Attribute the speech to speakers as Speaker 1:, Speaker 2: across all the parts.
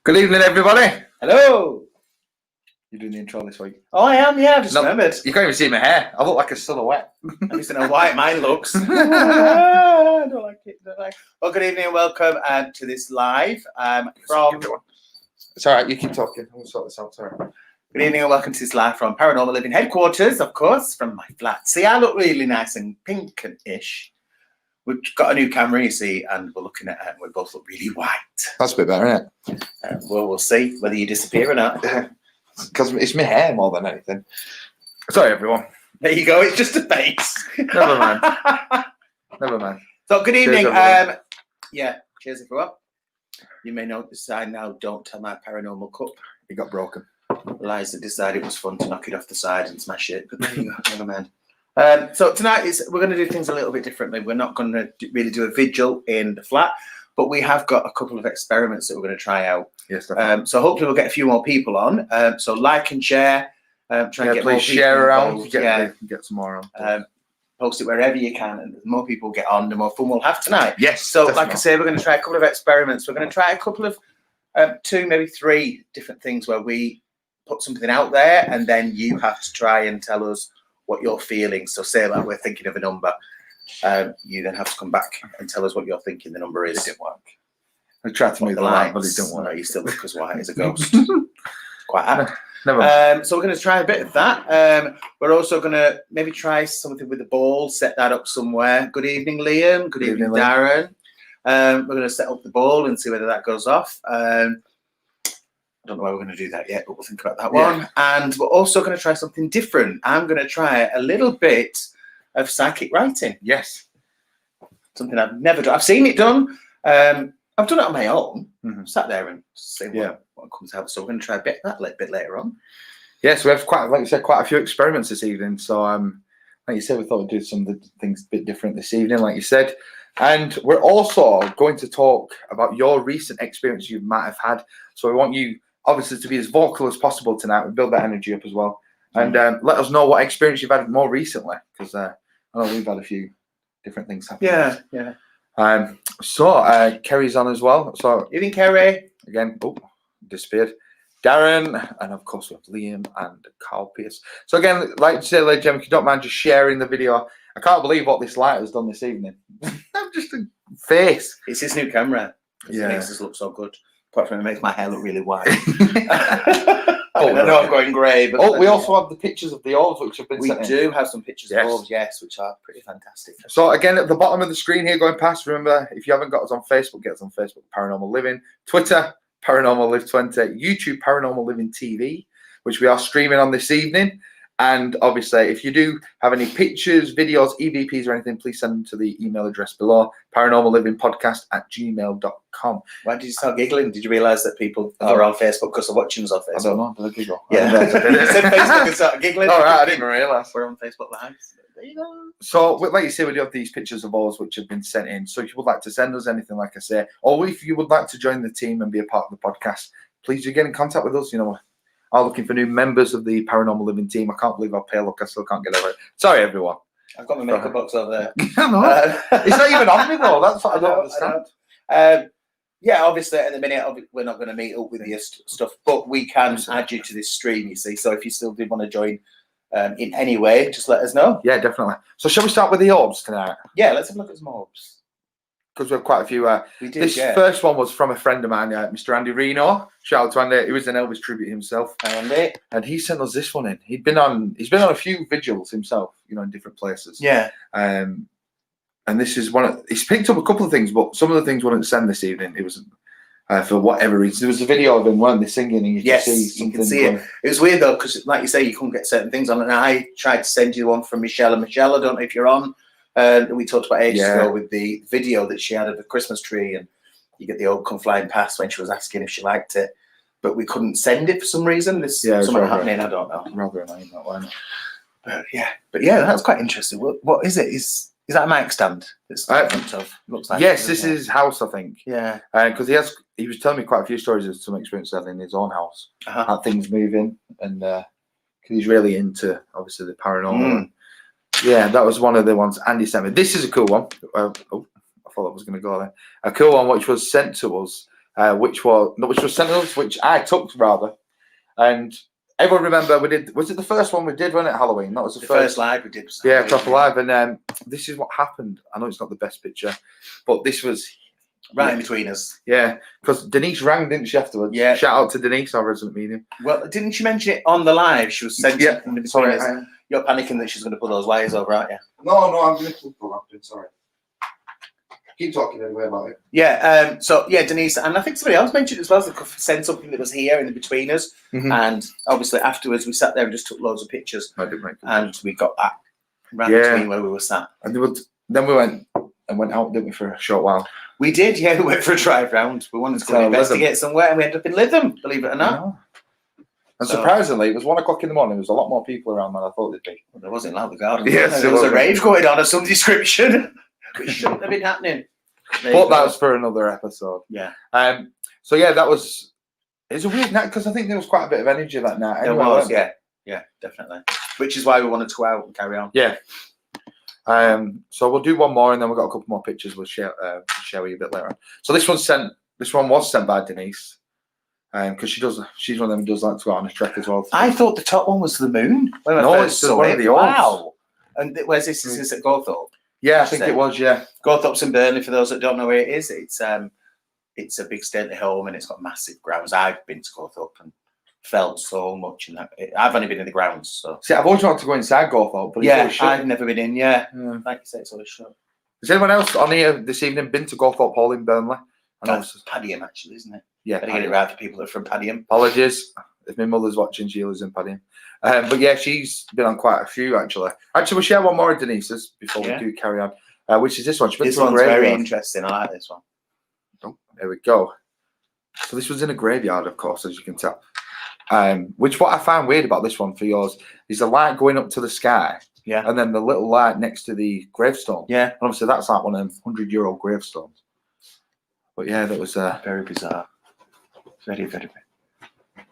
Speaker 1: Good evening, everybody.
Speaker 2: Hello.
Speaker 1: You're doing the intro this week.
Speaker 2: Oh, I am. Yeah, I've just remembered.
Speaker 1: You can't even see my hair. I look like a silhouette.
Speaker 2: I just don't know why mine looks. I don't like it. Well, good evening and welcome to this live from.
Speaker 1: It's all right. You keep talking. We'll sort this out. Sorry.
Speaker 2: Good evening and welcome to this live from Paranormal Living headquarters, of course, from my flat. See, I look really nice and pink-ish. We've got a new camera, you see, and we're looking at it, and we both look really white.
Speaker 1: That's a bit better, isn't it?
Speaker 2: Well, we'll see whether you disappear or not.
Speaker 1: Because it's my hair more than anything. Sorry, everyone.
Speaker 2: There you go. It's just a face.
Speaker 1: Never mind. Never mind.
Speaker 2: So, good evening.
Speaker 1: Cheers,
Speaker 2: Yeah, cheers, everyone. You may notice I now don't tell my paranormal cup.
Speaker 1: It got broken.
Speaker 2: Liza decided it was fun to knock it off the side and smash it, but there you go. Never mind. So tonight we're going to do things a little bit differently. We're not going to really do a vigil in the flat, but we have got a couple of experiments that we're going to try out.
Speaker 1: Yes.
Speaker 2: So hopefully we'll get a few more people on. So like and share. Try and get more people
Speaker 1: share around.
Speaker 2: Get
Speaker 1: some more on.
Speaker 2: Post it wherever you can, and the more people get on, the more fun we'll have tonight.
Speaker 1: Yes.
Speaker 2: So
Speaker 1: definitely.
Speaker 2: like I say, we're going to try a couple of experiments. We're going to try a couple of 2, maybe 3 different things where we put something out there, and then you have to try and tell us what you're feeling. So say like we're thinking of a number, you then have to come back and tell us what you're thinking the number is.
Speaker 1: It didn't work. I tried to move the light, but it didn't work.
Speaker 2: No, you still look as white as a ghost. Quite happy.
Speaker 1: Never mind.
Speaker 2: So we're going to try a bit of that. We're also going to maybe try something with the ball, set that up somewhere. Good evening, Liam. Good evening, Darren. We're going to set up the ball and see whether that goes off. I don't know why we're going to do that yet, but we'll think about that one. And we're also going to try something different. I'm going to try a little bit of psychic writing.
Speaker 1: Yes.
Speaker 2: Something I've never done. I've seen it done. I've done it on my own.
Speaker 1: Mm-hmm.
Speaker 2: Sat there and see what comes out. So we're going to try a bit of that a bit later on.
Speaker 1: Yes, we have like you said, quite a few experiments this evening. So like you said, we thought we'd do some of the things a bit different this evening, like you said. And we're also going to talk about your recent experience you might have had. So we want you obviously to be as vocal as possible tonight. We build that energy up as well. And let us know what experience you've had more recently, because I know we've had a few different things happen.
Speaker 2: Yeah.
Speaker 1: So Kerry's on as well. So
Speaker 2: Evening, Kerry.
Speaker 1: Again, disappeared. Darren, and of course we have Liam and Carl Pierce. So again, like to say, ladies and gentlemen, if you don't mind just sharing the video. I can't believe what this light has done this evening. I'm just a face.
Speaker 2: It's his new camera. It makes us look so good. Apart from it makes my hair look really white. I know I'm going grey. But
Speaker 1: we also have the pictures of the orbs which have been sent in.
Speaker 2: We do have some pictures of orbs, yes, which are pretty fantastic.
Speaker 1: So again, at the bottom of the screen here going past, remember, if you haven't got us on Facebook, get us on Facebook, Paranormal Living, Twitter, Paranormal Live 20, YouTube, Paranormal Living TV, which we are streaming on this evening. And obviously, if you do have any pictures, videos, EVPs or anything, please send them to the email address below, paranormallivingpodcast@gmail.com.
Speaker 2: Why did you start giggling? Did you realise that people are on Facebook because they're watching us on Facebook?
Speaker 1: I don't know. Did I giggle?
Speaker 2: Yeah. You said Facebook and started giggling.
Speaker 1: All right, I didn't realise.
Speaker 2: We're on Facebook Live. There you go.
Speaker 1: So, like you say, we do have these pictures of ours which have been sent in. So if you would like to send us anything, like I say, or if you would like to join the team and be a part of the podcast, please do get in contact with us. You know, are looking for new members of the Paranormal Living team. I can't believe how pale look. I still can't get over it. Sorry, everyone.
Speaker 2: I've got my makeup box over there.
Speaker 1: I know. It's not even on me, though. That's what I don't understand.
Speaker 2: Yeah, obviously, at the minute, we're not going to meet up with your stuff, but we can add you to this stream, you see. So if you still did want to join in any way, just let us know.
Speaker 1: Yeah, definitely. So shall we start with the orbs tonight?
Speaker 2: Yeah, let's have a look at some orbs.
Speaker 1: Because we have quite a few.
Speaker 2: We did,
Speaker 1: this first one was from a friend of mine, Mr. Andy Reno. Shout out to Andy. He was an Elvis tribute himself.
Speaker 2: Andy.
Speaker 1: And he sent us this one in. He's been on a few vigils himself, you know, in different places.
Speaker 2: Yeah.
Speaker 1: And this is he's picked up a couple of things, but some of the things wouldn't send this evening. It was for whatever reason. There was a video of him, weren't they, singing, and you can see something.
Speaker 2: You can see it. It was weird though, because like you say, you couldn't get certain things on. And I tried to send you one from Michelle. And Michelle, I don't know if you're on. We talked about ages ago with the video that she had of the Christmas tree, and you get the old come flying past when she was asking if she liked it, but we couldn't send it for some reason. There's something happening. I don't know.
Speaker 1: Rather annoying that one.
Speaker 2: But yeah, that's quite interesting. What is it? Is that a mic stand? That's looks like.
Speaker 1: Yes, this is his house, I think.
Speaker 2: Yeah.
Speaker 1: Because he was telling me quite a few stories of some experience he had in his own house, how things moving, and because he's really into obviously the paranormal. Yeah, that was one of the ones Andy sent me. This is a cool one. I thought I was going to go there. A cool one which was sent to us which was sent to us, which I took rather. And everyone remember was it the first one we did, wasn't it, Halloween? That was the
Speaker 2: first live we did.
Speaker 1: Yeah, proper live. And this is what happened. I know it's not the best picture, but this was
Speaker 2: right in between us.
Speaker 1: Yeah, because Denise rang, didn't she, afterwards?
Speaker 2: Yeah.
Speaker 1: Shout out to Denise, our resident medium.
Speaker 2: Well, didn't she mention it on the live? She was sent in between
Speaker 1: sorry,
Speaker 2: us. You're panicking that she's going to pull those wires over, aren't you?
Speaker 1: No, I'm going to pull up. Sorry. Keep talking anyway about it.
Speaker 2: Yeah, so Denise, and I think somebody else mentioned it as well, they could send something that was here in the between us. And obviously afterwards we sat there and just took loads of pictures.
Speaker 1: I did make
Speaker 2: and we got that right between where we were sat.
Speaker 1: And then we went out, didn't we, for a short while?
Speaker 2: We did, yeah, we went for a drive round. We wanted to go investigate somewhere and we ended up in Lytham, believe it or not.
Speaker 1: And surprisingly, it was 1 o'clock in the morning. There was a lot more people around than I thought there'd be.
Speaker 2: Well, there wasn't like the garden.
Speaker 1: Yes,
Speaker 2: there was a rave going on of some description, which shouldn't have been happening.
Speaker 1: But that was for another episode.
Speaker 2: Yeah.
Speaker 1: So yeah, it's a weird night because I think there was quite a bit of energy that night.
Speaker 2: There was, yeah, definitely. Which is why we wanted to go out and carry on.
Speaker 1: Yeah. So we'll do one more, and then we've got a couple more pictures we'll share with you a bit later on. So this one was sent by Denise. Because she's one of them who does like to go on a trek as well.
Speaker 2: I thought the top one was the moon.
Speaker 1: No, it's one of the orbs.
Speaker 2: Wow. And where's this? Is this at Gawthorpe?
Speaker 1: Yeah, I think it was, yeah.
Speaker 2: Gawthorpe's in Burnley, for those that don't know where it is. It's a big stately home and it's got massive grounds. I've been to Gawthorpe and felt so much in that. I've only been in the grounds, so.
Speaker 1: See, I've always wanted to go inside Gawthorpe, but
Speaker 2: I've never been in, Like you say, it's always shut.
Speaker 1: Has anyone else on here this evening been to Gawthorpe Hall in Burnley?
Speaker 2: That's Padiham, actually, isn't it?
Speaker 1: Yeah.
Speaker 2: Better get it right for people that are from Padiham.
Speaker 1: Apologies. If my mother's watching, she lives in Padiham. But yeah, she's been on quite a few, actually. Actually, we'll share one more of Denise's before we do carry on. Which is this one.
Speaker 2: This one's very interesting. I like this one.
Speaker 1: Oh, there we go. So this was in a graveyard, of course, as you can tell. Which what I find weird about this one for yours is the light going up to the sky.
Speaker 2: Yeah.
Speaker 1: And then the little light next to the gravestone.
Speaker 2: Yeah.
Speaker 1: And obviously that's like one of them 100-year-old gravestones. But yeah, that was
Speaker 2: very bizarre. Very, very.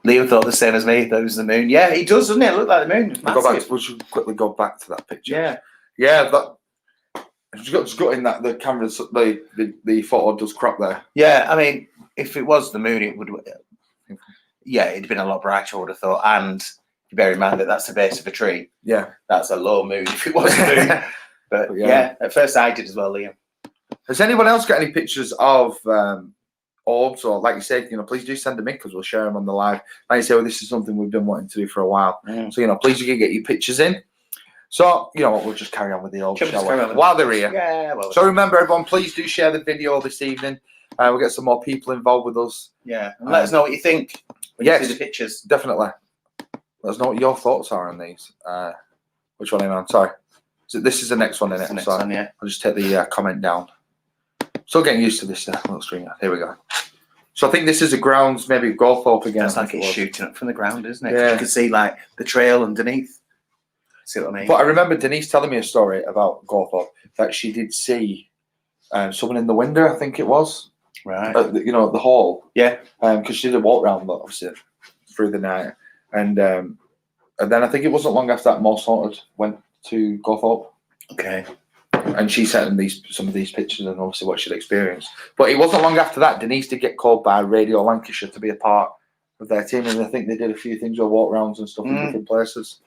Speaker 2: Liam thought the same as me. That was the moon. Yeah, he does, doesn't it? It look like the moon.
Speaker 1: We should quickly go back to that picture.
Speaker 2: Yeah.
Speaker 1: Yeah, that. Just got in that the cameras, the photo does crop there.
Speaker 2: Yeah, I mean, if it was the moon, it would. Yeah, it'd been a lot brighter, I would have thought. And you bear in mind that that's the base of a tree.
Speaker 1: Yeah,
Speaker 2: that's a low moon if it was the moon. But yeah, at first I did as well, Liam.
Speaker 1: Has anyone else got any pictures of orbs, or like you said, please do send them in because we'll share them on the live. Like you say, this is something we've been wanting to do for a while. So please you can get your pictures in. So you know what, we'll just carry on with the old show while they're here.
Speaker 2: Yeah. Well,
Speaker 1: so remember, everyone, please do share the video this evening. We'll get some more people involved with us.
Speaker 2: Yeah, and let us know what you think when you see the pictures.
Speaker 1: Definitely. Let us know what your thoughts are on these. Which one am I on? Sorry. So this is the next one, isn't it? So
Speaker 2: yeah.
Speaker 1: I'll just take the comment down. Still getting used to this little screen. Here we go. So I think this is the grounds, maybe Gawthorpe again.
Speaker 2: It's like it's shooting up from the ground, isn't it?
Speaker 1: Yeah.
Speaker 2: You can see like the trail underneath. See what I mean?
Speaker 1: But I remember Denise telling me a story about Gawthorpe that she did see someone in the window, I think it was.
Speaker 2: Right.
Speaker 1: At the hall.
Speaker 2: Yeah.
Speaker 1: Because she did a walk round, obviously, through the night. And then I think it wasn't long after that Moss Haunted went to Gawthorpe.
Speaker 2: Okay.
Speaker 1: And she sent them some of these pictures and obviously what she'd experienced. But it wasn't long after that, Denise did get called by Radio Lancashire to be a part of their team. And I think they did a few things with walk rounds and stuff in different places.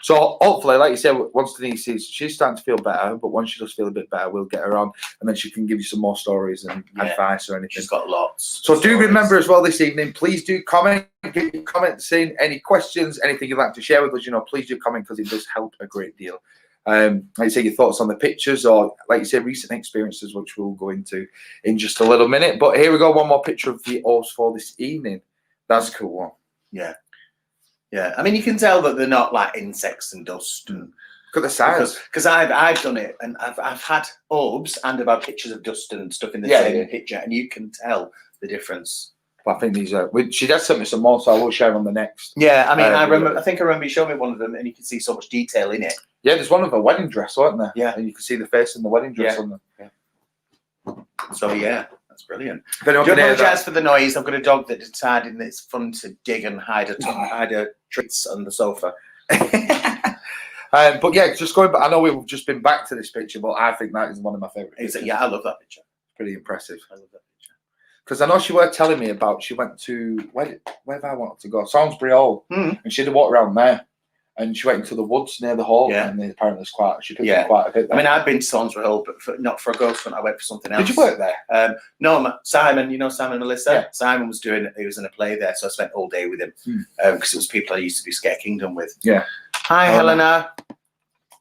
Speaker 1: So hopefully, like you said, once Denise sees she's starting to feel better, but once she does feel a bit better, we'll get her on, and then she can give you some more stories and advice or anything.
Speaker 2: She's got lots.
Speaker 1: So do remember as well this evening, please do comment, get your comments in, any questions, anything you'd like to share with us, please do comment because it does help a great deal. Like you say, your thoughts on the pictures or, like you say, recent experiences, which we'll go into in just a little minute. But here we go, one more picture of the orbs for this evening. That's a cool one.
Speaker 2: Yeah. Yeah, I mean, you can tell that they're not like insects and dust. And
Speaker 1: look at the size.
Speaker 2: Because I've done it, and I've had orbs and I've had pictures of dust and stuff in the same picture, and you can tell the difference.
Speaker 1: But I think these are. She does send me some more, so I will share on the next.
Speaker 2: Yeah, I mean, I remember you showing me one of them, and you can see so much detail in it.
Speaker 1: Yeah, there's one of a wedding dress, wasn't there?
Speaker 2: Yeah,
Speaker 1: and you can see the face in the wedding dress on them.
Speaker 2: Yeah. So yeah. That's brilliant. Do apologise for the noise. I've got a dog that decided that it's fun to dig and hide a treats on the sofa.
Speaker 1: But yeah, just going back, I know we've just been back to this picture, but I think that is one of my favourite pictures.
Speaker 2: Yeah, I love that picture.
Speaker 1: Pretty impressive.
Speaker 2: I love that picture.
Speaker 1: because I know she were telling me about. She went to where have I wanted to go? Salisbury Hall, and she had to walk around there. And she went into the woods near the hall, and apparently she picked up quite a bit there.
Speaker 2: I mean, I've been to Salisbury Hall, but not for a ghost hunt. I went for something else.
Speaker 1: Did you work there?
Speaker 2: No, Simon. You know Simon and Melissa? Yeah. Simon was he was in a play there, so I spent all day with him because it was people I used to do Scare Kingdom with.
Speaker 1: Yeah.
Speaker 2: Hi, Helena.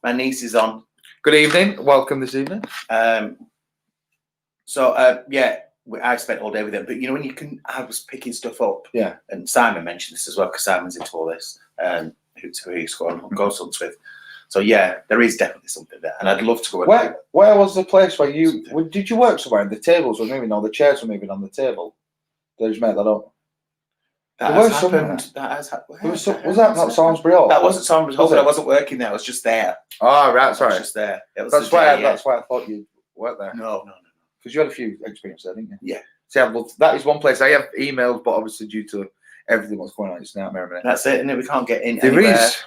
Speaker 2: My niece is on.
Speaker 1: Good evening. Welcome this evening.
Speaker 2: I spent all day with him, but you know when I was picking stuff up. Yeah. And Simon mentioned this as well because Simon's into all this. Who he's going on ghost hunts with. So yeah, there is definitely something there, and I'd love to go.
Speaker 1: Where was the place where did you work somewhere? And the tables were moving, or the chairs were moving on the table. They just made that up.
Speaker 2: That has happened.
Speaker 1: Was that not Salisbury Hall?
Speaker 2: That wasn't Salisbury Hall. I wasn't working there. I was just there.
Speaker 1: Oh right, sorry.
Speaker 2: I was just there.
Speaker 1: That's why I thought you worked there.
Speaker 2: No.
Speaker 1: Because you had a few experiences there, didn't you?
Speaker 2: Yeah.
Speaker 1: See, that is one place I have emailed, but obviously due to everything what's going on, it's now a minute.
Speaker 2: That's it, and we can't get in.
Speaker 1: There is,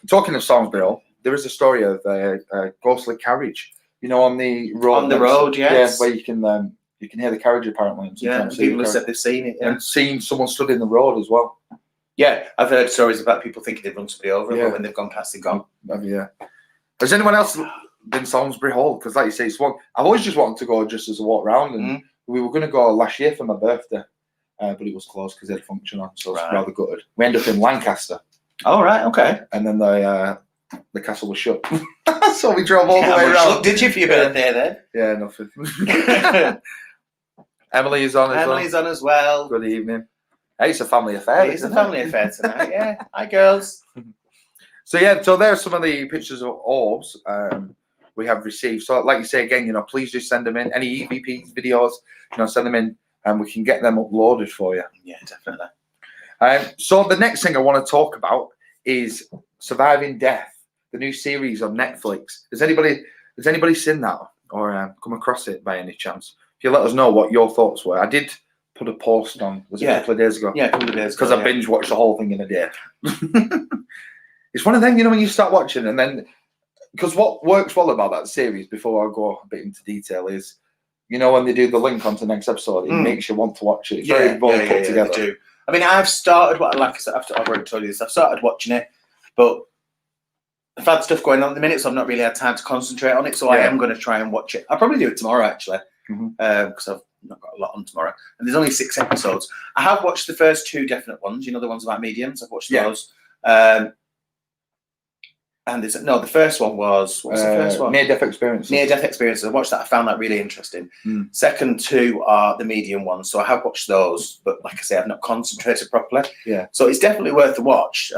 Speaker 1: talking of Salisbury Hall, there is a story of a ghostly carriage. You know, on the road.
Speaker 2: On the road, yes.
Speaker 1: Yeah, where you can hear the carriage apparently. And
Speaker 2: people have said they've seen it. Yeah.
Speaker 1: And seen someone stood in the road as well.
Speaker 2: Yeah, I've heard stories about people thinking they've run somebody over, but when they've gone past, they've gone.
Speaker 1: Yeah. Has anyone else been Salisbury Hall? Because like you say, it's one I've always just wanted to go just as a walk around, and we were going to go last year for my birthday. But it was closed because they had a function on, so it's rather gutted. We ended up in Lancaster.
Speaker 2: Oh, right, okay.
Speaker 1: And then the castle was shut. So we drove all the way around.
Speaker 2: Did you for your birthday then?
Speaker 1: Yeah, nothing. Emily is on as well.
Speaker 2: Emily's on as well.
Speaker 1: Good evening. Hey, it's a family affair.
Speaker 2: It's a family affair tonight, yeah. Hi, girls.
Speaker 1: So there are some of the pictures of orbs we have received. So like you say again, please do send them in. Any EVP videos, send them in. And we can get them uploaded for you.
Speaker 2: Yeah, definitely.
Speaker 1: So the next thing I want to talk about is Surviving Death, the new series on Netflix. Has anybody seen that or come across it by any chance? If you let us know what your thoughts were. I did put a post on, a couple of days ago?
Speaker 2: Yeah, a couple of days ago.
Speaker 1: Because I binge watched the whole thing in a day. It's one of them, when you start watching and then, because what works well about that series, before I go a bit into detail, is when they do the link onto the next episode, it makes you want to watch it. It's very well put together.
Speaker 2: They do. I mean, I've started, like I said, I've already told you this, I've started watching it, but I've had stuff going on at the minute, so I've not really had time to concentrate on it, so I am going to try and watch it. I'll probably do it tomorrow, actually, because I've not got a lot on tomorrow. And there's only 6 episodes. I have watched the first 2 definite ones, the ones about mediums. I've watched those. And the first one was, what was the first one?
Speaker 1: Near-death experiences.
Speaker 2: Near-death experiences. I watched that. I found that really interesting. Second 2 are the medium ones. So I have watched those, but like I say, I've not concentrated properly.
Speaker 1: Yeah.
Speaker 2: So it's definitely worth the watch.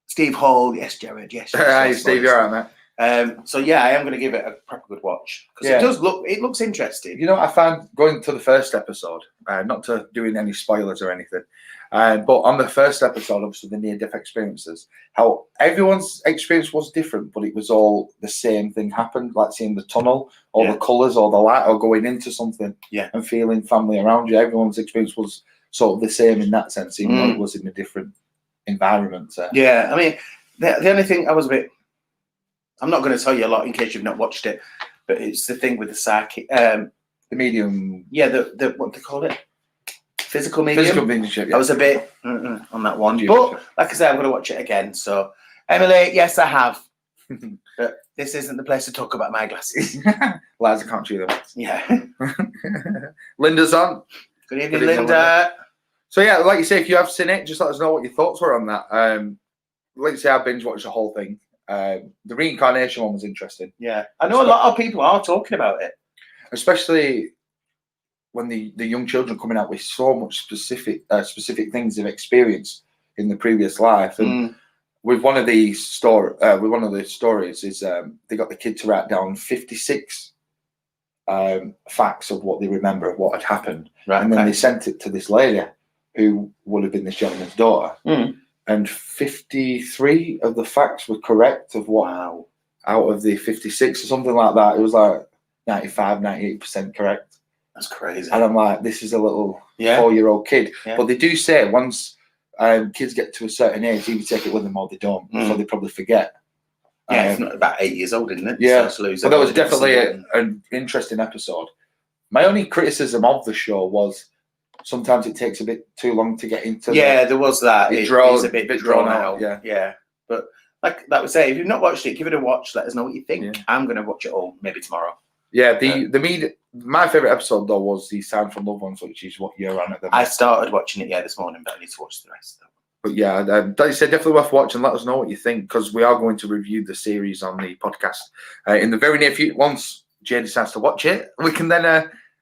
Speaker 2: Steve Hall, yes, Jared, yes.
Speaker 1: Hi, Steve, you're all right, mate.
Speaker 2: So yeah, I am going to give it a proper good watch because it looks interesting.
Speaker 1: I found going to the first episode, not to doing any spoilers or anything, but on the first episode, obviously the near-death experiences, how everyone's experience was different, but it was all the same thing happened, like seeing the tunnel, or the colours, or the light, or going into something, and feeling family around you. Everyone's experience was sort of the same in that sense, even though it was in a different environment.
Speaker 2: Yeah, I mean, the only thing I was a bit, I'm not going to tell you a lot in case you've not watched it, but it's the thing with the psychic,
Speaker 1: the medium.
Speaker 2: Yeah, the what do they call it? Physical medium.
Speaker 1: Physical mediumship. Yeah.
Speaker 2: I was a bit on that one, but like I said, I'm going to watch it again. So, Emily, yes, I have. But this isn't the place to talk about my glasses.
Speaker 1: Liza can't chew them.
Speaker 2: Yeah.
Speaker 1: Linda's on.
Speaker 2: Good evening, Linda.
Speaker 1: So yeah, like you say, if you have seen it, just let us know what your thoughts were on that. Like you say, I binge watched the whole thing. The reincarnation one was interesting.
Speaker 2: Yeah, I know a lot of people are talking about it,
Speaker 1: especially when the young children coming out with so much specific things they've experienced in the previous life. And with one of the stories is they got the kid to write down 56 facts of what they remember of what had happened, and then they sent it to this lady who would have been this gentleman's daughter. And 53 of the facts were correct of out of the 56 or something like that. It was like 95, 98% correct.
Speaker 2: That's crazy.
Speaker 1: And I'm like, this is a little 4-year-old kid. Yeah. But they do say once kids get to a certain age, either take it with them or they don't. So they probably forget.
Speaker 2: Yeah, it's not about 8 years old, isn't it?
Speaker 1: Yeah. But that was definitely an interesting episode. My only criticism of the show was sometimes it takes a bit too long to get into.
Speaker 2: Yeah, there was that. It's a bit drawn out.
Speaker 1: Yeah.
Speaker 2: But like that would say, if you've not watched it, give it a watch. Let us know what you think.
Speaker 1: Yeah.
Speaker 2: I'm going to watch it all, maybe tomorrow.
Speaker 1: Yeah, my favourite episode though was the Sound from Loved Ones, which is what you're on at the moment.
Speaker 2: I started watching it this morning, but I need to watch the rest.
Speaker 1: But yeah, like I said, definitely worth watching. Let us know what you think, because we are going to review the series on the podcast in the very near future. Once Jay decides to watch it, we can then.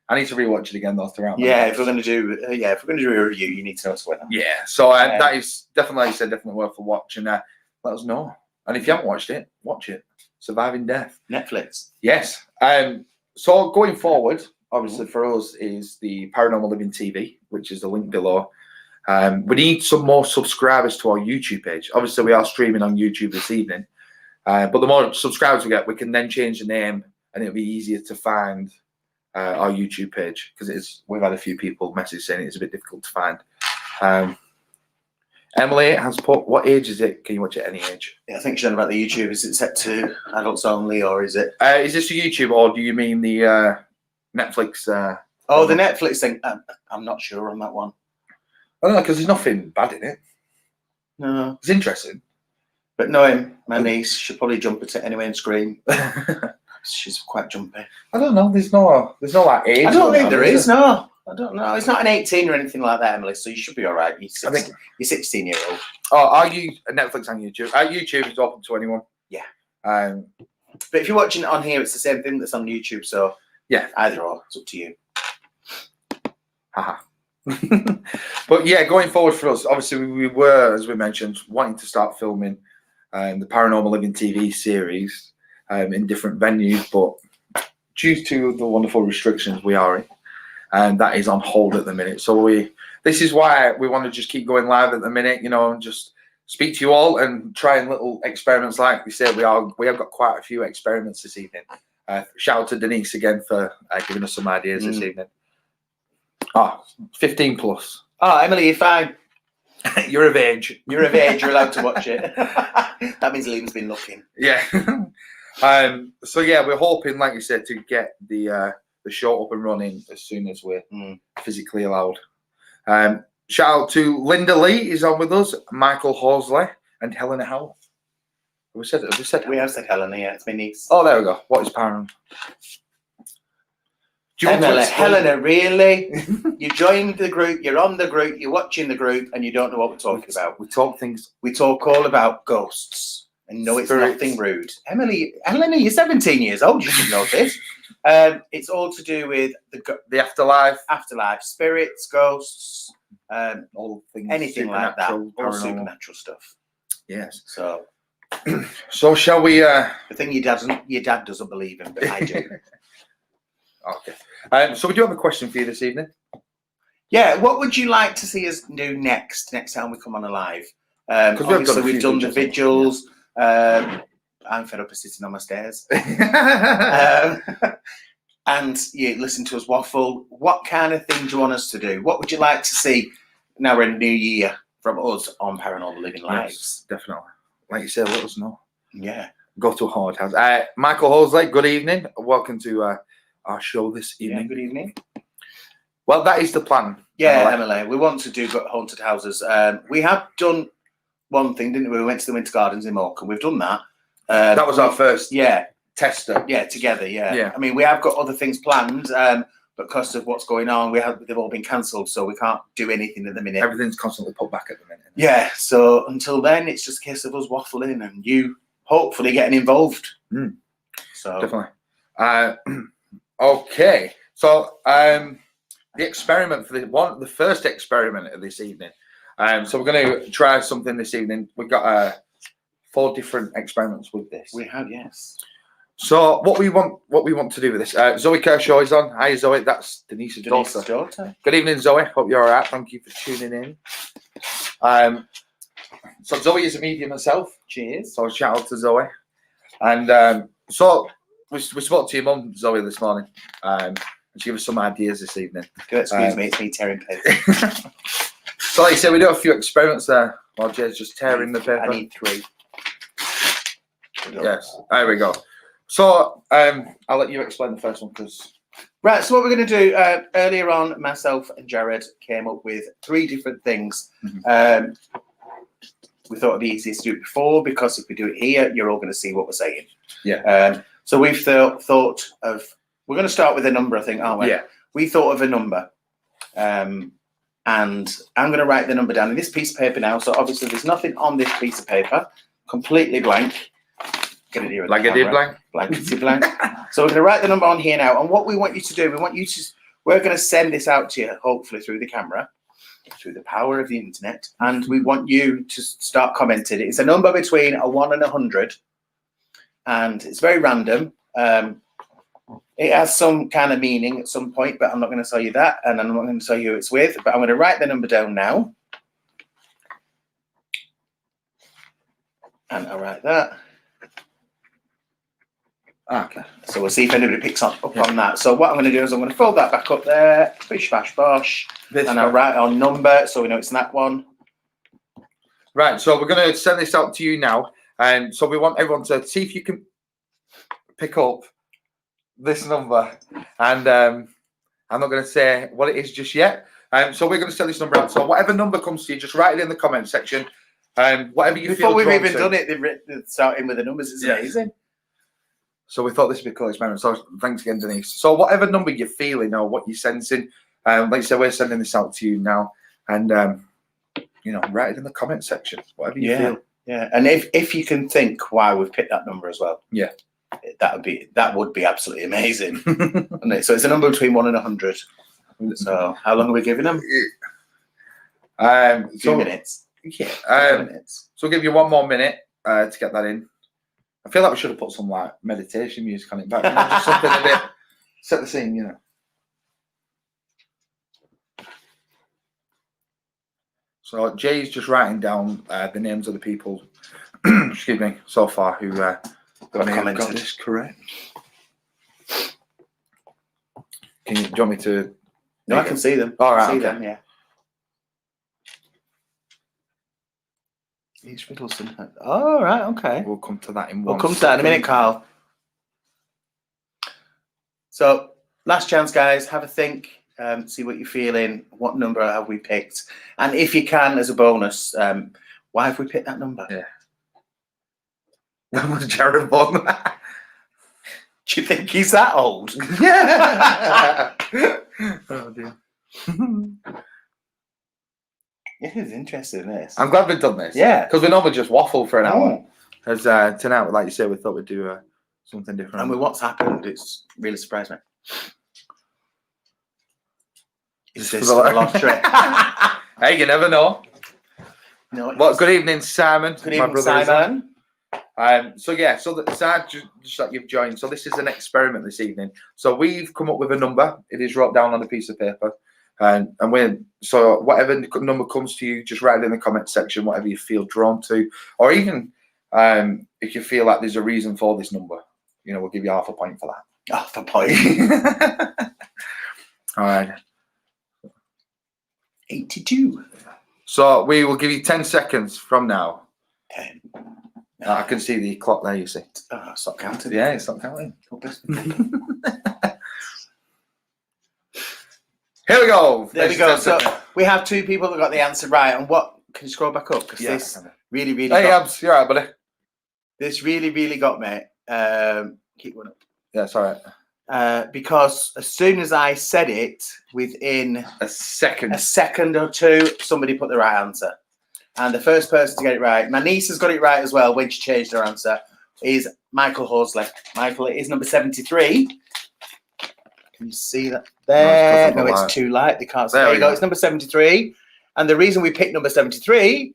Speaker 1: I need to rewatch it again though throughout.
Speaker 2: Yeah, if we're going to do a review, you need to know what's going on.
Speaker 1: Yeah, so that is definitely, like I said, definitely worth a watch, and let us know. And if you haven't watched it, watch it. Surviving Death,
Speaker 2: Netflix.
Speaker 1: Yes. So going forward, obviously for us is the Paranormal Living TV, which is the link below. We need some more subscribers to our YouTube page. Obviously, we are streaming on YouTube this evening, but the more subscribers we get, we can then change the name, and it'll be easier to find our YouTube page, because we've had a few people message saying it's a bit difficult to find. Emily has put, what age is it? Can you watch it at any age?
Speaker 2: Yeah, I think she's on about the YouTube. Is it set to adults only, or is it?
Speaker 1: Is this a YouTube, or do you mean the Netflix?
Speaker 2: The Netflix thing. I'm not sure on that one.
Speaker 1: I don't know, because there's nothing bad in it.
Speaker 2: No,
Speaker 1: it's interesting.
Speaker 2: But knowing my niece, she'll probably jump at it anyway and scream. She's quite jumpy.
Speaker 1: I don't know. There's no like age.
Speaker 2: I don't think there is. No, I don't know. It's not an 18 or anything like that, Emily. So you should be all right. You're 16-year-old.
Speaker 1: Oh, are you Netflix and YouTube? YouTube is open to anyone.
Speaker 2: Yeah.
Speaker 1: But
Speaker 2: if you're watching it on here, it's the same thing that's on YouTube. So
Speaker 1: yeah,
Speaker 2: either or, it's up to you.
Speaker 1: Haha. But yeah, going forward for us, obviously we were, as we mentioned, wanting to start filming the Paranormal Living TV series in different venues, but due to the wonderful restrictions we are in, and that is on hold at the minute. So this is why we want to just keep going live at the minute, and just speak to you all and trying little experiments. Like we said, we have got quite a few experiments this evening. Shout out to Denise again for giving us some ideas this evening. 15 plus.
Speaker 2: Oh, Emily, you're fine.
Speaker 1: You're of age.
Speaker 2: You're of age. You're allowed to watch it. That means Liam's been looking.
Speaker 1: Yeah. So yeah, we're hoping, like you said, to get the show up and running as soon as we're physically allowed. Shout out to Linda Lee is on with us, Michael Horsley, and Helena Howell. We have said
Speaker 2: Helena. Yeah, it's my niece.
Speaker 1: Oh, there we go. What is Paranormal?
Speaker 2: Helena, really? You joined the group, you're on the group, you're watching the group, and you don't know what we're talking about.
Speaker 1: We
Speaker 2: talk all about ghosts. And no, it's nothing rude. Helena, you're 17 years old, you should know this. It's all to do with
Speaker 1: the afterlife,
Speaker 2: spirits, ghosts,
Speaker 1: all things,
Speaker 2: anything like that, all supernatural stuff.
Speaker 1: Yes.
Speaker 2: So
Speaker 1: shall we?
Speaker 2: The thing your dad doesn't believe in, but I do.
Speaker 1: Okay. So we do have a question for you this evening.
Speaker 2: Yeah. What would you like to see us do next time we come on alive? Obviously we've done the vigils. I'm fed up of sitting on my stairs. And you listen to us waffle. What kind of thing do you want us to do? What would you like to see now we're in a new year from us on Paranormal Living Lives?
Speaker 1: Yes, definitely. Like you said, let us know.
Speaker 2: Yeah.
Speaker 1: Go to a hard house. Michael Horsley, good evening. Welcome to our show this evening.
Speaker 2: Yeah, good evening.
Speaker 1: Well, that is the plan.
Speaker 2: Yeah, Emily. We want to do haunted houses. We have done one thing, didn't we? We went to the Winter Gardens in Morecambe. We've done that.
Speaker 1: That was our first tester.
Speaker 2: Yeah, together, yeah. I mean, we have got other things planned, but because of what's going on, they've all been cancelled, so we can't do anything at the minute.
Speaker 1: Everything's constantly put back at the minute.
Speaker 2: Yeah, so until then, it's just a case of us waffling and you hopefully getting involved. So
Speaker 1: definitely. Okay, so the experiment for the first experiment of this evening. So we're going to try something this evening. We've got 4 different experiments with this.
Speaker 2: We have, yes.
Speaker 1: So what we want to do with this? Zoe Kershaw is on. Hi, Zoe. That's Denise's daughter. Good evening, Zoe. Hope you're all right. Thank you for tuning in. So Zoe is a medium herself.
Speaker 2: Cheers.
Speaker 1: So shout out to Zoe. And so we spoke to your mum, Zoe, this morning. And she gave us some ideas this evening.
Speaker 2: Excuse me, it's me tearing paper.
Speaker 1: So like you said, we do a few experiments there while Jay's just tearing the paper.
Speaker 2: I need 3.
Speaker 1: Yes, there we go. So I'll let you explain the first one because
Speaker 2: Right, so what we're going to do, earlier on, myself and Jared came up with 3 different things.
Speaker 1: Mhm.
Speaker 2: We thought it'd be easiest to do it before, because if we do it here, you're all going to see what we're saying.
Speaker 1: Yeah.
Speaker 2: So we've thought of, we're going to start with a number, I think, aren't we?
Speaker 1: Yeah.
Speaker 2: We thought of a number. And I'm going to write the number down in this piece of paper now. So obviously there's nothing on this piece of paper, completely blank. Get it here at the
Speaker 1: Blankety
Speaker 2: camera.
Speaker 1: blank.
Speaker 2: Blankety blank. So we're going to write the number on here now. And what we want you to do, we're going to send this out to you, hopefully through the camera, through the power of the internet. And we want you to start commenting. It's a number between a 1 and 100. And it's very random. It has some kind of meaning at some point, but I'm not going to tell you that. And I'm not going to tell you who it's with. But I'm going to write the number down now. And I'll write that.
Speaker 1: Okay.
Speaker 2: So we'll see if anybody picks up on that. So what I'm going to do is I'm going to fold that back up there. Bish, bash, bosh. And I'll write our number so we know it's that one.
Speaker 1: Right. So we're going to send this out to you now. And so we want everyone to see if you can pick up this number. And I'm not going to say what it is just yet. So we're going to send this number out. So whatever number comes to you, just write it in the comment section. Whatever you feel.
Speaker 2: Before we've even done it, they've started with the numbers. It's amazing.
Speaker 1: So we thought this would be a cool experiment. So thanks again, Denise. So whatever number you're feeling or what you're sensing, like I said, we're sending this out to you now. And, write it in the comment section, whatever you feel.
Speaker 2: Yeah. And if you can think why we've picked that number as well.
Speaker 1: Yeah.
Speaker 2: That would be absolutely amazing. Wouldn't it? So it's a number between 1 and 100. So how long are we giving them? 2 minutes.
Speaker 1: Yeah.
Speaker 2: Minutes.
Speaker 1: So we'll give you 1 more minute to get that in. I feel like we should have put some like meditation music on it back. Just something a bit set the scene, So Jay's just writing down the names of the people, excuse me, so far who got this correct. Do you want me to?
Speaker 2: No, I can see them.
Speaker 1: All right,
Speaker 2: see
Speaker 1: okay.
Speaker 2: them, yeah. Each Middleton. Oh, right, okay.
Speaker 1: We'll come to that in
Speaker 2: We'll come to that in a minute, Carl. So, last chance, guys. Have a think. See what you're feeling. What number have we picked? And if you can, as a bonus, why have we picked that number?
Speaker 1: Yeah. That was Jared Bond.
Speaker 2: Do you think he's that old?
Speaker 1: Yeah. Oh dear.
Speaker 2: It is interesting, this.
Speaker 1: I'm glad we've done this.
Speaker 2: Yeah.
Speaker 1: Because we normally just waffle for an hour. As tonight, like you said, we thought we'd do something different.
Speaker 2: And with what's happened, it's really surprised me. Is this a lottery?
Speaker 1: Hey, you never know.
Speaker 2: No.
Speaker 1: Well, good evening, Simon.
Speaker 2: Good evening, Simon.
Speaker 1: So just like you've joined. So this is an experiment this evening. So we've come up with a number. It is wrote down on a piece of paper. And so whatever number comes to you, just write it in the comment section, whatever you feel drawn to, or even if you feel like there's a reason for this number, we'll give you half a point for that.
Speaker 2: Half a point.
Speaker 1: All right.
Speaker 2: 82.
Speaker 1: So we will give you 10 seconds from now.
Speaker 2: 10.
Speaker 1: I can see the clock there, you see.
Speaker 2: Oh, stop counting.
Speaker 1: Yeah, it's not counting. Here we go.
Speaker 2: There we go. So we have 2 people that got the answer right. And what? Can you scroll back up? Because this really, really.
Speaker 1: Hey, Abs, you're right, buddy.
Speaker 2: This really, really got me. Keep going up.
Speaker 1: Yeah, it's all right.
Speaker 2: Because as soon as I said it, within
Speaker 1: a second
Speaker 2: or two, somebody put the right answer. And the first person to get it right, my niece has got it right as well when she changed her answer, is Michael Horsley. Michael, it is number 73. Can you see that there? No, it's too light. They can't see. There you go. It's number 73. And the reason we picked number 73,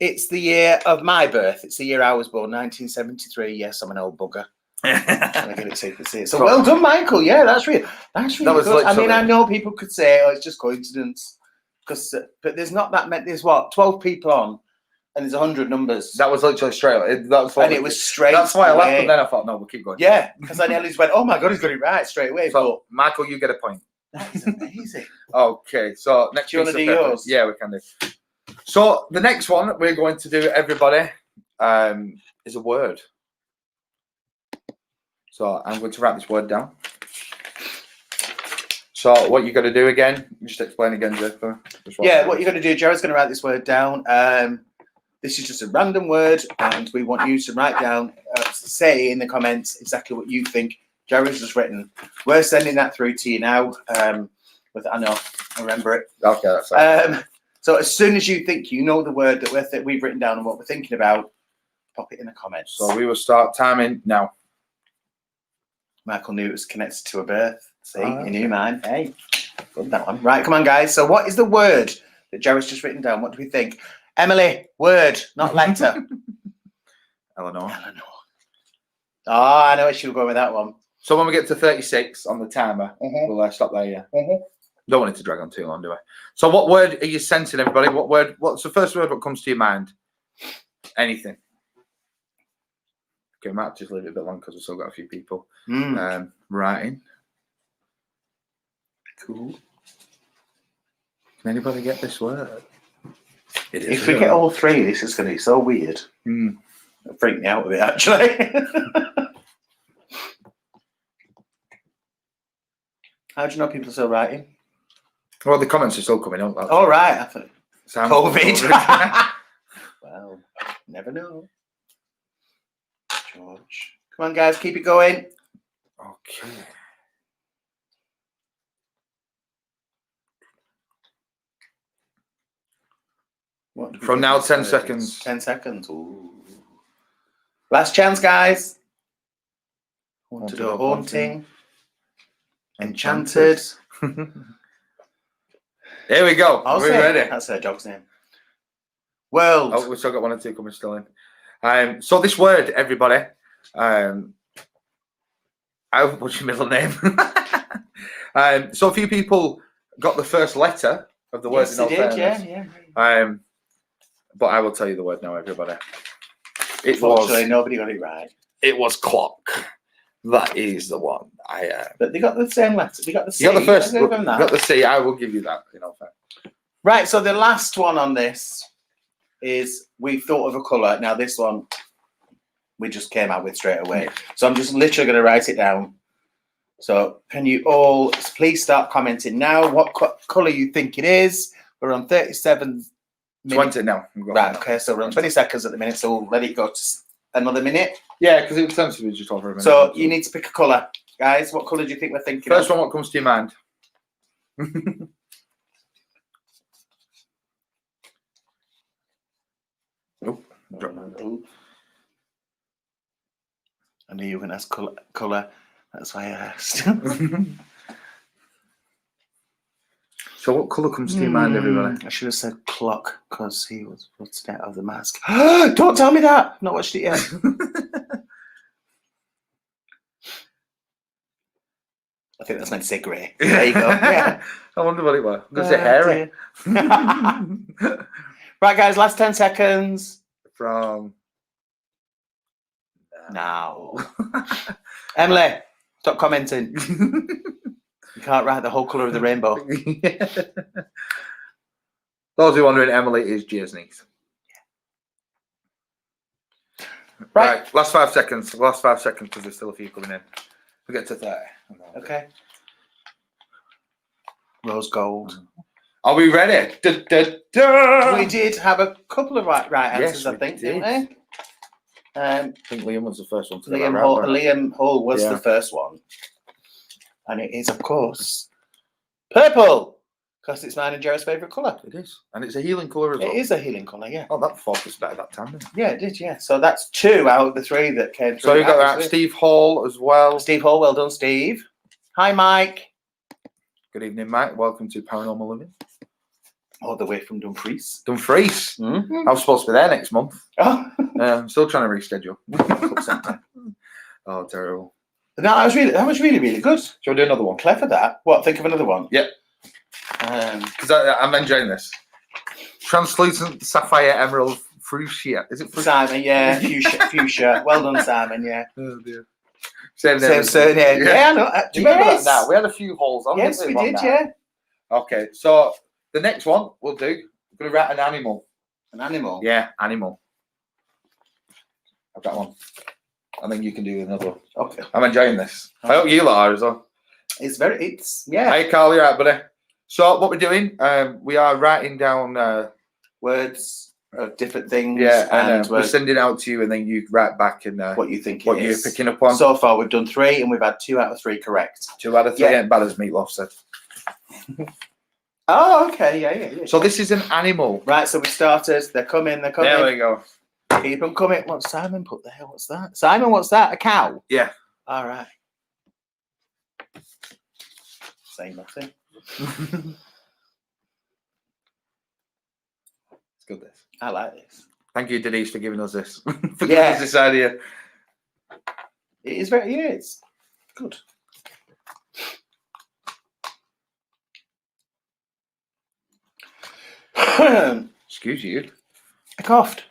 Speaker 2: it's the year of my birth. It's the year I was born, 1973. Yes, I'm an old bugger. I get it so you can see it. So well done, Michael. Yeah, that's really good. I mean, I know people could say, "Oh, it's just coincidence," but there's not that many. There's 12 people on, and there's 100 numbers.
Speaker 1: That was literally straight.
Speaker 2: It was straight.
Speaker 1: That's why I left, and then I thought, no, we'll keep going.
Speaker 2: Yeah, because I nearly just went, "Oh my god, he's got it right straight away."
Speaker 1: So, Michael, you get a point.
Speaker 2: That is amazing.
Speaker 1: Okay, so next.
Speaker 2: Do you want to do yours?
Speaker 1: Yeah, we can do. So the next one we're going to do, everybody, is a word. So I'm going to write this word down. So what you got to do again? Just explain again, Jeff.
Speaker 2: Yeah, what you're going to do, Jared's going to write this word down. This is just a random word, and we want you to write down, say in the comments exactly what you think Jared's just written. We're sending that through to you now. I know, I remember it.
Speaker 1: Okay, that's right.
Speaker 2: So as soon as you think you know the word that we've written down and what we're thinking about, pop it in the comments.
Speaker 1: So we will start timing now.
Speaker 2: Michael knew it was connected to a birth. See,
Speaker 1: Oh,
Speaker 2: he knew mine. Hey, good that one. Right, come on, guys. So what is the word that Jared's just written down? What do we think? Emily, word, not letter.
Speaker 1: Eleanor.
Speaker 2: Oh, I know I should go with that one.
Speaker 1: So when we get to 36 on the timer,
Speaker 2: Mhm.
Speaker 1: we'll stop there, yeah?
Speaker 2: Mhm.
Speaker 1: Don't want it to drag on too long, do I? So what word are you sensing, everybody? What's the first word that comes to your mind? Anything. Okay, we might just leave it a bit long because we've still got a few people writing. Cool. Can anybody get this word?
Speaker 2: If we get all three, this is going to be so weird. It'll freak me out a bit, actually. How do you know people are still writing?
Speaker 1: Well, the comments are still coming up.
Speaker 2: All right. I thought
Speaker 1: COVID.
Speaker 2: Well, never know. George. Come on, guys, keep it going.
Speaker 1: Okay. From now, 10 seconds.
Speaker 2: 10 seconds. Ooh. Last chance, guys. Haunted or haunting. Enchanted.
Speaker 1: Here we go. Are we ready?
Speaker 2: That's her dog's name. World.
Speaker 1: Oh, we've still got one or two coming still in. So this word, everybody. What's your middle name? So a few people got the first letter of the word.
Speaker 2: Yes, they did. Yeah.
Speaker 1: But I will tell you the word now, everybody.
Speaker 2: Unfortunately, nobody got it right.
Speaker 1: It was clock. That is the one.
Speaker 2: But they got the same letter. They got the C.
Speaker 1: You got the first.
Speaker 2: You got
Speaker 1: the C. I will give you that.
Speaker 2: Right. So the last one on this is we thought of a colour. Now this one we just came out with straight away. So I'm just literally going to write it down. So can you all please start commenting now? What colour you think it is? We're on 37 minutes.
Speaker 1: 20 now.
Speaker 2: Right. Okay. So we're on 20 seconds at the minute. So we'll let it go to another minute.
Speaker 1: Yeah, because it was essentially just over a minute.
Speaker 2: So you need to pick a colour, guys. What colour do you think we're thinking?
Speaker 1: First one, what comes to your mind?
Speaker 2: I knew you were going to ask colour. That's why I asked.
Speaker 1: So what colour comes to your mind, everybody?
Speaker 2: I should have said clock because he was putting out of the mask. Don't tell me that. I've not watched it yet. I think that's meant to say grey. There you go. Yeah.
Speaker 1: I wonder what it was. I'm going to say hairy.
Speaker 2: Right, guys, last 10 seconds.
Speaker 1: From
Speaker 2: now. Emily, stop commenting. You can't write the whole colour of the rainbow.
Speaker 1: Those who are wondering, Emily is Jay's niece. Right, last 5 seconds. Last 5 seconds because there's still a few coming in. We'll get to 30.
Speaker 2: Okay. Rose gold.
Speaker 1: Are we ready?
Speaker 2: We did have a couple of right answers,
Speaker 1: yes,
Speaker 2: I think,
Speaker 1: did.
Speaker 2: didn't we?
Speaker 1: I think Liam was the first one to
Speaker 2: Liam Hull was the first one. And it is, of course, purple. Because it's mine and Jared's favourite colour.
Speaker 1: It is. And it's a healing colour as well.
Speaker 2: It is a healing colour, yeah.
Speaker 1: Oh, that focused better that time, didn't it?
Speaker 2: Yeah, it did, yeah. So that's 2 out of the 3 that came through.
Speaker 1: So you got that. Steve Hall as well.
Speaker 2: Steve Hall, well done, Steve. Hi, Mike.
Speaker 1: Good evening, Mike. Welcome to Paranormal Living.
Speaker 2: All the way from Dumfries.
Speaker 1: Dumfries.
Speaker 2: Mm-hmm.
Speaker 1: I was supposed to be there next month.
Speaker 2: Oh.
Speaker 1: I'm still trying to reschedule. Oh, terrible.
Speaker 2: No, that was really good.
Speaker 1: Shall we do another one?
Speaker 2: Clever that. What? Think of another one.
Speaker 1: Yep. Because I'm enjoying this. Translucent sapphire emerald fuchsia. Is it fuchsia?
Speaker 2: Simon? Yeah, fuchsia. Well done, Simon. Yeah.
Speaker 1: Oh dear.
Speaker 2: Same surname. Yeah, I know.
Speaker 1: Do you remember that now? We had a few holes on.
Speaker 2: Yes, we did. Yeah.
Speaker 1: Okay, so the next one we'll do. We're gonna write an animal.
Speaker 2: An animal.
Speaker 1: Yeah, animal. I've got one. I think you can do another one.
Speaker 2: Okay.
Speaker 1: I'm enjoying this. I hope you lot are as well.
Speaker 2: Yeah.
Speaker 1: Hey, Carl, you right, buddy? So what we're doing, we are writing down
Speaker 2: words of different things.
Speaker 1: Yeah, and we're sending it out to you, and then you write back and
Speaker 2: what you think
Speaker 1: what you're picking up on.
Speaker 2: So far, we've done 3, and we've had 2 out of 3 correct.
Speaker 1: 2 out of 3 ain't bad, as Meatloaf said.
Speaker 2: Oh, okay, yeah.
Speaker 1: So this is an animal.
Speaker 2: Right, so we started. They're coming.
Speaker 1: There we go.
Speaker 2: Keep them coming. What's Simon put there? What's that? Simon, what's that? A cow?
Speaker 1: Yeah.
Speaker 2: All right. Say nothing.
Speaker 1: It's good, this.
Speaker 2: I like this.
Speaker 1: Thank you, Denise, for giving us this. For giving us this idea.
Speaker 2: It is very, it's good.
Speaker 1: Excuse you.
Speaker 2: I coughed.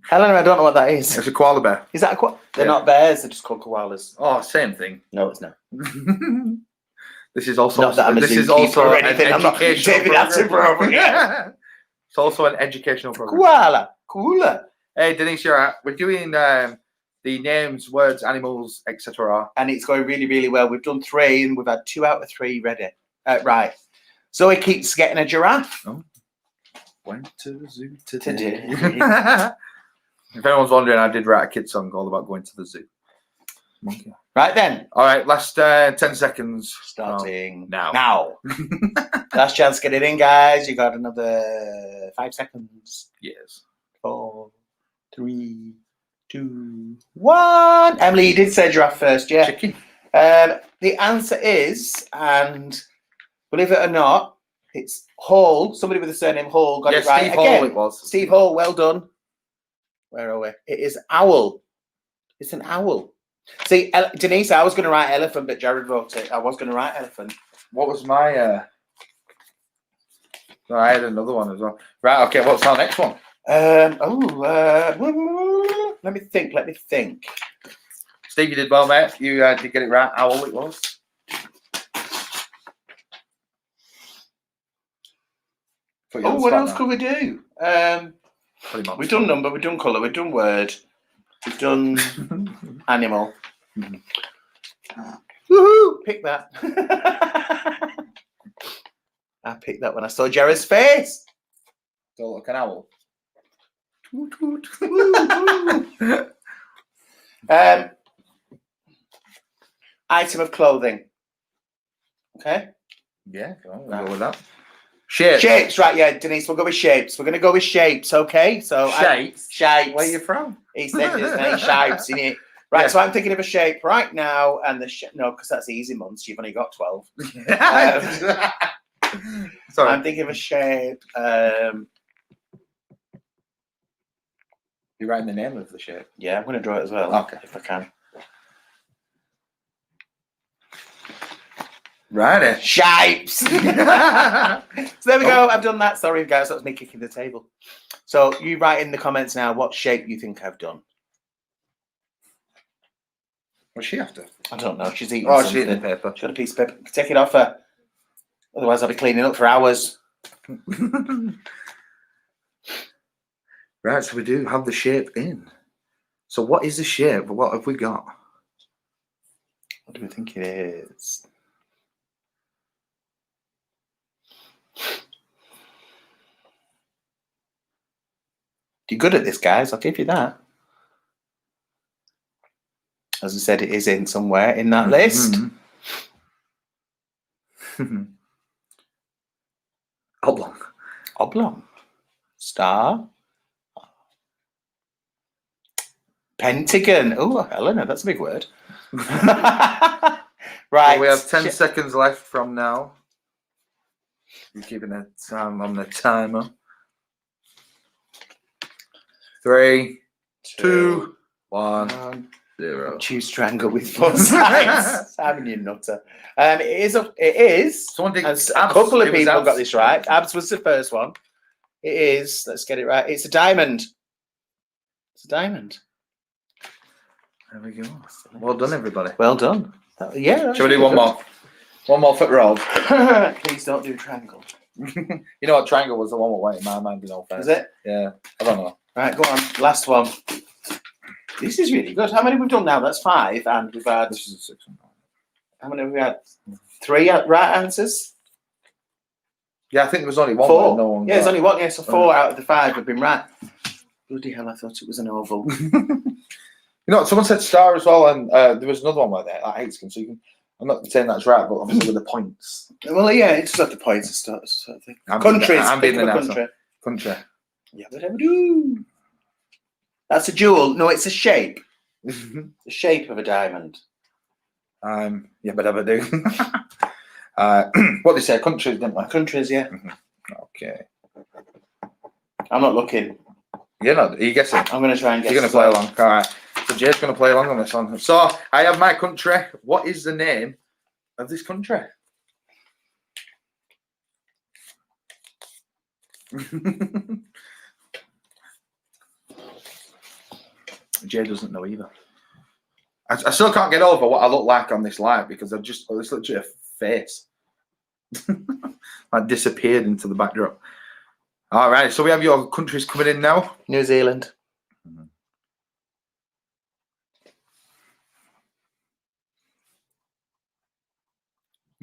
Speaker 2: Eleanor, I don't know what that is.
Speaker 1: It's a koala bear.
Speaker 2: Is that a koala? They're not bears, they're just called koalas.
Speaker 1: Oh, same thing.
Speaker 2: No, it's not.
Speaker 1: This is also
Speaker 2: not that I'm
Speaker 1: this
Speaker 2: a
Speaker 1: is also
Speaker 2: or
Speaker 1: an
Speaker 2: anything. I'm not
Speaker 1: educational
Speaker 2: David
Speaker 1: program.
Speaker 2: Yeah.
Speaker 1: It's also an educational program.
Speaker 2: Koala.
Speaker 1: Hey, Denise, you're right. We're doing the names, words, animals, etc.
Speaker 2: And it's going really, really well. We've done 3, and we've had 2 out of 3 ready. Right. Zoe keeps getting a giraffe.
Speaker 1: Oh. Went to the zoo today. If anyone's wondering, I did write a kid song all about going to the zoo. Monkey.
Speaker 2: Right then.
Speaker 1: All right, last 10 seconds.
Speaker 2: Starting
Speaker 1: now.
Speaker 2: Last chance to get it in, guys. You got another 5 seconds.
Speaker 1: Yes.
Speaker 2: 4, 3, 2, 1. Emily, you did say giraffe first, yeah?
Speaker 1: Chicken.
Speaker 2: The answer is, and believe it or not, it's Hall. Somebody with the surname Hall got it right.
Speaker 1: Steve Hall it was.
Speaker 2: Steve Hall, well done. Where are we? It is owl. It's an owl. See, Denise, I was going to write elephant, but Jared wrote it. I was going to write elephant.
Speaker 1: What was my... No, I had another one as well. Right, okay, what's our next one?
Speaker 2: Let me think.
Speaker 1: Steve, you did well, mate. You did get it right. Owl it was.
Speaker 2: What else could we do? We've done number, we've done colour, we've done word, we've done animal. Woohoo! Pick that. I picked that when I saw Jared's face.
Speaker 1: So like an owl.
Speaker 2: Item of clothing. Okay.
Speaker 1: Yeah, we'll go with that. Shapes.
Speaker 2: Shapes, right? Yeah, Denise, we'll go with shapes. We're going to go with shapes, okay? So
Speaker 1: shapes.
Speaker 2: Shapes.
Speaker 1: Where are you from?
Speaker 2: He said there's many shapes in it. Right, so I'm thinking of a shape right now, and no, because that's easy months. You've only got 12.
Speaker 1: Sorry.
Speaker 2: I'm thinking of a shape.
Speaker 1: You're writing the name of the shape.
Speaker 2: Yeah, I'm going to draw it as well.
Speaker 1: Okay,
Speaker 2: if I can.
Speaker 1: Right.
Speaker 2: Shapes. So there we go. I've done that. Sorry, guys. That was me kicking the table. So you write in the comments now what shape you think I've done.
Speaker 1: What's she after?
Speaker 2: I don't know. She's eating
Speaker 1: something. She's eating paper.
Speaker 2: She's got a piece of paper. Take it off her. Otherwise, I'll be cleaning up for hours.
Speaker 1: Right, so we do have the shape in. So what is the shape? What have we got?
Speaker 2: What do we think it is? You're good at this, guys. I'll give you that. As I said, it is in somewhere in that list.
Speaker 1: Oblong.
Speaker 2: Oblong. Star. Pentagon. Oh, Eleanor, that's a big word. Right.
Speaker 1: So we have 10 seconds left from now. You're keeping a time on the timer. 3, 2, 1, 0.
Speaker 2: Choose strangle with 4 sides. Simon, you nutter. It is.
Speaker 1: Someone did,
Speaker 2: a couple of people got this right. Abs was the first one. It is. Let's get it right. It's a diamond. It's a diamond.
Speaker 1: There we go. Well done, everybody.
Speaker 2: Well done. Yeah.
Speaker 1: Shall we do one more? One more foot roll.
Speaker 2: Please don't do triangle.
Speaker 1: You know what? Triangle was the one with weight in my mind, you know.
Speaker 2: Is it?
Speaker 1: Yeah. I don't know.
Speaker 2: Right, go on. Last one. This is really good. How many we've done now? That's 5, and we've had.
Speaker 1: This is a 6.
Speaker 2: How many have we had? 3 right answers?
Speaker 1: Yeah, I think there was only one.
Speaker 2: 4.
Speaker 1: No one
Speaker 2: There's
Speaker 1: got.
Speaker 2: only one. Yeah, so 4 out of the 5 have been right. Bloody hell, I thought it was an oval.
Speaker 1: You know, someone said star as well, and there was another one where that hates him. So you can. I'm not saying that's right, but obviously with the points.
Speaker 2: Well, yeah, it's just at the points and stuff. Sort of thing. Countries.
Speaker 1: I'm being the
Speaker 2: country.
Speaker 1: Country.
Speaker 2: Yeah, whatever do. That's a jewel. No, it's a shape. The shape of a diamond.
Speaker 1: Yeah, whatever do. What they say, countries, didn't they?
Speaker 2: Countries, yeah.
Speaker 1: Okay.
Speaker 2: I'm not looking.
Speaker 1: You're not. Are you guessing?
Speaker 2: I'm going to try and guess.
Speaker 1: You're going to play along. All right. So Jay's going to play along on this one. So I have my country. What is the name of this country? Jay doesn't know either. I still can't get over what I look like on this live because it's literally a face. I disappeared into the backdrop. All right, so we have your countries coming in now.
Speaker 2: New Zealand.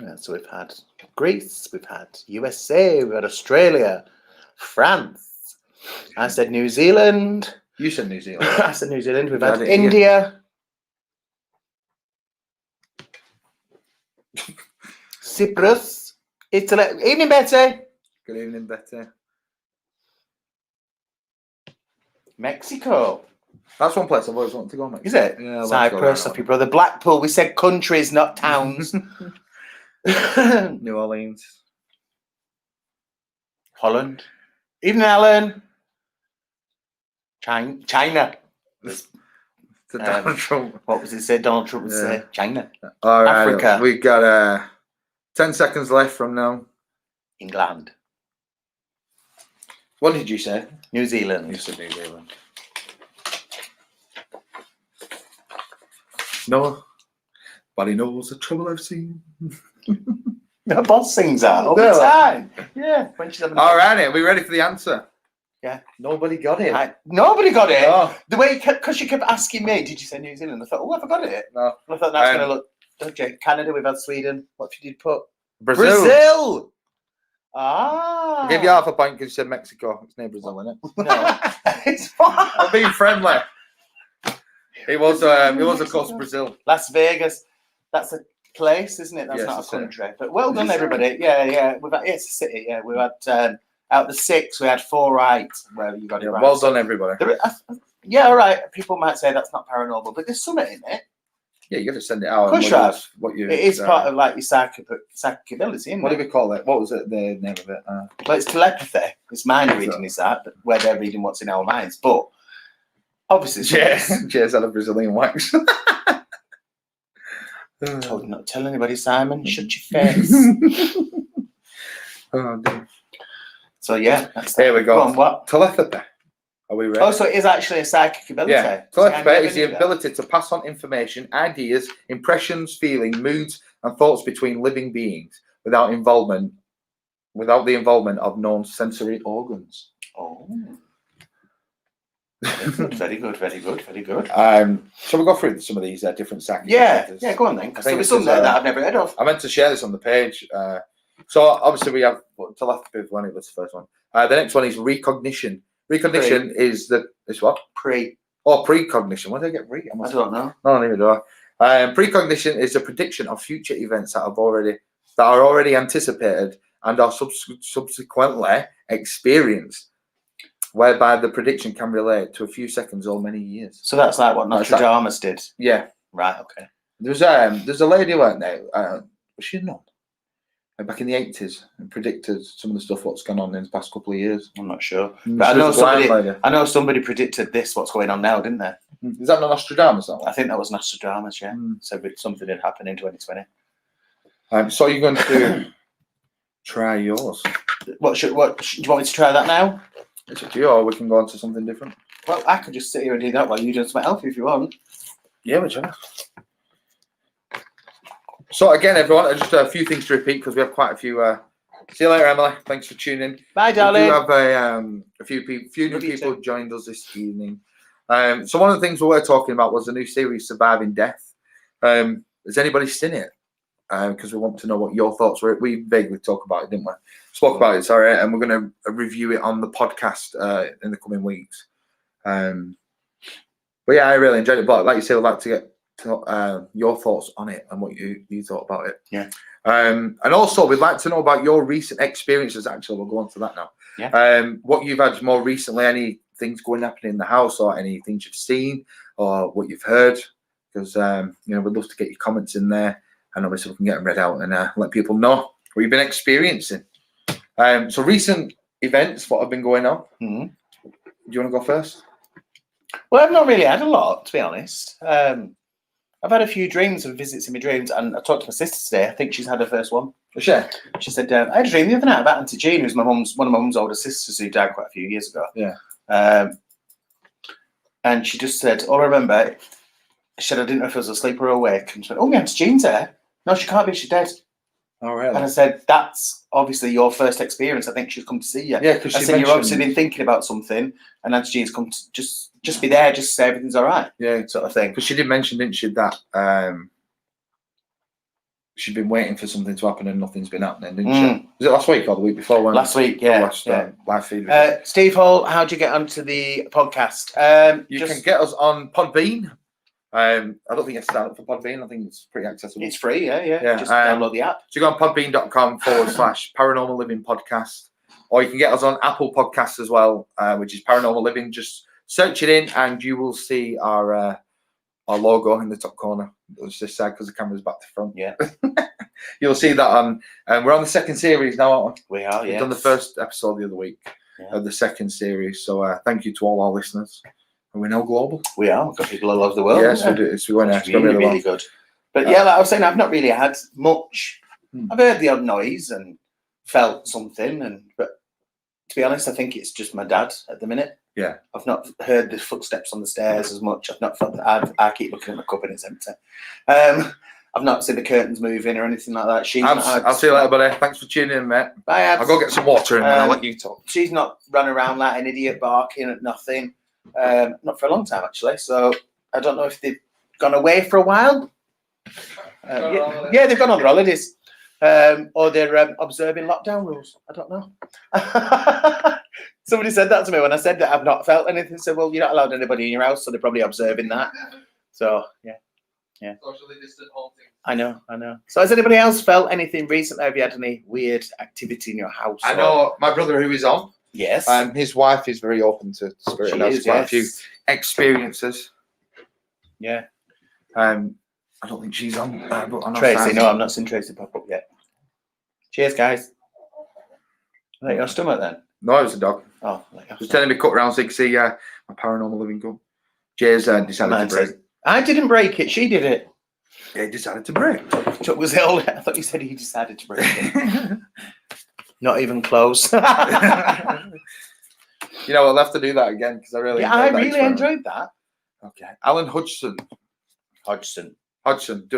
Speaker 2: Yeah, so we've had Greece, we've had USA, we've had Australia, France. I said New Zealand.
Speaker 1: You said New Zealand.
Speaker 2: I said New Zealand. We've had India. Cyprus. Italy. Evening, Betty.
Speaker 1: Good evening, Betty.
Speaker 2: Mexico.
Speaker 1: That's one place I've always wanted to go, Mexico.
Speaker 2: Is it?
Speaker 1: Yeah,
Speaker 2: Cyprus, up your brother. Blackpool. We said countries, not towns.
Speaker 1: New Orleans.
Speaker 2: Holland. Evening, Alan. China.
Speaker 1: Donald Trump.
Speaker 2: What was it said? Donald Trump would say China.
Speaker 1: All right,
Speaker 2: Africa.
Speaker 1: We got 10 seconds left from now.
Speaker 2: England.
Speaker 1: What did you say?
Speaker 2: New Zealand.
Speaker 1: You said New Zealand. Nobody knows the trouble I've seen.
Speaker 2: The boss sings that all the time. Yeah. When she's having
Speaker 1: all right, are we ready for the answer?
Speaker 2: Yeah.
Speaker 1: Nobody got it.
Speaker 2: Nobody got it.
Speaker 1: No.
Speaker 2: The way, because you kept asking me, did you say New Zealand? I thought, oh, have I got it?
Speaker 1: No.
Speaker 2: And I thought that's going to look. Okay, Canada, we've had Sweden. What did you put?
Speaker 1: Brazil.
Speaker 2: Ah.
Speaker 1: I gave you half a point because you said Mexico. It's near Brazil, isn't it?
Speaker 2: No. It's fine.
Speaker 1: I'm being friendly. It was of course Brazil.
Speaker 2: Las Vegas. That's a place, isn't it? That's not a country. But well done, everybody. Yeah. We've had, it's a city. Yeah, we've had out of the 6, we had 4 right. Well, you got it right.
Speaker 1: Well done, everybody.
Speaker 2: Yeah, all right. People might say that's not paranormal, but there's something in it.
Speaker 1: Yeah, you got to send it out.
Speaker 2: Of course you have.
Speaker 1: It
Speaker 2: is part of like your psychic ability, isn't
Speaker 1: what
Speaker 2: it?
Speaker 1: do we call it? What was it? The name of it?
Speaker 2: Well, it's telepathy. It's mind reading, is that? Where they're reading what's in our minds. But obviously,
Speaker 1: Jay's had a Brazilian wax.
Speaker 2: Told you not to tell anybody, Simon. Shut your face.
Speaker 1: Oh, dear.
Speaker 2: So yeah, that's
Speaker 1: there we go.
Speaker 2: Go on, what?
Speaker 1: Telepathy. Are we ready?
Speaker 2: Oh, so it is actually a psychic ability.
Speaker 1: Yeah. Telepathy is the ability to pass on information, ideas, impressions, feelings, moods, and thoughts between living beings without the involvement of known sensory organs.
Speaker 2: Oh. Very good.
Speaker 1: So we'll go through some of these different psychic
Speaker 2: abilities. Yeah, go on then, because there's some there that I've never heard of.
Speaker 1: I meant to share this on the page. So obviously we have telepathy when it was the first one. The next one is recognition. Recognition is what? Precognition. Why did I get re?
Speaker 2: I don't know.
Speaker 1: No, neither do I. Precognition is a prediction of future events that are already anticipated and are subsequently experienced, whereby the prediction can relate to a few seconds or many years.
Speaker 2: So that's like what Nostradamus did.
Speaker 1: Yeah.
Speaker 2: Right. Okay.
Speaker 1: There's a lady, weren't there? Was she not? Back in the 80s, and predicted some of the stuff what's gone on in the past couple of years.
Speaker 2: I'm not sure, but I know somebody predicted this. What's going on now, didn't they?
Speaker 1: Is that not Nostradamus? That one?
Speaker 2: I think that was Nostradamus. Yeah, said something had happened in 2020.
Speaker 1: So you're going to try yours.
Speaker 2: What do you want me to try that now?
Speaker 1: It's up to you, or we can go on to something different.
Speaker 2: Well, I could just sit here and do that while you do something else if you want.
Speaker 1: Yeah, whichever. So again, everyone, just a few things to repeat because we have quite a few. See you later, Emily. Thanks for tuning in.
Speaker 2: Bye, darling.
Speaker 1: We do have a few new people joined us this evening. So one of the things we were talking about was the new series, Surviving Death. Has anybody seen it? because we want to know what your thoughts were. We vaguely talked about it, didn't we? Spoke about it, sorry, and we're going to review it on the podcast in the coming weeks. But yeah, I really enjoyed it. But like you said, I'd like to get your thoughts on it and what you thought about it.
Speaker 2: Yeah.
Speaker 1: And also, we'd like to know about your recent experiences. Actually, we'll go on to that now.
Speaker 2: Yeah.
Speaker 1: What you've had more recently, any things happening in the house, or any things you've seen, or what you've heard. Because we'd love to get your comments in there, and obviously we can get them read out and let people know what you've been experiencing. So recent events, what have been going on?
Speaker 2: Mm-hmm.
Speaker 1: Do you want to go first?
Speaker 2: Well, I've not really had a lot, to be honest. I've had a few dreams and visits in my dreams, and I talked to my sister today. I think she's had her first one.
Speaker 1: Sure.
Speaker 2: She said, I had a dream the other night about Auntie Jean, who's one of my mum's older sisters who died quite a few years ago.
Speaker 1: Yeah.
Speaker 2: And she just said, all I remember, she said, I didn't know if I was asleep or awake. And she went, oh, my Auntie Jean's there. No, she can't be, she's dead.
Speaker 1: Oh, really?
Speaker 2: And I said, that's obviously your first experience. I think she's come to see you.
Speaker 1: Yeah, because
Speaker 2: I said, you've obviously been thinking about something, and Auntie Jean's come to just be there, just say everything's all right.
Speaker 1: Yeah,
Speaker 2: sort of thing.
Speaker 1: Because she did mention, didn't she, that she'd been waiting for something to happen and nothing's been happening, didn't she? Was it last week or the week before?
Speaker 2: Last week, yeah.
Speaker 1: Live feed.
Speaker 2: Steve Hall, how'd you get onto the podcast?
Speaker 1: You can get us on Podbean. I don't think it's signed up for Podbean. I think it's pretty accessible.
Speaker 2: It's free, yeah. Just download the app.
Speaker 1: So you go on podbean.com/Paranormal Living Podcast, or you can get us on Apple Podcasts as well, which is Paranormal Living. Just search it in and you will see our logo in the top corner. It's this side because the camera's back to front.
Speaker 2: Yeah.
Speaker 1: You'll see that on, and we're on the second series now, aren't we?
Speaker 2: We are, yeah.
Speaker 1: We've done the first episode the other week of the second series. So thank you to all our listeners. And we're now global.
Speaker 2: We are. We've got people all over the world.
Speaker 1: Yes, we do. It's going
Speaker 2: really good. But yeah, like I was saying, I've not really had much. I've heard the odd noise and felt something, but to be honest, I think it's just my dad at the minute.
Speaker 1: Yeah.
Speaker 2: I've not heard the footsteps on the stairs as much. I've not felt that. I keep looking at my cup and it's empty. I've not seen the curtains moving or anything like that.
Speaker 1: I'll see you later, buddy. Thanks for tuning in, mate.
Speaker 2: Bye, Abs.
Speaker 1: I'll go get some water and I'll let you talk.
Speaker 2: She's not run around like an idiot barking at nothing. Not for a long time, actually. So I don't know if they've gone away for a while. Yeah, they've gone on their holidays. Or they're observing lockdown rules. I don't know. Somebody said that to me when I said that I've not felt anything. Said, well, you're not allowed anybody in your house, so they're probably observing that. So, yeah.
Speaker 3: Socially distant haunting.
Speaker 2: I know. So has anybody else felt anything recently? Have you had any weird activity in your house?
Speaker 1: I know my brother who is on.
Speaker 2: Yes.
Speaker 1: His wife is very open to spirit and has quite a few experiences.
Speaker 2: Yeah.
Speaker 1: I don't think she's on. But I know
Speaker 2: Tracy, no, I'm not seen Tracy pop up yet. Cheers, guys. Is that your stomach then?
Speaker 1: No, it was a dog.
Speaker 2: Oh,
Speaker 1: just telling me cut around so you can see my Paranormal Living gun. Jay's decided to break.
Speaker 2: I didn't break it. She did it.
Speaker 1: Yeah, he decided to break.
Speaker 2: Was it all? I thought you said he decided to break it. Not even close.
Speaker 1: You know, I'll have to do that again because I really
Speaker 2: enjoyed that.
Speaker 1: Okay. Alan Hodgson. Do apologize.
Speaker 2: Hudson?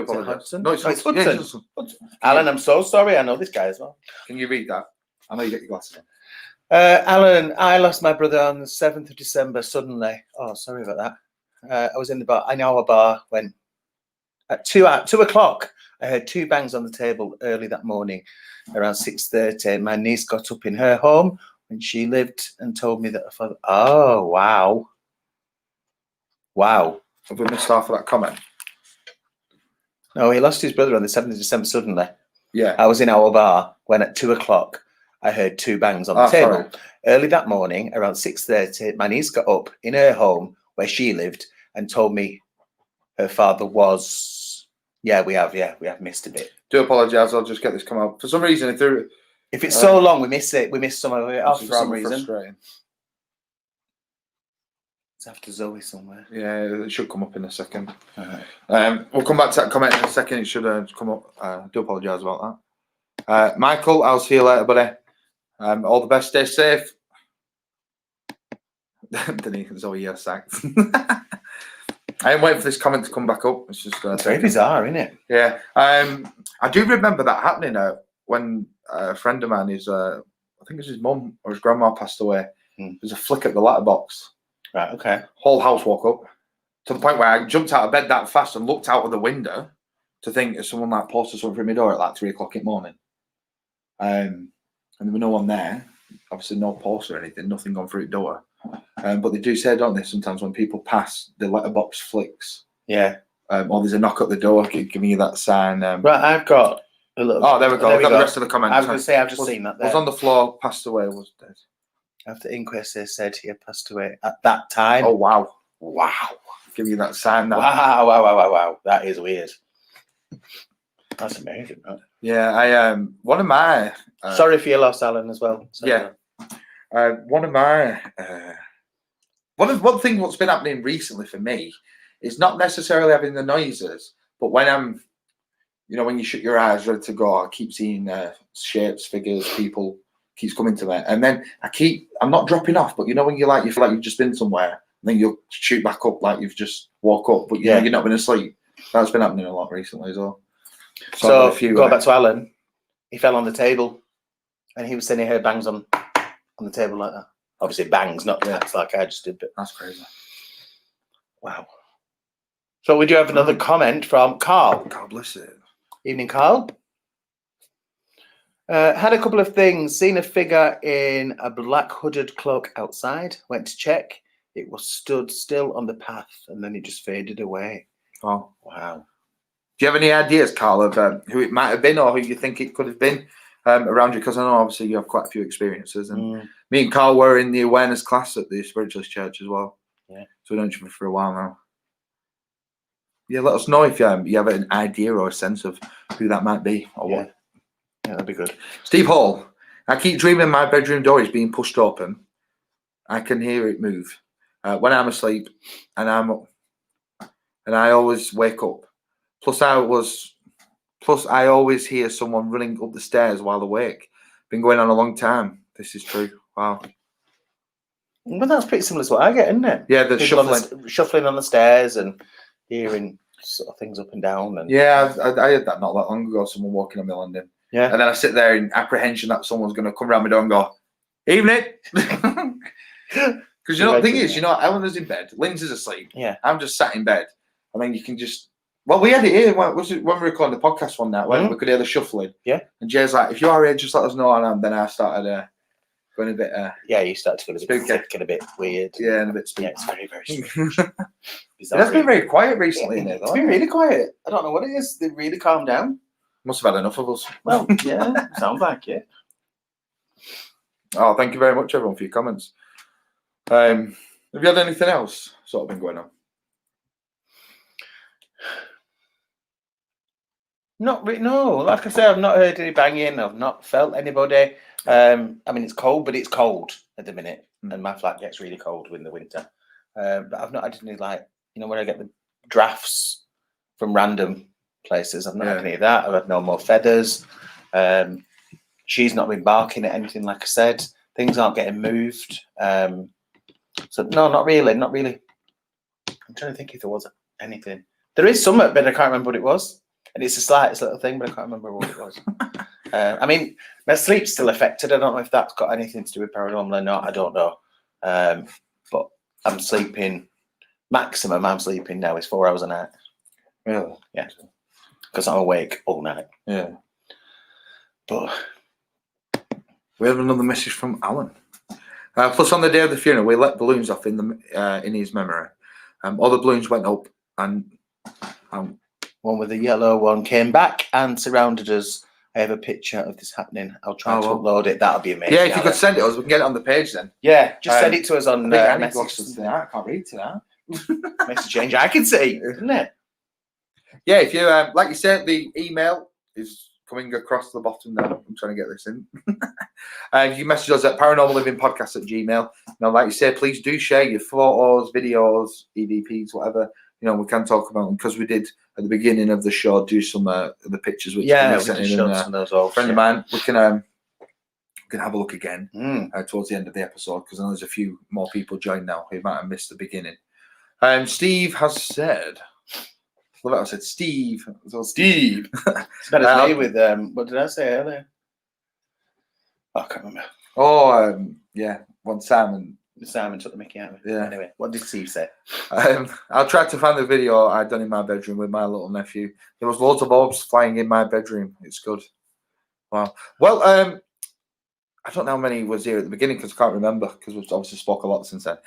Speaker 1: No, it's Hudson.
Speaker 2: Hudson.
Speaker 1: Yeah, it's Hudson.
Speaker 2: Alan, I'm so sorry. I know this guy as well.
Speaker 1: Can you read that? I know you get your glasses on.
Speaker 2: Alan, I lost my brother on the 7th of December suddenly. Oh, sorry about that. I was in our bar when at 2 o'clock, I heard two bangs on the table early that morning around 6:30. My niece got up in her home when she lived and told me that her father. Oh, wow.
Speaker 1: Have we missed half of that comment?
Speaker 2: No, he lost his brother on the 7th of December suddenly.
Speaker 1: Yeah.
Speaker 2: I was in our bar when at 2 o'clock, I heard two bangs on the table.
Speaker 1: Sorry.
Speaker 2: Early that morning, around 6:30, my niece got up in her home where she lived and told me her father was. Yeah, we have missed a bit.
Speaker 1: Do apologise. I'll just get this come out. For some reason,
Speaker 2: if it's so long, we miss it. We miss some of it off for some reason.
Speaker 1: Frustrating.
Speaker 2: It's after Zoe somewhere.
Speaker 1: Yeah, it should come up in a second.
Speaker 2: All right.
Speaker 1: We'll come back to that comment in a second. It should come up. Do apologise about that. Michael, I'll see you later, buddy. All the best. Stay safe. Denise, Zoe, you're sacked. I am waiting for this comment to come back up. It's just
Speaker 2: it's very bizarre, isn't it?
Speaker 1: Yeah. I do remember that happening when a friend of mine, I think it was his mum or his grandma passed away. There's a flick at the letterbox.
Speaker 2: Right, okay.
Speaker 1: Whole house woke up to the point where I jumped out of bed that fast and looked out of the window to think if someone like posted something through my door at like 3 o'clock in the morning. And there was no one there. Obviously, no post or anything, nothing gone through the door. But they do say, don't they, sometimes when people pass, the letterbox flicks.
Speaker 2: Yeah.
Speaker 1: Or there's a knock at the door, giving you that sign.
Speaker 2: Right, I've got a little.
Speaker 1: Oh, there we go.
Speaker 2: There
Speaker 1: I've got the rest of the comments.
Speaker 2: I was going to say, I've just seen that there.
Speaker 1: Was on the floor, passed away, was dead.
Speaker 2: After inquest, they said he had passed away at that time.
Speaker 1: Oh, wow.
Speaker 2: Wow.
Speaker 1: Give you that sign. That.
Speaker 2: Wow. That is weird. That's amazing, right?
Speaker 1: Yeah, one of my...
Speaker 2: Sorry for your loss, Alan, as well.
Speaker 1: Yeah. One of my... One thing what's been happening recently for me is not necessarily having the noises, but when I'm, when you shut your eyes ready to go, I keep seeing shapes, figures, people keeps coming to me, and then I'm not dropping off, but when you feel like you've just been somewhere, and then you'll shoot back up like you've just woke up, but you're not been asleep. That's been happening a lot recently as well.
Speaker 2: So go back to Alan. He fell on the table, and he was saying he heard bangs on the table like that. Obviously bangs, not taps like I just did, but
Speaker 1: that's crazy.
Speaker 2: Wow. So we do have another comment from Carl.
Speaker 1: God bless it.
Speaker 2: Evening, Carl. Had a couple of things. Seen a figure in a black hooded cloak outside. Went to check. It was stood still on the path, and then it just faded away.
Speaker 1: Oh,
Speaker 2: wow.
Speaker 1: Do you have any ideas, Carl, of who it might have been or who you think it could have been around you? Because I know obviously you have quite a few experiences, and me and Carl were in the awareness class at the Spiritualist Church as well.
Speaker 2: Yeah.
Speaker 1: So we've known each other for a while now. Yeah, let us know if you have an idea or a sense of who that might be or what.
Speaker 2: Yeah, that'd be good.
Speaker 1: Steve Hall, I keep dreaming my bedroom door is being pushed open. I can hear it move when I'm asleep, and I always wake up. Plus, I always hear someone running up the stairs while awake. Been going on a long time. This is true. Wow.
Speaker 2: Well, that's pretty similar to what I get, isn't it?
Speaker 1: Yeah, the
Speaker 2: shuffling on the stairs and hearing sort of things up and down. And
Speaker 1: yeah, I had that not that long ago. Someone walking on my landing.
Speaker 2: Yeah.
Speaker 1: And then I sit there in apprehension that someone's going to come around my door and go, "Evening." Because the thing is, Eleanor's in bed, Lindsay's asleep.
Speaker 2: Yeah.
Speaker 1: I'm just sat in bed, and then you can just. Well, we had it here. When we were recording the podcast one night, when we could hear the shuffling.
Speaker 2: Yeah.
Speaker 1: And Jay's like, "If you are here, just let us know." And then I started going a bit.
Speaker 2: You start to feel a bit sick and a bit weird.
Speaker 1: Yeah, and a bit spooky.
Speaker 2: Yeah, it's very, very strange.
Speaker 1: It has been very quiet recently.
Speaker 2: Yeah, it's been really quiet. I don't know what it is. They really calmed down.
Speaker 1: Must have had enough of us.
Speaker 2: Well, yeah, sounds like it.
Speaker 1: Oh, thank you very much, everyone, for your comments. Have you had anything else sort of been going on?
Speaker 2: Not really, no. Like I say, I've not heard any banging. I've not felt anybody. I mean, it's cold, but it's cold at the minute, and my flat gets really cold in the winter. But I've not had any when I get the drafts from random places. I've not had any of that. I've had no more feathers. She's not been barking at anything. Like I said, things aren't getting moved. So no, not really. I'm trying to think if there was anything. There is something, but I can't remember what it was. And it's the slightest little thing, but I can't remember what it was. I mean, my sleep's still affected. I don't know if that's got anything to do with paranormal or not. I don't know. But I'm sleeping. Maximum I'm sleeping now is 4 hours a night.
Speaker 1: Really?
Speaker 2: Yeah. Because I'm awake all night.
Speaker 1: Yeah.
Speaker 2: But
Speaker 1: we have another message from Alan. Plus, on the day of the funeral, we let balloons off in his memory. All the balloons went up, and
Speaker 2: one with the yellow one came back and surrounded us. I have a picture of this happening. I'll try to upload it. That'll be amazing.
Speaker 1: Yeah, if you could send it us, we can get it on the page then.
Speaker 2: Yeah, just send it to us on
Speaker 1: message. I can't read to that.
Speaker 2: Makes a change. I can see, isn't it?
Speaker 1: Yeah, if you like you said, the email is coming across the bottom there. I'm trying to get this in. You message us at paranormallivingpodcast@gmail.com. Now, like you said, please do share your photos, videos, EVPs, whatever. We can talk about them because we did at the beginning of the show do some of the pictures which
Speaker 2: we sent in. Some of those
Speaker 1: a friend of mine. We can have a look again towards the end of the episode because I know there's a few more people joined now who might have missed the beginning. Steve has said. Love it. I said Steve. So Steve.
Speaker 2: It's better me with what did I say earlier? Oh, I can't remember.
Speaker 1: Oh, yeah. One time, and
Speaker 2: Simon took the mickey out of it.
Speaker 1: Yeah.
Speaker 2: Anyway, what did Steve say?
Speaker 1: I'll try to find the video I done in my bedroom with my little nephew. There was loads of orbs flying in my bedroom. It's good. Wow. Well, I don't know how many was here at the beginning because I can't remember because we've obviously spoke a lot since then.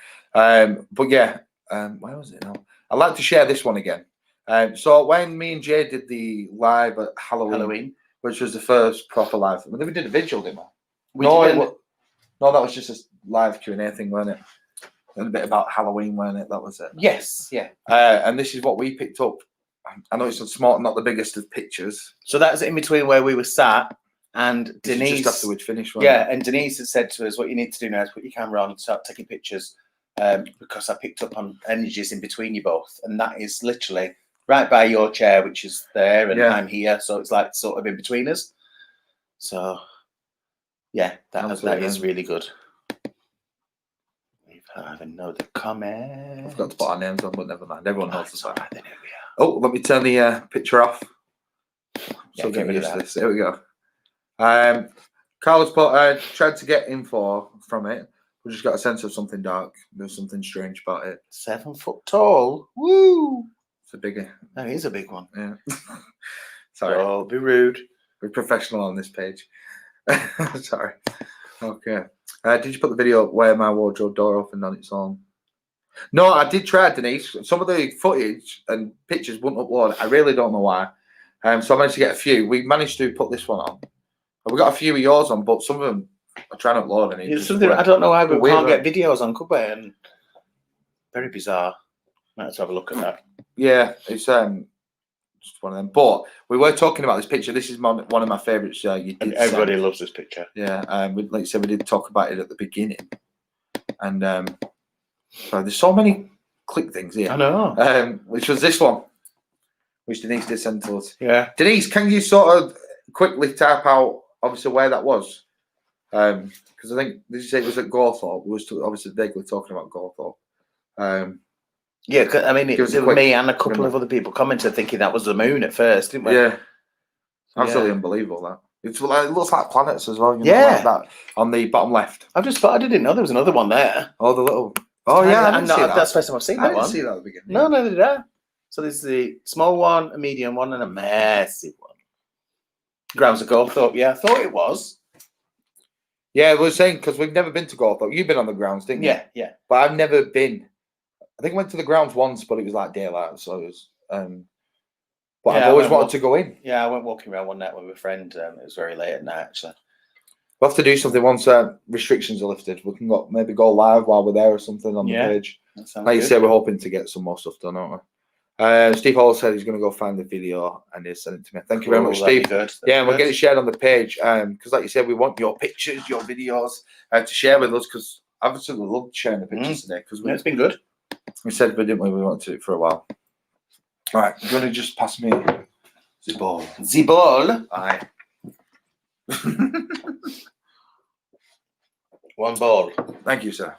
Speaker 1: But yeah, where was it now? I'd like to share this one again. So when me and Jay did the live at Halloween, which was the first proper live, I mean, we did a vigil, didn't we? No, that was just a live Q&A thing, weren't it? And a bit about Halloween, weren't it? That was it.
Speaker 2: Yes, yeah.
Speaker 1: And this is what we picked up. I know it's not the biggest of pictures.
Speaker 2: So that's in between where we were sat, and Denise.
Speaker 1: Just after we'd finished.
Speaker 2: Yeah, and Denise had said to us, "What you need to do now is put your camera on and start taking pictures," because I picked up on energies in between you both, and that is literally right by your chair, which is there, and I'm here, so it's like sort of in between us. So, yeah, that is really good. I don't even know the comment.
Speaker 1: I forgot to put our names on, but never mind. Everyone knows the song.
Speaker 2: There we are.
Speaker 1: Oh, let me turn the picture off.
Speaker 2: Yeah, get rid of that.
Speaker 1: There we go. Carlos put tried to get info from it. We just got a sense of something dark. There's something strange about it.
Speaker 2: 7 foot tall. Woo!
Speaker 1: It's a bigger.
Speaker 2: That is a big one.
Speaker 1: Yeah. Sorry.
Speaker 2: Oh, be rude.
Speaker 1: We're professional on this page. Sorry. Okay. Did you put the video up where my wardrobe door opened on its own? No, I did try, Denise. Some of the footage and pictures wouldn't upload. I really don't know why. So I managed to get a few. We managed to put this one on. We got a few of yours on, but some of them are trying to upload. And
Speaker 2: it's something I don't know why we can't get videos on, could we? And very bizarre. Let's have a look at that.
Speaker 1: Yeah, it's just one of them. But we were talking about this picture. This is one of my favourites.
Speaker 2: And everybody loves this picture.
Speaker 1: Yeah, like you said, we did talk about it at the beginning, and so there's so many click things here.
Speaker 2: I know.
Speaker 1: Which was this one, which Denise did send to us.
Speaker 2: Yeah.
Speaker 1: Denise, can you sort of quickly type out obviously where that was? Because I think did you say it was at Gawthorpe? We was obviously vaguely talking about Gawthorpe.
Speaker 2: Yeah, I mean, it was me and a couple of other people commented thinking that was the moon at first, didn't we?
Speaker 1: Yeah. Absolutely unbelievable, that. It's like, it looks like planets as well. You know,
Speaker 2: yeah.
Speaker 1: Like that on the bottom left.
Speaker 2: I just thought I didn't know there was another one there.
Speaker 1: Oh, the little. Oh, yeah. I didn't see that.
Speaker 2: That's the first time I've seen that one.
Speaker 1: I didn't see that at the beginning.
Speaker 2: No, neither did I. So there's the small one, a medium one, and a massive one. Grounds of Gawthorpe, yeah. I thought it was.
Speaker 1: Yeah, we were saying, because we've never been to Gawthorpe. You've been on the grounds, didn't you?
Speaker 2: Yeah, yeah.
Speaker 1: But I've never been. I think I went to the grounds once, but it was like daylight, so it was. But I've always wanted to go in.
Speaker 2: Yeah, I went walking around one night with a friend. It was very late at night, actually.
Speaker 1: We'll have to do something once restrictions are lifted. We can maybe go live while we're there or something on the page. Like you say, we're hoping to get some more stuff done, aren't we? Steve Hall said he's going to go find the video and he'll send it to me. Thank you very much, Steve. Yeah, and we'll get it shared on the page because, like you said, we want your pictures, your videos to share with us because I've absolutely loved sharing the pictures today because
Speaker 2: it's been good.
Speaker 1: We said, but didn't we? We wanted to do it for a while. All right, do you want to just pass me the ball?
Speaker 2: The ball.
Speaker 1: Aye.
Speaker 2: One ball.
Speaker 1: Thank you, sir.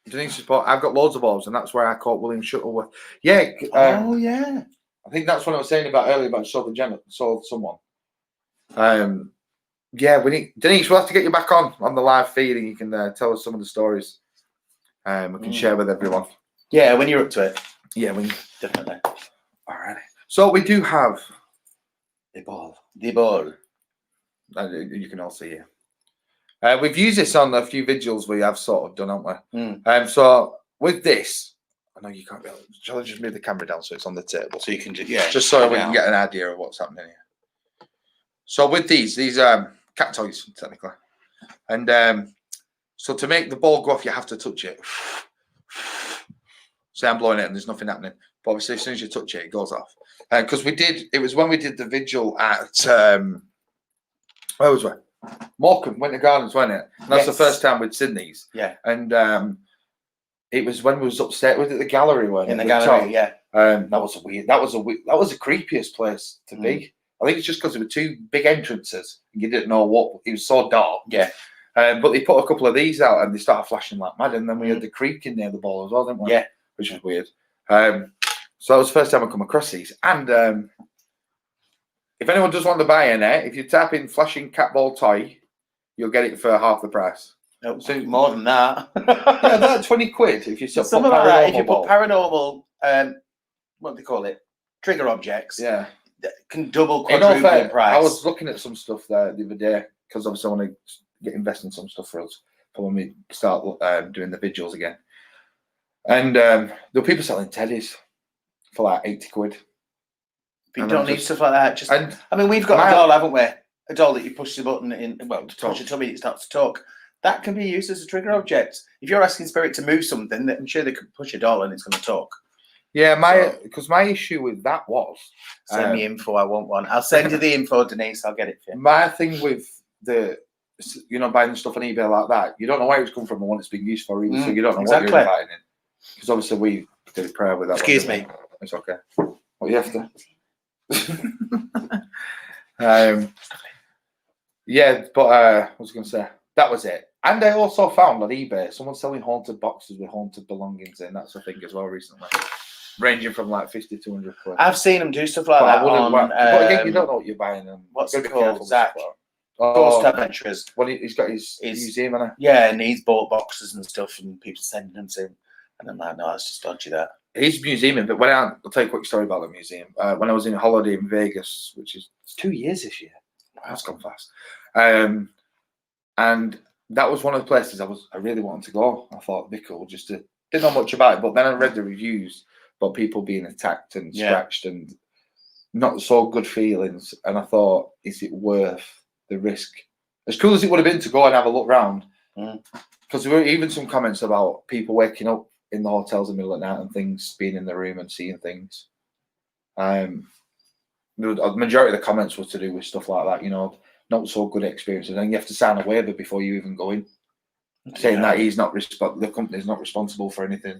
Speaker 1: Denise support. I've got loads of balls, and that's where I caught William Shuttleworth. Yeah.
Speaker 2: Oh yeah.
Speaker 1: I think that's what I was saying about earlier about saw someone. Yeah, we need Denise. We'll have to get you back on the live feed, and you can tell us some of the stories. We can share with everyone.
Speaker 2: Yeah, when you're up to it.
Speaker 1: Yeah,
Speaker 2: definitely.
Speaker 1: All right. So we do have the ball.
Speaker 2: The ball.
Speaker 1: You can all see here. We've used this on a few vigils we have sort of done, haven't we? So with this, I know you can't be able to. Shall I just move the camera down so it's on the table?
Speaker 2: So you can
Speaker 1: just so we can get an idea of what's happening here. So with these cat toys technically, and so to make the ball go off, you have to touch it. Say I'm blowing it and there's nothing happening, but obviously as soon as you touch it, it goes off. Because it was when we did the vigil at where was we? Morecambe, Winter Gardens, wasn't it? And that's the first time we'd seen these.
Speaker 2: Yeah.
Speaker 1: And it was when we was upstairs, was it the gallery one?
Speaker 2: In the gallery, yeah.
Speaker 1: That was the creepiest place to be. I think it's just because there were two big entrances and you didn't know what, it was so dark.
Speaker 2: Yeah.
Speaker 1: But they put a couple of these out and they started flashing like mad, and then we had the creaking near the ball as well, didn't we?
Speaker 2: Yeah.
Speaker 1: Which was weird. So that was the first time I come across these. And if anyone does want to buy in it, if you type in flashing cat ball toy, you'll get it for half the price.
Speaker 2: No,
Speaker 1: So-
Speaker 2: more than that.
Speaker 1: Yeah, that 20 quid if you put
Speaker 2: Something like that. If you
Speaker 1: ball.
Speaker 2: put paranormal, what do they call it? Trigger objects.
Speaker 1: Yeah.
Speaker 2: That can double,
Speaker 1: In all
Speaker 2: quadruple in
Speaker 1: fair,
Speaker 2: price.
Speaker 1: I was looking at some stuff there the other day because obviously I want to get invest in some stuff for us for when we start doing the vigils again. And there were people selling teddies for like 80 quid.
Speaker 2: But you
Speaker 1: and
Speaker 2: don't
Speaker 1: I'm
Speaker 2: need
Speaker 1: just-
Speaker 2: stuff like that. Just,
Speaker 1: And
Speaker 2: I mean, we've got
Speaker 1: my-
Speaker 2: a doll, haven't we? A doll that you push the button in. Well, to
Speaker 1: talk.
Speaker 2: push a tummy, it's not to talk. That can be used as a trigger object. If you're asking spirit to move something, I'm sure they could push a doll and it's going to talk.
Speaker 1: yeah, my issue with that was
Speaker 2: Send me info. I want one. I'll send you the info, Denise. I'll get it for you.
Speaker 1: my thing with the buying stuff on eBay like that. You don't know where it's come from or what it's being used for either, so you don't know what
Speaker 2: exactly.
Speaker 1: you're buying in. Because obviously we did a prayer with that.
Speaker 2: Excuse
Speaker 1: one,
Speaker 2: me.
Speaker 1: It's okay. What you have to. Yeah, but I was going to say that was it. And I also found on eBay someone selling haunted boxes with haunted belongings in. That's a thing as well recently, ranging from like 50 to 100 quid.
Speaker 2: I've seen them do stuff like
Speaker 1: But
Speaker 2: that.
Speaker 1: I wouldn't.
Speaker 2: On,
Speaker 1: But again, you don't know what you're buying. And
Speaker 2: what's
Speaker 1: you've
Speaker 2: it
Speaker 1: gotta be careful
Speaker 2: called?
Speaker 1: with
Speaker 2: Zach.
Speaker 1: stuff like that.
Speaker 2: Ghost
Speaker 1: Oh,
Speaker 2: Adventurers.
Speaker 1: when he's got his
Speaker 2: Is-
Speaker 1: museum, and
Speaker 2: Yeah, and he's bought boxes and stuff, and people sending them to him. And I'm like, no, that's just dodgy. That.
Speaker 1: his museum. But I'll tell you a quick story about the museum. When I was in a holiday in Vegas, which is 2 years this year, wow, that's gone fast. And that was one of the places I really wanted to go. I thought it'd be cool just to didn't know much about it, but then I read the reviews about people being attacked and scratched and not so good feelings. And I thought, is it worth the risk? As cool as it would have been to go and have a look round, because there were even some comments about people waking up in the hotels in the middle of the night and things being in the room and seeing things. The majority of the comments was to do with stuff like that, not so good experiences. And you have to sign a waiver before you even go in, saying that he's not the company's not responsible for anything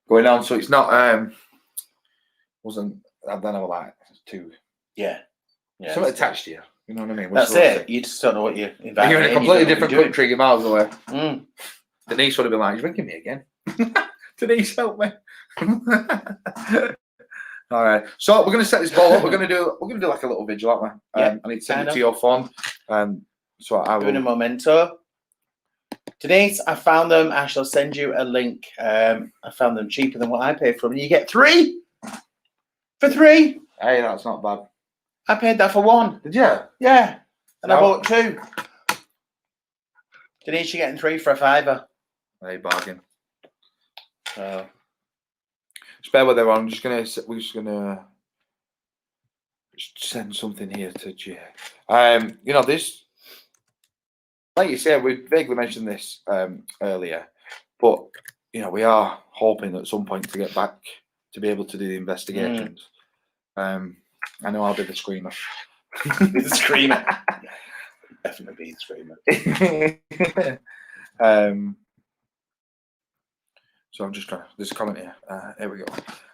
Speaker 1: going on. So it's not wasn't I don't know, like too something attached to you. You know what I mean?
Speaker 2: That's it. You just don't know what you're inviting.
Speaker 1: You're in a completely different country, you're miles away.
Speaker 2: Mm.
Speaker 1: Denise would have been like, "He's ringing me again." Denise, help me. All right, so we're going to set this ball up. We're going to do like a little vigil, aren't we? I need to send it to your phone. So I will.
Speaker 2: Doing a memento. Denise, I found them. I shall send you a link. I found them cheaper than what I paid for them. And you get 3 for 3.
Speaker 1: Hey, that's not bad.
Speaker 2: I paid that for 1.
Speaker 1: Did you?
Speaker 2: Yeah, and I
Speaker 1: No.
Speaker 2: bought 2. Denise, you're getting 3 for a £5.
Speaker 1: Hey, bargain.
Speaker 2: So.
Speaker 1: Just bear with everyone. We're just gonna send something here to Jay. This, like you said, we vaguely mentioned this earlier, but we are hoping at some point to get back to be able to do the investigations. I know I'll be the screamer.
Speaker 2: Be the screamer. Definitely be the screamer.
Speaker 1: So I'm just trying to. There's a comment here. Here we go.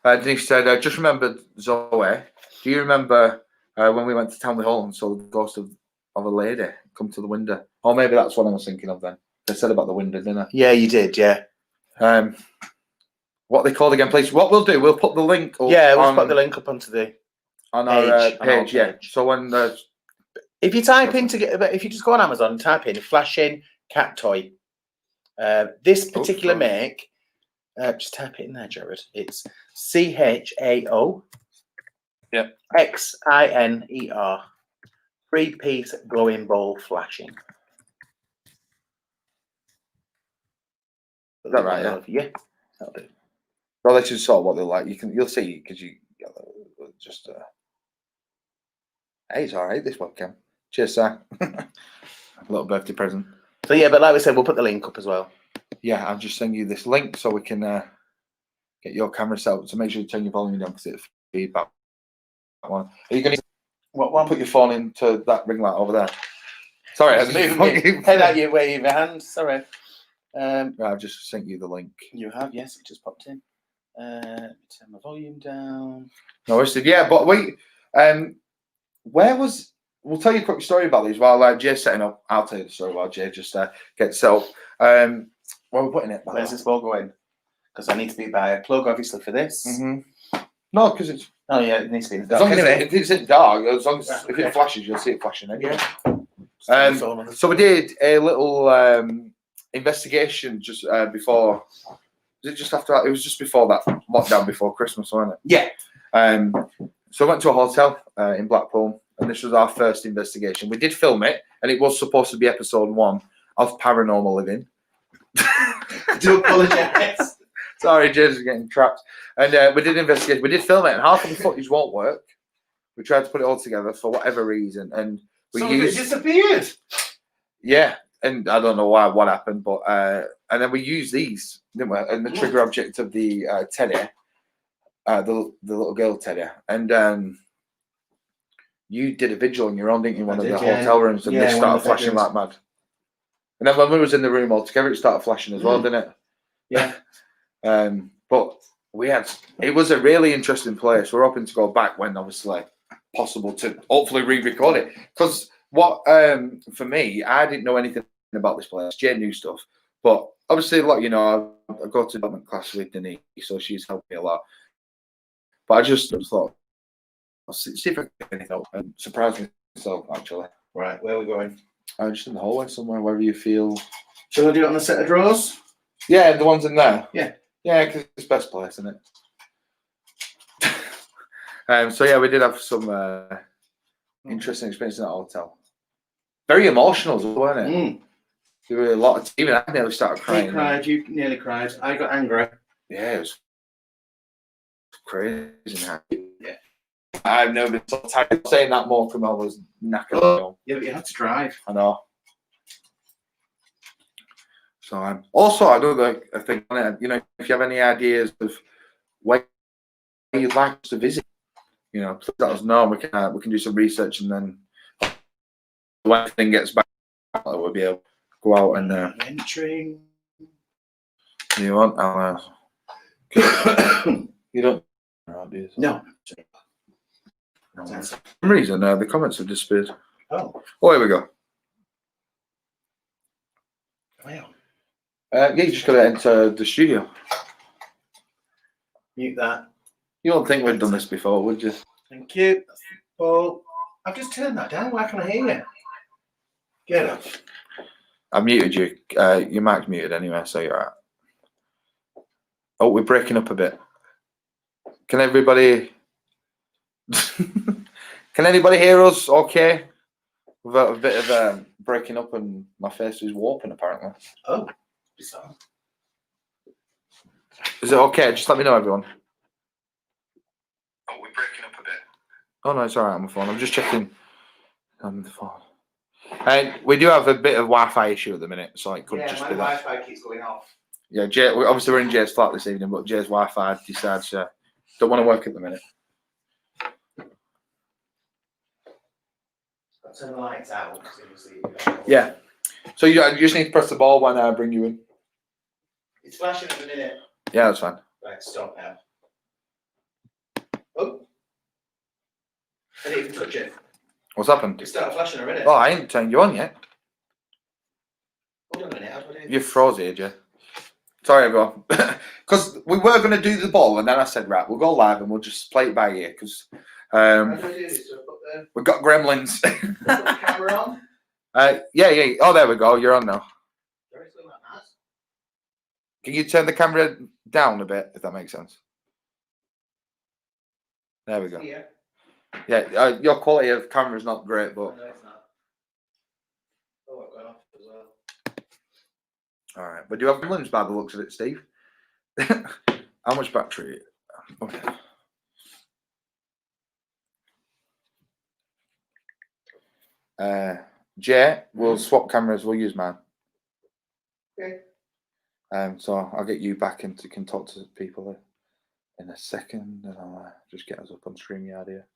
Speaker 1: Denise said, "Just remembered Zoe. Do you remember when we went to Townley Hall and saw the ghost of a lady come to the window? Or maybe that's what I was thinking of then. They said about the window, didn't I?
Speaker 2: Yeah, you did. Yeah.
Speaker 1: What they called again, please? What we'll do? We'll put the link up.
Speaker 2: Yeah, we'll put the link up onto the
Speaker 1: on our
Speaker 2: page,
Speaker 1: page. Yeah. So when
Speaker 2: if you type in if you just go on Amazon and type in flashing cat toy, this particular make. Just type it in there, Jared. It's CHAO.
Speaker 1: Yeah.
Speaker 2: XINER. 3-piece glowing ball flashing.
Speaker 1: Is that right? Yeah.
Speaker 2: Yeah. That'll do.
Speaker 1: Well, this is sort of what they're like. You'll see because you just. Hey, it's all right. This webcam. Cheers, sir. A little birthday present.
Speaker 2: So yeah, but like we said, we'll put the link up as well.
Speaker 1: Yeah, I'll just send you this link so we can get your camera set up. So make sure you turn your volume down because it's feedback. That one. Are you going to
Speaker 2: What one?
Speaker 1: put your phone into that ring light over there? Sorry, I was moving.
Speaker 2: Head out your wave your hand. Sorry.
Speaker 1: I've just sent you the link.
Speaker 2: You have, yes, it just popped in. Turn my volume down.
Speaker 1: No, I said, yeah, but wait. We'll tell you a quick story about these while Jay's setting up. I'll tell you the story while Jay just gets set up. Where are we putting it?
Speaker 2: Where's this ball going? Because I need to be by a plug, obviously, for this.
Speaker 1: No, because it's.
Speaker 2: Oh, yeah, it needs to be in the
Speaker 1: As
Speaker 2: dark.
Speaker 1: long as
Speaker 2: Anyway.
Speaker 1: it's in dark, as long as if it flashes, you'll see it flashing anyway.
Speaker 2: Yeah.
Speaker 1: So we did a little investigation just before. Was it just after that? It was just before that lockdown, before Christmas, wasn't it?
Speaker 2: Yeah.
Speaker 1: So I went to a hotel in Blackpool, and this was our first investigation. We did film it, and it was supposed to be episode 1 of Paranormal Living.
Speaker 2: I do apologise.
Speaker 1: Sorry, James is getting trapped. And we did investigate. We did film it, and half of the footage won't work. We tried to put it all together for whatever reason, and we
Speaker 2: Some of it disappeared.
Speaker 1: Yeah, and I don't know what happened, but and then we used these, didn't we? And the trigger object of the teddy, the little girl teddy, and you did a vigil on your own, didn't you? One of the hotel rooms, and they started flashing like mad. And then when we was in the room all together, it started flashing as well, didn't it?
Speaker 2: Yeah.
Speaker 1: But it was a really interesting place. We're hoping to go back when obviously possible to hopefully re-record it. Because for me, I didn't know anything about this place. Jay knew stuff, but obviously, like, you know, I go to development class with Denise, so she's helped me a lot. But I just thought, I'll see if I can get anything out and surprise myself, actually.
Speaker 2: Right, where are we going?
Speaker 1: Just in the hallway somewhere, wherever you feel.
Speaker 2: Shall I do it on the set of drawers?
Speaker 1: Yeah, the ones in there.
Speaker 2: Yeah.
Speaker 1: Yeah, because it's best place, isn't it? So yeah, we did have some interesting experience in that hotel. Very emotional, weren't it? There were a lot of. Even I nearly started crying.
Speaker 2: You cried. You nearly cried. I got angry.
Speaker 1: Yeah, it was crazy.
Speaker 2: Yeah.
Speaker 1: I've never been so tired. I'm saying that more from I was knackered.
Speaker 2: Oh, yeah, but you had to drive.
Speaker 1: I know. So also another thing, you know, if you have any ideas of where you'd like us to visit, you know, please let us know. We can do some research, and then when everything gets back, we'll be able to go out and
Speaker 2: entering.
Speaker 1: You want? You don't.
Speaker 2: No.
Speaker 1: For some reason, the comments have disappeared.
Speaker 2: Oh,
Speaker 1: here we go.
Speaker 2: Wow.
Speaker 1: Yeah, you just got to enter the studio.
Speaker 2: Mute that.
Speaker 1: You don't think we've done this before, would you?
Speaker 2: Thank you. Paul, I've just turned that down. Why can't I hear you? Get up.
Speaker 1: I muted you. Your mic's muted anyway, so you're right. Oh, we're breaking up a bit. Can everybody... Can anybody hear us okay? We've got a bit of breaking up, and my face is warping, apparently.
Speaker 2: Oh, bizarre.
Speaker 1: Is it okay? Just let me know, everyone. Oh, we're breaking up a bit. Oh, no, it's all right on the phone. I'm just checking on the phone. And we do have a bit of Wi-Fi issue at the minute, so it could just be that.
Speaker 2: My Wi-Fi keeps going off.
Speaker 1: Yeah, Jay, obviously we're in Jay's flat this evening, but Jay's Wi-Fi decides don't want to work at the minute.
Speaker 2: I'll turn the lights out.
Speaker 1: Yeah. So you just need to press the ball when I bring you in.
Speaker 2: It's flashing at the minute.
Speaker 1: Yeah, that's fine.
Speaker 2: Right, stop now. Oh. I didn't even touch it.
Speaker 1: What's happened?
Speaker 2: It started flashing already.
Speaker 1: Oh, I ain't turned you on yet.
Speaker 2: Hold on a minute. How do I do this?
Speaker 1: You froze here, Jay. Sorry, everyone. Because we were going to do the ball, and then I said, right, we'll go live and we'll just play it by ear. Because
Speaker 2: How do I do this? So I put
Speaker 1: we've got gremlins.
Speaker 2: put the camera on.
Speaker 1: Yeah. Oh, there we go. You're on now.
Speaker 2: Seriously, like that?
Speaker 1: Can you turn the camera down a bit, if that makes sense? There we go.
Speaker 2: Yeah.
Speaker 1: Yeah, your quality of camera is not great, but...
Speaker 2: No, it's not. Oh, I've gone off as well.
Speaker 1: All right. But do you have gremlins by the looks of it, Steve? How much battery? Okay. Jay, we'll swap cameras. We'll use mine.
Speaker 2: Okay.
Speaker 1: So I'll get you back and can talk to people in a second, and I'll just get us up on StreamYard here.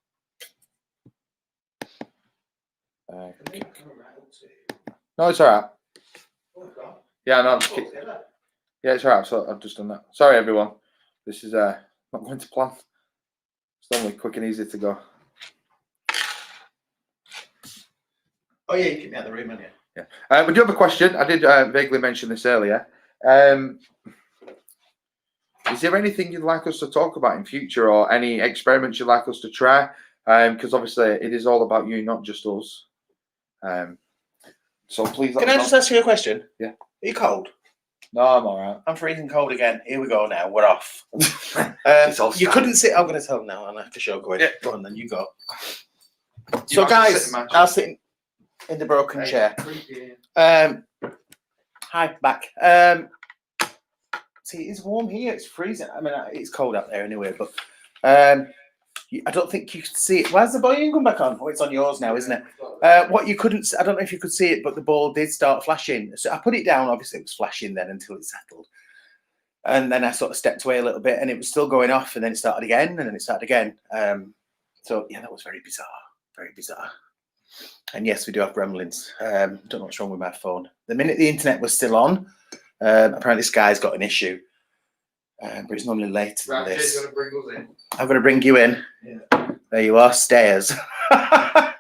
Speaker 1: No, it's all right. Yeah, no, yeah, it's all right. So I've just done that. Sorry, everyone. This is not going to plan. It's normally quick and easy to go.
Speaker 2: Oh yeah, you keep me out of the room, haven't you?
Speaker 1: Yeah. We do have a question. I did vaguely mention this earlier. Is there anything you'd like us to talk about in future, or any experiments you'd like us to try? Because obviously it is all about you, not just us. So please.
Speaker 2: Can I just ask you a question?
Speaker 1: Yeah.
Speaker 2: you cold?
Speaker 1: No, I'm all right.
Speaker 2: I'm freezing cold again. Here we go now. We're off.
Speaker 1: It's all
Speaker 2: You
Speaker 1: started.
Speaker 2: couldn't sit. I'm going to tell them now. I have to show going.
Speaker 1: Yeah.
Speaker 2: Go on, then you go.
Speaker 1: You
Speaker 2: So,
Speaker 1: have to
Speaker 2: guys,
Speaker 1: sit in my chair.
Speaker 2: I'll sit in the broken chair.
Speaker 3: Creepy.
Speaker 2: Hi, back. See, it's warm here. It's freezing. I mean, it's cold out there anyway. But I don't think you could see it. Where's the volume come back on? Oh, it's on yours now, isn't it? What you couldn't, I don't know if you could see it, but the ball did start flashing. So I put it down. Obviously, it was flashing then until it settled. And then I sort of stepped away a little bit, and it was still going off. And then it started again, and then it started again. So yeah, that was very bizarre. Very bizarre. And yes, we do have gremlins. Don't know what's wrong with my phone. The minute the internet was still on, apparently Sky's got an issue. But it's normally later than
Speaker 3: Right,
Speaker 2: this.
Speaker 3: Jay's gonna bring us in.
Speaker 2: I'm going to bring you in.
Speaker 3: Yeah.
Speaker 2: There you are, stairs. Had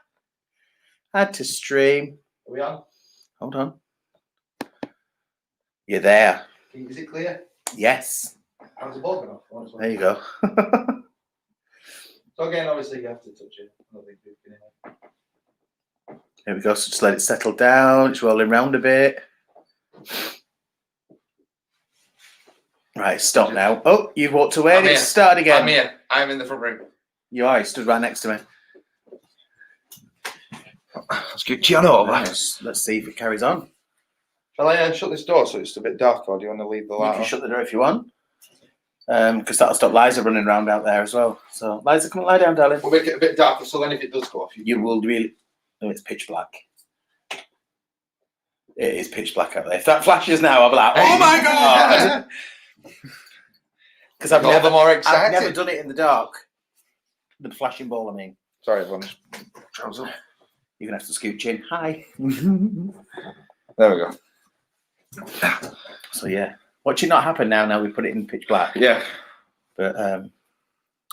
Speaker 2: to stream.
Speaker 3: Are we on?
Speaker 2: Hold on. You're there.
Speaker 3: Is it clear?
Speaker 2: Yes.
Speaker 3: How's the ball going off?
Speaker 2: There you go.
Speaker 3: So again, obviously you have to touch it. I don't think we can.
Speaker 2: There we go. So just let it settle down. It's rolling round a bit. Right, stop now. Oh, you've walked away.
Speaker 3: I'm
Speaker 2: It's
Speaker 3: here.
Speaker 2: started again.
Speaker 3: I'm here. I'm in the front room.
Speaker 2: You are. You stood right next to me.
Speaker 1: Let's get Gianna over.
Speaker 2: Let's see if it carries on.
Speaker 1: Shall I shut this door so it's a bit dark, or do you want to leave the
Speaker 2: You
Speaker 1: light
Speaker 2: can
Speaker 1: on?
Speaker 2: shut the door if you want. Because that'll stop Liza running around out there as well. So, Liza, come and lie down, darling.
Speaker 3: We'll make it a bit darker, so then if it does go off,
Speaker 2: You will really. No, it's pitch black. It is pitch black out there. If that flashes now, I'll be like, oh my god! Because I've
Speaker 1: All the
Speaker 2: never,
Speaker 1: more
Speaker 2: I've
Speaker 1: excited.
Speaker 2: never done it in the dark. The flashing ball, I mean.
Speaker 1: Sorry, everyone. Trousers up.
Speaker 2: You're going to have to scooch in. Hi.
Speaker 1: There we go.
Speaker 2: So, yeah. Watch it not happen now we put it in pitch black.
Speaker 1: Yeah.
Speaker 2: But,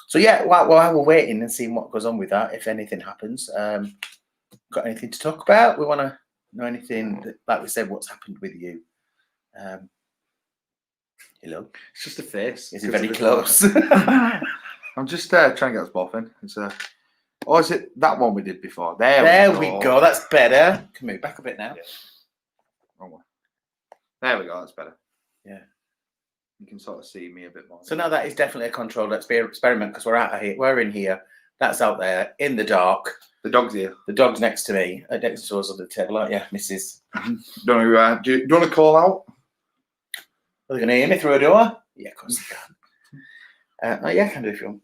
Speaker 2: so, yeah, while we're waiting and seeing what goes on with that, if anything happens, got anything to talk about? We want to know anything, that, like we said, what's happened with you? Hello.
Speaker 1: It's just a face.
Speaker 2: Is it very close?
Speaker 1: I'm just trying to get us both in. It's or is it that one we did before?
Speaker 2: There we go. That's better. Can move back a bit now.
Speaker 1: Wrong one. There we go. That's better.
Speaker 2: Yeah.
Speaker 1: You can sort of see me a bit more.
Speaker 2: So now that is definitely a controlled experiment because we're out of here. We're in here. That's out there in the dark.
Speaker 1: The dog's here.
Speaker 2: The dog's next to me. Next to us on the table, aren't you, Mrs.?
Speaker 1: Don't know, do you want to call out?
Speaker 2: Are they going to hear me through a door? Yeah, of course they can. Yeah, I can do if you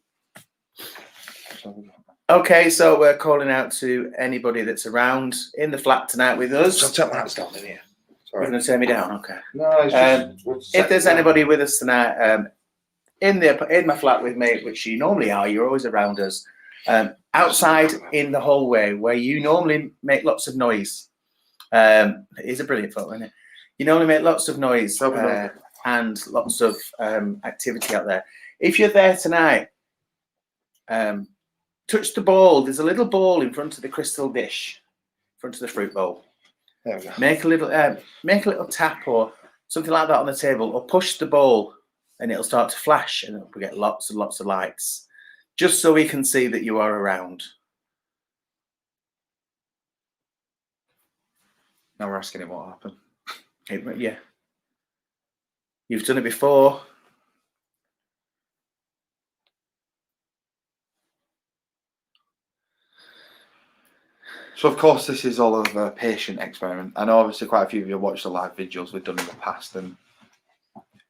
Speaker 2: want. Okay, so we're calling out to anybody that's around in the flat tonight with us.
Speaker 1: I'll take my hands down in here.
Speaker 2: You're
Speaker 1: Sorry.
Speaker 2: going to turn me down, okay.
Speaker 1: No, it's just, we'll
Speaker 2: If
Speaker 1: set
Speaker 2: there's
Speaker 1: it
Speaker 2: anybody with us tonight in my flat with me, which you normally are, you're always around us. Outside in the hallway where you normally make lots of noise. It is a brilliant photo, isn't it? You normally make lots of noise and lots of activity out there. If you're there tonight, touch the ball. There's a little ball in front of the crystal dish, in front of the fruit bowl.
Speaker 1: There we go.
Speaker 2: Make a little tap or something like that on the table, or push the ball, and it'll start to flash, and we'll get lots and lots of lights, just so we can see that you are around.
Speaker 1: Now we're asking him what happened.
Speaker 2: Yeah, you've done it before.
Speaker 1: So, of course, this is all of a patient experiment. I know, obviously, quite a few of you watched the live videos we've done in the past. And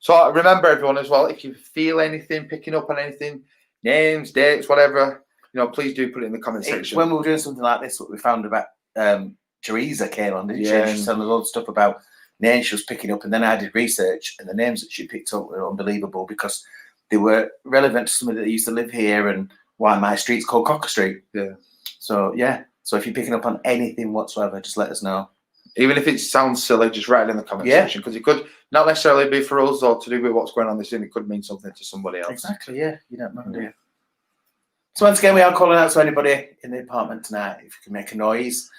Speaker 1: so, remember, everyone, as well, if you feel anything, picking up on anything, names, dates, whatever, please do put it in the comment section.
Speaker 2: When we were doing something like this, what we found about Teresa came on, didn't she?
Speaker 1: Yeah.
Speaker 2: She was telling us all the stuff about names she was picking up, and then I did research, and the names that she picked up were unbelievable because they were relevant to somebody that used to live here and why my street's called Cocker Street.
Speaker 1: Yeah.
Speaker 2: So, yeah. So if you're picking up on anything whatsoever, just let us know.
Speaker 1: Even if it sounds silly, just write it in the comment section, because it could not necessarily be for us or to do with what's going on this evening. It could mean something to somebody else.
Speaker 2: Exactly, yeah. You don't know, do you? So once again, we are calling out to anybody in the apartment tonight. If you can make a noise,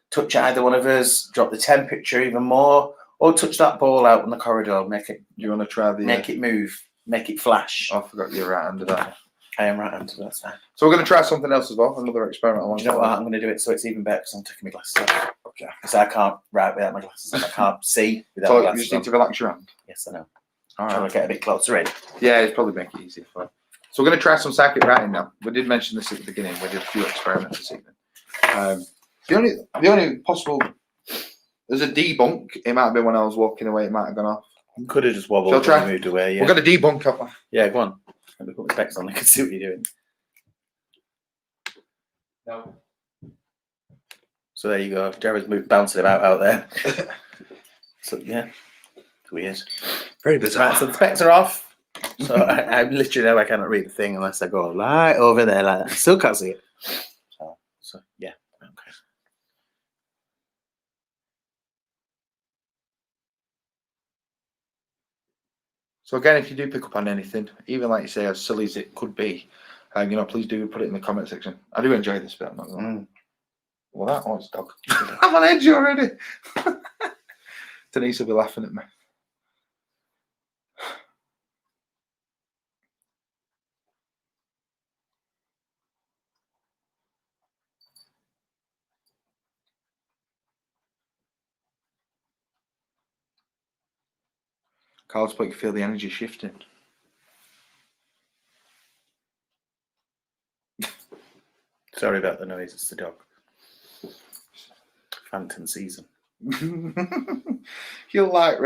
Speaker 2: touch either one of us, drop the temperature even more, or touch that ball out on the corridor. Make it.
Speaker 1: Do you want to try the?
Speaker 2: Make it move. Make it flash.
Speaker 1: Oh, I forgot you're right under that.
Speaker 2: I am right handed, that's fine.
Speaker 1: So we're going to try something else as well. Another experiment.
Speaker 2: Do you know what? I'm going to do it so it's even better because I'm taking my glasses off.
Speaker 1: Okay.
Speaker 2: Because I can't write without my glasses on. I can't see without
Speaker 1: So
Speaker 2: my
Speaker 1: you
Speaker 2: glasses
Speaker 1: just need
Speaker 2: on.
Speaker 1: to relax your hand.
Speaker 2: Yes, I know.
Speaker 1: All
Speaker 2: Trying
Speaker 1: right.
Speaker 2: to get a bit closer in.
Speaker 1: Yeah, it's probably make it easier for you. So we're going to try some psychic writing now. We did mention this at the beginning. We did a few experiments this evening. The only possible, there's a debunk. It might have been when I was walking away. It might have gone off.
Speaker 2: You could have just wobbled
Speaker 1: Shall I try?
Speaker 2: and moved away. Yeah.
Speaker 1: We're going to debunk up.
Speaker 2: Yeah, go on. Let me put my specs on. I can see what you're doing.
Speaker 1: No.
Speaker 2: So there you go. Jared's bouncing about out there. So yeah, it's weird.
Speaker 1: Very bizarre.
Speaker 2: Right, so the specs are off. So I literally know I cannot read the thing unless I go right over there like that. I still can't see it. So yeah, okay.
Speaker 1: So again, if you do pick up on anything, even like you say, as silly as it could be, please do put it in the comment section. I do enjoy this bit. I'm not gonna lie. Well, that was dog. I'm on edge already. Denise will be laughing at me. Carl's put you feel the energy shifting.
Speaker 2: Sorry about the noise. It's the dog. Phantom season.
Speaker 1: You like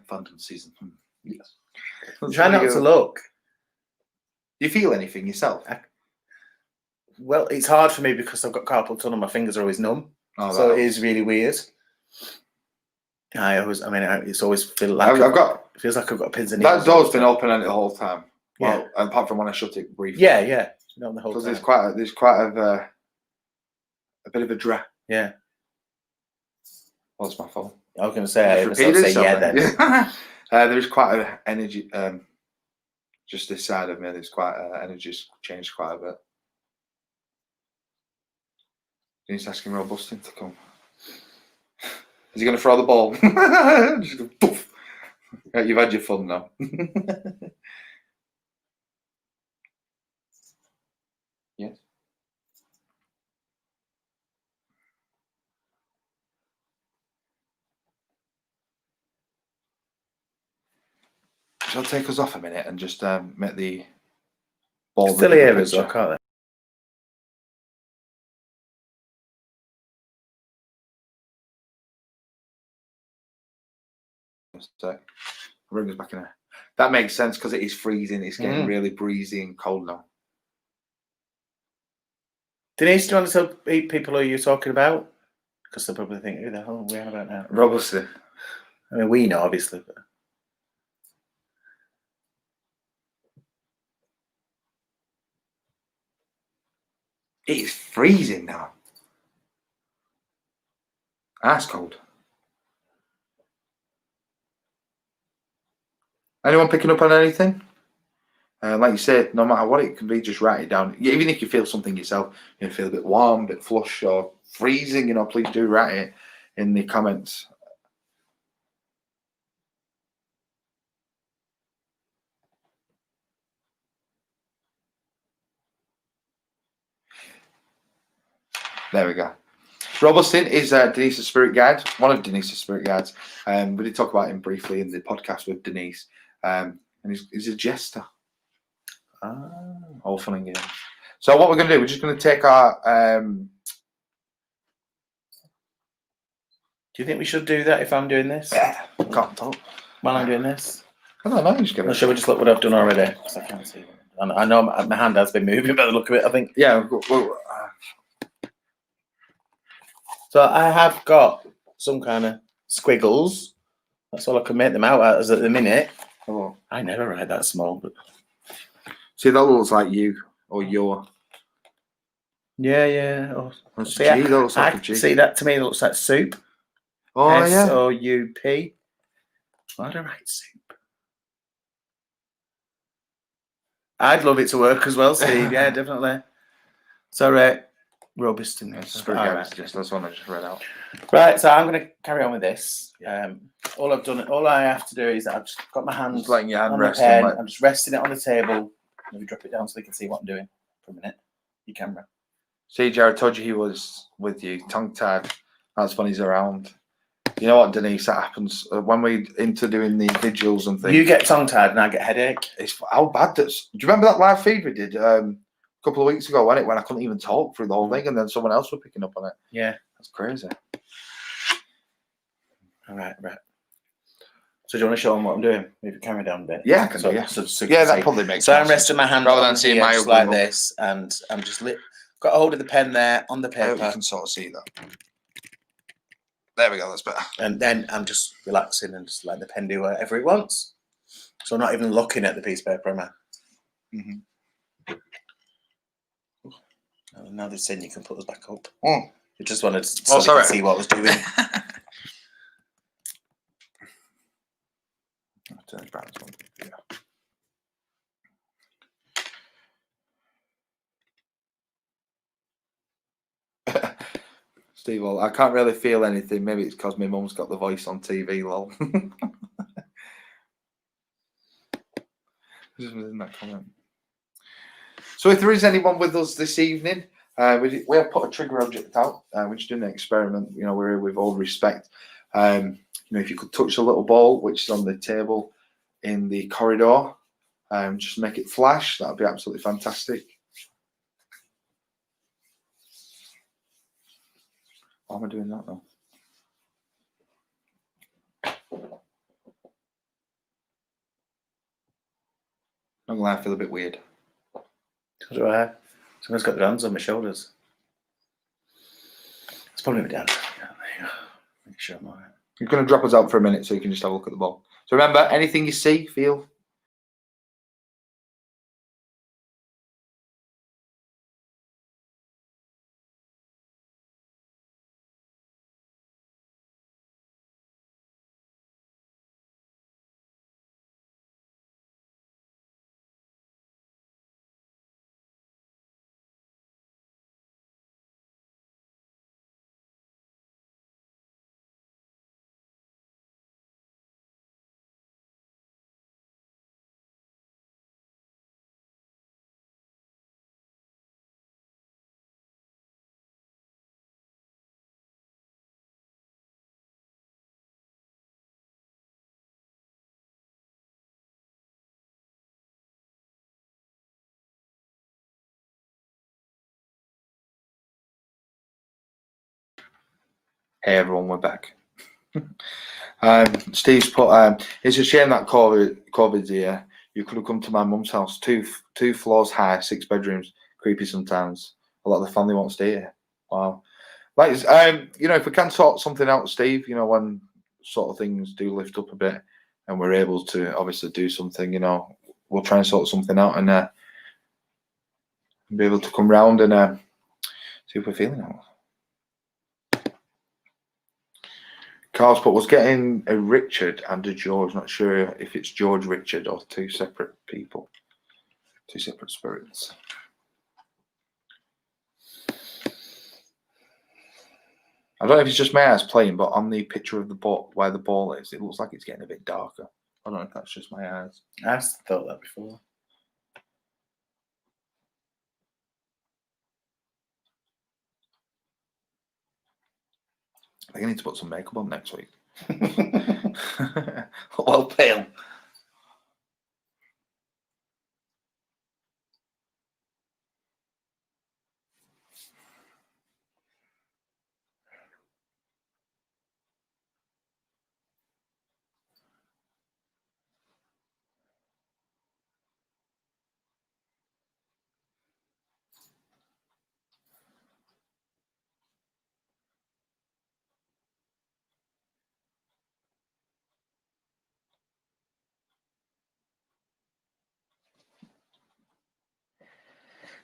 Speaker 1: Phantom season. Yes.
Speaker 2: Try not to look.
Speaker 1: Do you feel anything yourself?
Speaker 2: Well, it's hard for me because I've got carpal tunnel. My fingers are always numb, so it is really weird. It's always feel like it feels like I've got pins and needles.
Speaker 1: That door's been open on it the whole time.
Speaker 2: Yeah.
Speaker 1: Well, apart from when I shut it briefly.
Speaker 2: Yeah. Not the whole
Speaker 1: Because
Speaker 2: time.
Speaker 1: there's quite a bit of a draft.
Speaker 2: Yeah.
Speaker 1: Well, it's my fault.
Speaker 2: I was going to say,
Speaker 1: then. There's quite an energy. Just this side of me, there's quite energy's changed quite a bit. He's asking Rob Bustin to come. Is he going to throw the ball? Just go, poof. Right, you've had your fun now. Yes. Shall I take us off a minute and just make the ball
Speaker 2: still here as well, can't they?
Speaker 1: So bring us back in there. That makes sense because it is freezing. It's getting really breezy and cold now.
Speaker 2: Denise, do you want to tell people who you're talking about? Because they'll probably think, who the hell are we on about now?
Speaker 1: Robusta.
Speaker 2: I mean, we know, obviously. But...
Speaker 1: It is freezing now. Ice cold. Anyone picking up on anything? Like you said, no matter what it can be, just write it down. Even if you feel something yourself, you feel a bit warm, a bit flush, or freezing, please do write it in the comments. There we go. Robustin is Denise's spirit guide, one of Denise's spirit guides. We did talk about him briefly in the podcast with Denise. And he's a jester. All fun and games. So what we're going to do, we're just going to take our...
Speaker 2: Do you think we should do that if I'm doing this?
Speaker 1: Yeah, can't talk.
Speaker 2: While I'm doing this?
Speaker 1: I don't know, just
Speaker 2: Or shall we just look what I've done already? Because I can't see. I know my hand has been moving by the look of it, I think.
Speaker 1: Yeah.
Speaker 2: So I have got some kind of squiggles. That's all I can make them out as at the minute.
Speaker 1: Oh.
Speaker 2: I never write that small. But...
Speaker 1: See, that looks like you or your.
Speaker 2: Yeah. Oh,
Speaker 1: That's
Speaker 2: see,
Speaker 1: a G, that looks like a G.
Speaker 2: See, that to me looks like soup.
Speaker 1: Oh, yeah.
Speaker 2: S-O-U-P. Why do I write soup? I'd love it to work as well, Steve. Yeah, definitely. So, robust in this.
Speaker 1: That's one I just read out.
Speaker 2: Right, so I'm going to carry on with this. All I have to do is I've just got my hands
Speaker 1: Just letting your hand
Speaker 2: on
Speaker 1: rest.
Speaker 2: the pen. I'm just resting it on the table. Maybe drop it down so they can see what I'm doing for a minute. Your camera.
Speaker 1: See, Jared, told you he was with you. Tongue tied. That's when he's around. You know what, Denise? That happens when we're into doing the vigils and things.
Speaker 2: You get tongue tied and I get headache.
Speaker 1: It's how bad that's. Do you remember that live feed we did a couple of weeks ago? When I couldn't even talk through the whole thing, and then someone else was picking up on it.
Speaker 2: Yeah,
Speaker 1: that's crazy.
Speaker 2: All right. So do you want to show them what I'm doing? Move the camera down a bit.
Speaker 1: Yeah, I can do. Yeah, that probably makes sense.
Speaker 2: So I'm resting my hand
Speaker 1: rather
Speaker 2: on
Speaker 1: than seeing
Speaker 2: here,
Speaker 1: my
Speaker 2: just like this, and I'm just got a hold of the pen there on the paper.
Speaker 1: You can sort of see that. There we go. That's better.
Speaker 2: And then I'm just relaxing and just letting the pen do whatever it wants. So I'm not even looking at the piece of paper, am I?
Speaker 1: Mm-hmm.
Speaker 2: Oh, now they've said you can put us back up.
Speaker 1: Oh.
Speaker 2: I just wanted to see what I was doing.
Speaker 1: Yeah. Steve, well, I can't really feel anything. Maybe it's because my mum's got the voice on TV, lol. In that comment. So if there is anyone with us this evening, we have put a trigger object out. We're just doing an experiment. You know, we're with all respect. You know, if you could touch the little ball which is on the table in the corridor, just make it flash. That'd be absolutely fantastic. Why am I doing that though? Not gonna lie, I feel a bit weird.
Speaker 2: So do I. Someone's got their hands on my shoulders. It's probably me down. Make sure I'm alright.
Speaker 1: You're gonna drop us out for a minute so you can just have a look at the ball. So remember, anything you see, feel. Hey everyone, we're back. Steve's put, it's a shame that COVID's here. You could have come to my mum's house, two floors high, 6 bedrooms. Creepy sometimes. A lot of the family won't stay here. Wow. Like, you know, if we can sort something out, Steve, you know, when sort of things do lift up a bit and we're able to obviously do something, you know, we'll try and sort something out and be able to come round and see if we're feeling it. Carl's put was getting a Richard and a George. Not sure if it's George Richard or 2 separate people, 2 separate spirits. I don't know if it's just my eyes playing, but on the picture of the ball, where the ball is, it looks like it's getting a bit darker. I don't know if that's just my eyes.
Speaker 2: I've thought that before.
Speaker 1: I think I need to put some makeup on next week. Well, pale.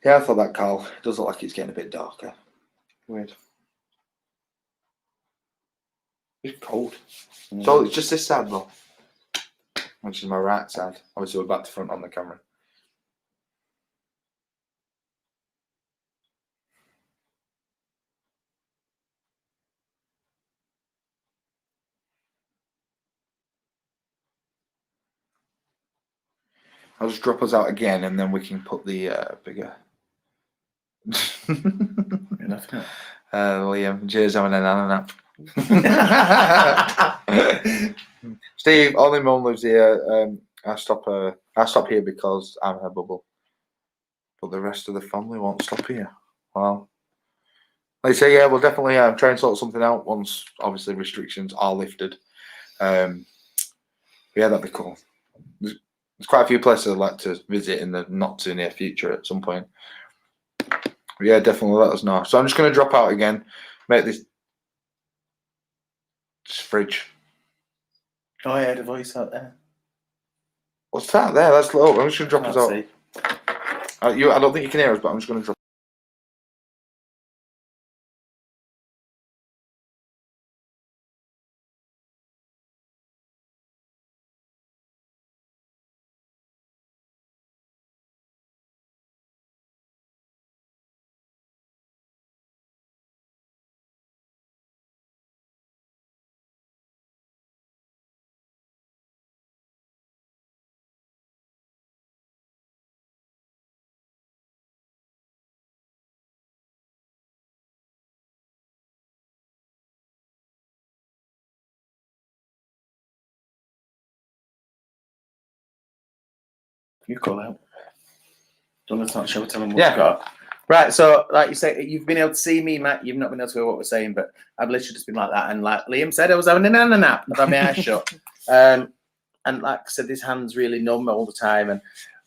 Speaker 1: Yeah, I thought that, Carl. It does look like it's getting a bit darker. Weird. It's cold. So it's just this side, though. Which is my right side. Obviously, we're back to front on the camera. I'll just drop us out again, and then we can put the bigger.
Speaker 2: Enough now.
Speaker 1: Liam, Jay's having an nap. Steve, only mum lives here. I stop here because I'm her bubble, but the rest of the family won't stop here. Well, like I say, yeah, we'll definitely try and sort something out once, obviously, restrictions are lifted. Yeah, that'd be cool. There's quite a few places I'd like to visit in the not too near future at some point. But yeah, definitely let us know. So I'm just going to drop out again, make this fridge.
Speaker 2: Oh, I heard a voice out there.
Speaker 1: What's that there? That's low. I'm just going to drop us out.
Speaker 2: See.
Speaker 1: I don't think you can hear us, but I'm just going to drop.
Speaker 2: You call out. Don't let's not show tell them what
Speaker 1: Yeah.
Speaker 2: we've got. Right, so like you say, you've been able to see me, Matt. You've not been able to hear what we're saying, but I've literally just been like that. And like Liam said, I was having a nap. I've had my eyes shut. And like I said, this hand's really numb all the time. And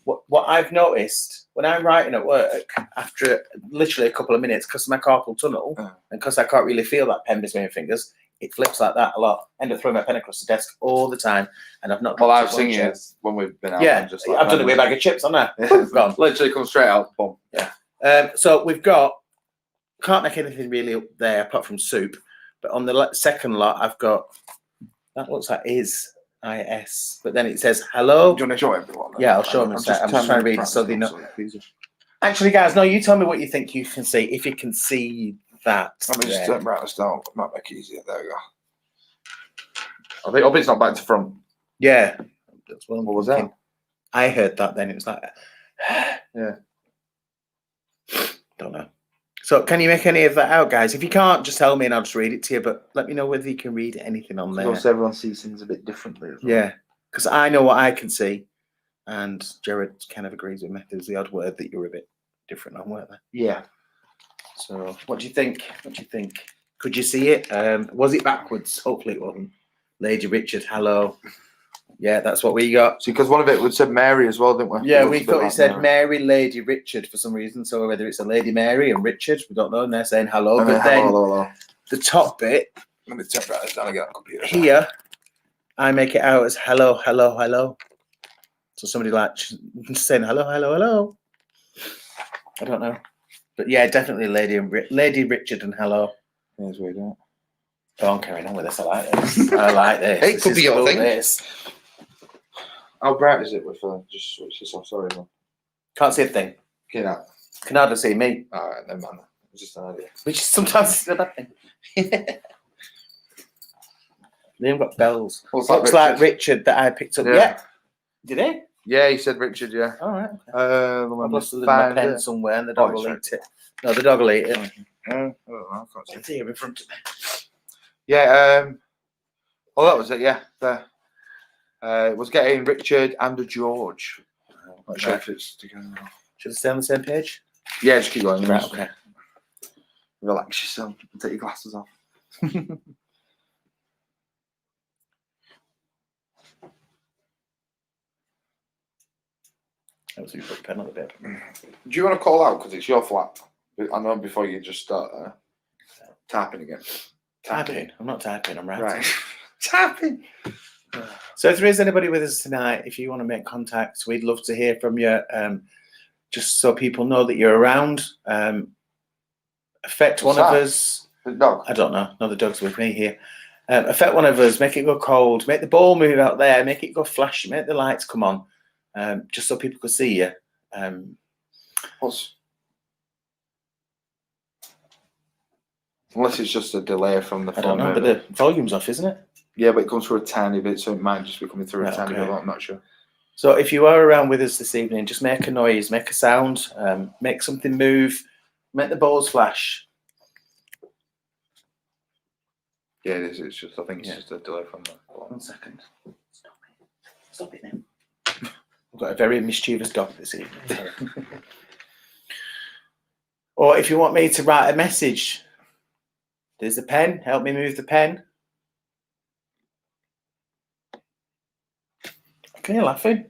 Speaker 2: what I've noticed when I'm writing at work, after literally a couple of minutes, because of my carpal tunnel and because I can't really feel that pen between my fingers, it flips like that a lot. End up throwing my pen across the desk all the time, and I've not.
Speaker 1: Well, I've seen it when we've been out.
Speaker 2: Yeah,
Speaker 1: just
Speaker 2: I've done it with a bag of chips on there. Gone.
Speaker 1: Literally come straight out. Boom.
Speaker 2: Yeah. So we've got. Can't make anything really up there apart from soup. But on the second lot, I've got. That looks like is. IS, but then it says hello.
Speaker 1: Do you want to show everyone?
Speaker 2: Yeah, I'll show them. I'm just trying to read it so they know. Actually, guys, no, you tell me what you think you can see. If you can see that.
Speaker 1: Let me just turn around this down. Might make it easier. There we go. I hope it's not back to front.
Speaker 2: Yeah. That's what
Speaker 1: was that?
Speaker 2: I heard that then. It was like,
Speaker 1: yeah.
Speaker 2: Don't know. So can you make any of that out, guys? If you can't, just tell me and I'll just read it to you. But let me know whether you can read anything on there.
Speaker 1: Because everyone sees things a bit differently. As well.
Speaker 2: Yeah, because I know what I can see, and Jared kind of agrees with me. There's the odd word that you're a bit different on, weren't there?
Speaker 1: Yeah.
Speaker 2: So what do you think? What do you think? Could you see it? Was it backwards? Hopefully it wasn't. Lady Richard, hello. Yeah, that's what we got.
Speaker 1: See, because one of it would said Mary as well, didn't we?
Speaker 2: Yeah, we thought it said Mary, Lady Richard for some reason. So whether it's a Lady Mary and Richard, we don't know. And they're saying hello. But then
Speaker 1: hello.
Speaker 2: The top bit.
Speaker 1: Let me turn that down again. Computer.
Speaker 2: Here, I make it out as hello, hello, hello. So somebody like just saying hello, hello, hello. I don't know. But yeah, definitely Lady Richard and hello.
Speaker 1: Here's weird, isn't it?
Speaker 2: Oh, I'm carrying on with this. I like this. I like this.
Speaker 1: It could be your thing.
Speaker 2: This.
Speaker 1: How bright is it with just switch this off? Sorry, man.
Speaker 2: Can't see a thing.
Speaker 1: Get out.
Speaker 2: Can hardly see me.
Speaker 1: All right, then, man. It's just an idea.
Speaker 2: Which sometimes is a bad thing. They haven't got bells. Looks like Richard that I picked up. Yeah. Did he?
Speaker 1: Yeah, he said Richard, yeah.
Speaker 2: All right.
Speaker 1: I've
Speaker 2: lost my pen somewhere and the dog will eat it. No, the dog will eat it.
Speaker 1: I don't know. I can't see.
Speaker 2: It's here in front of me.
Speaker 1: Yeah. Oh, that was it. Yeah. There. It was getting Richard and a George. Not sure if it's together.
Speaker 2: Should I stay on the same page?
Speaker 1: Yeah, just keep going.
Speaker 2: Right, okay.
Speaker 1: Relax yourself and take your glasses off.
Speaker 2: Let's put the pen on the bit.
Speaker 1: Do you want to call out because it's your flat? I know before you just start tapping again.
Speaker 2: Typing? I'm not typing. I'm writing.
Speaker 1: Right. Tapping.
Speaker 2: So if there is anybody with us tonight, if you want to make contact, we'd love to hear from you. Just so people know that you're around. Affect one of us.
Speaker 1: The dog.
Speaker 2: I don't know. No, the dog's with me here. Affect one of us. Make it go cold. Make the ball move out there. Make it go flash. Make the lights come on. Just so people could see you.
Speaker 1: Unless it's just a delay from the phone.
Speaker 2: I don't know, but the volume's off, isn't it?
Speaker 1: Yeah, but it comes through a tiny bit, so it might just be coming through a tiny bit. I'm not sure.
Speaker 2: So if you are around with us this evening, just make a noise, make a sound, make something move, make the balls flash.
Speaker 1: Yeah, it is. It's just, I think it's
Speaker 2: Yeah.
Speaker 1: just a delay from the.
Speaker 2: 1 second. Stop it now. I've got a very mischievous dog this evening. Or if you want me to write a message, there's the pen. Help me move the pen. Can you laughing?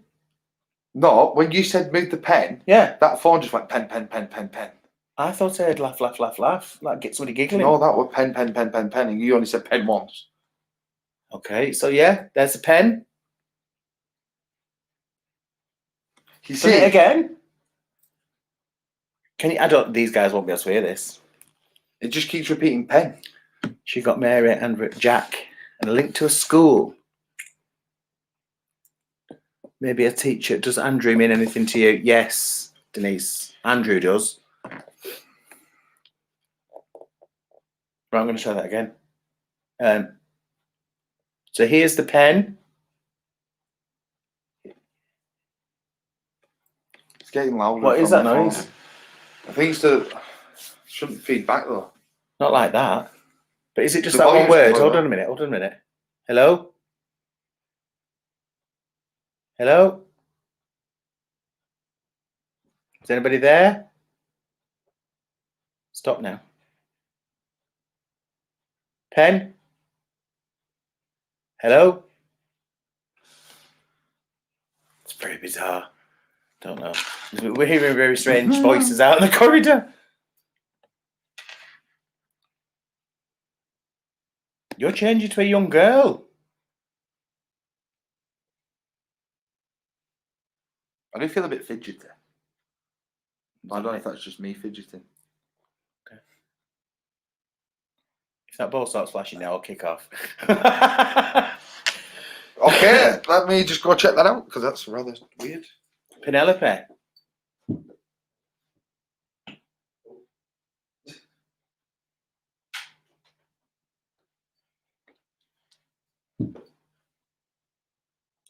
Speaker 1: No, when you said move the pen,
Speaker 2: Yeah.
Speaker 1: that phone just went pen, pen, pen, pen, pen.
Speaker 2: I thought I heard laugh, laugh, laugh, laugh. Like get somebody giggling.
Speaker 1: No, that was pen, pen, pen, pen, pen, and you only said pen once.
Speaker 2: Okay, so yeah, there's the pen.
Speaker 1: You
Speaker 2: Done it
Speaker 1: see,
Speaker 2: again. Can you? I don't. These guys won't be able to hear this.
Speaker 1: it just keeps repeating pen.
Speaker 2: She got Mary and Jack, and a link to a school. Maybe a teacher. Does Andrew mean anything to you? Yes, Denise. Andrew does. Right, I'm going to try that again. So here's the pen.
Speaker 1: It's getting louder.
Speaker 2: What is
Speaker 1: from
Speaker 2: that
Speaker 1: the phone.
Speaker 2: noise?
Speaker 1: I think it's the. Shouldn't feed back though.
Speaker 2: Not like that. But is it just
Speaker 1: The
Speaker 2: that one
Speaker 1: volume's
Speaker 2: word?
Speaker 1: quite
Speaker 2: Hold
Speaker 1: low.
Speaker 2: on a minute. Hold on a minute. Hello? Hello? Is anybody there? Stop now. Pen? Hello? It's very bizarre. Don't know. We're hearing very strange voices out in the corridor. You're changing to a young girl.
Speaker 1: I do feel a bit fidgety. I don't know if that's just me fidgeting.
Speaker 2: If that ball starts flashing now, I'll kick off.
Speaker 1: Okay, let me just go check that out because that's rather weird.
Speaker 2: Penelope.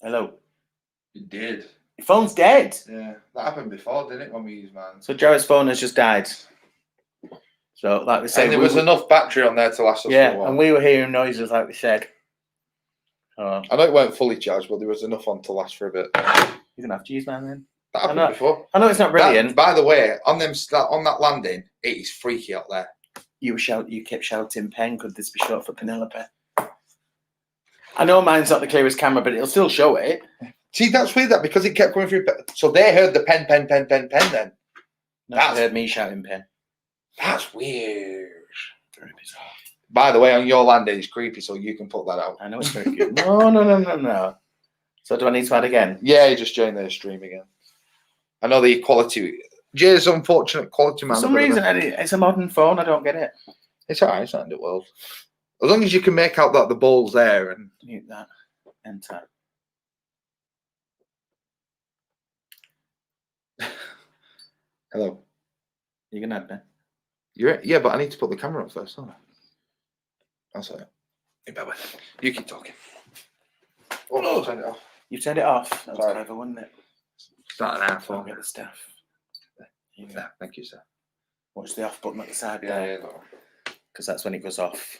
Speaker 2: Hello.
Speaker 1: It did.
Speaker 2: Your phone's dead.
Speaker 1: Yeah, that happened before, didn't it, when we used mine?
Speaker 2: So Jared's phone has just died. So, like we said,
Speaker 1: And there was enough battery on there to last us for a
Speaker 2: yeah,
Speaker 1: while.
Speaker 2: and we were hearing noises, like we said.
Speaker 1: I know it weren't fully charged, but there was enough on to last for a bit.
Speaker 2: You're gonna have to use mine then.
Speaker 1: That happened
Speaker 2: know.
Speaker 1: before.
Speaker 2: I know it's not brilliant.
Speaker 1: By the way, on that landing, it is freaky out there.
Speaker 2: You kept shouting, "Pen, could this be short for Penelope?" I know mine's not the clearest camera, but it'll still show it.
Speaker 1: See, that's weird that because it kept coming through. So they heard the pen, pen, pen, pen, pen. Then
Speaker 2: No,
Speaker 1: That's-
Speaker 2: they heard me shouting, "Pen."
Speaker 1: that's weird.
Speaker 2: Very bizarre.
Speaker 1: By the way, on your landing, it's creepy, so you can put that out.
Speaker 2: I know it's very good. No. So do I need to add again?
Speaker 1: Yeah, you just join the stream again. I know the quality. Jay's unfortunate quality man.
Speaker 2: For some reason, it's a modern phone. I don't get it.
Speaker 1: It's alright. It's not in the world. As long as you can make out that the ball's there and.
Speaker 2: Mute that. Enter.
Speaker 1: Hello.
Speaker 2: You can add me.
Speaker 1: Yeah, but I need to put the camera up first, don't I? That's it. You keep talking. Oh, turn it off.
Speaker 2: You turned it off. That was
Speaker 1: Sorry.
Speaker 2: clever, wasn't it?
Speaker 1: It's not an
Speaker 2: Don't
Speaker 1: iPhone.
Speaker 2: get the stuff. Here you go.
Speaker 1: Yeah, thank you, sir.
Speaker 2: Watch the off button at the side
Speaker 1: Yeah,
Speaker 2: there,
Speaker 1: yeah. No.
Speaker 2: because that's when it goes off.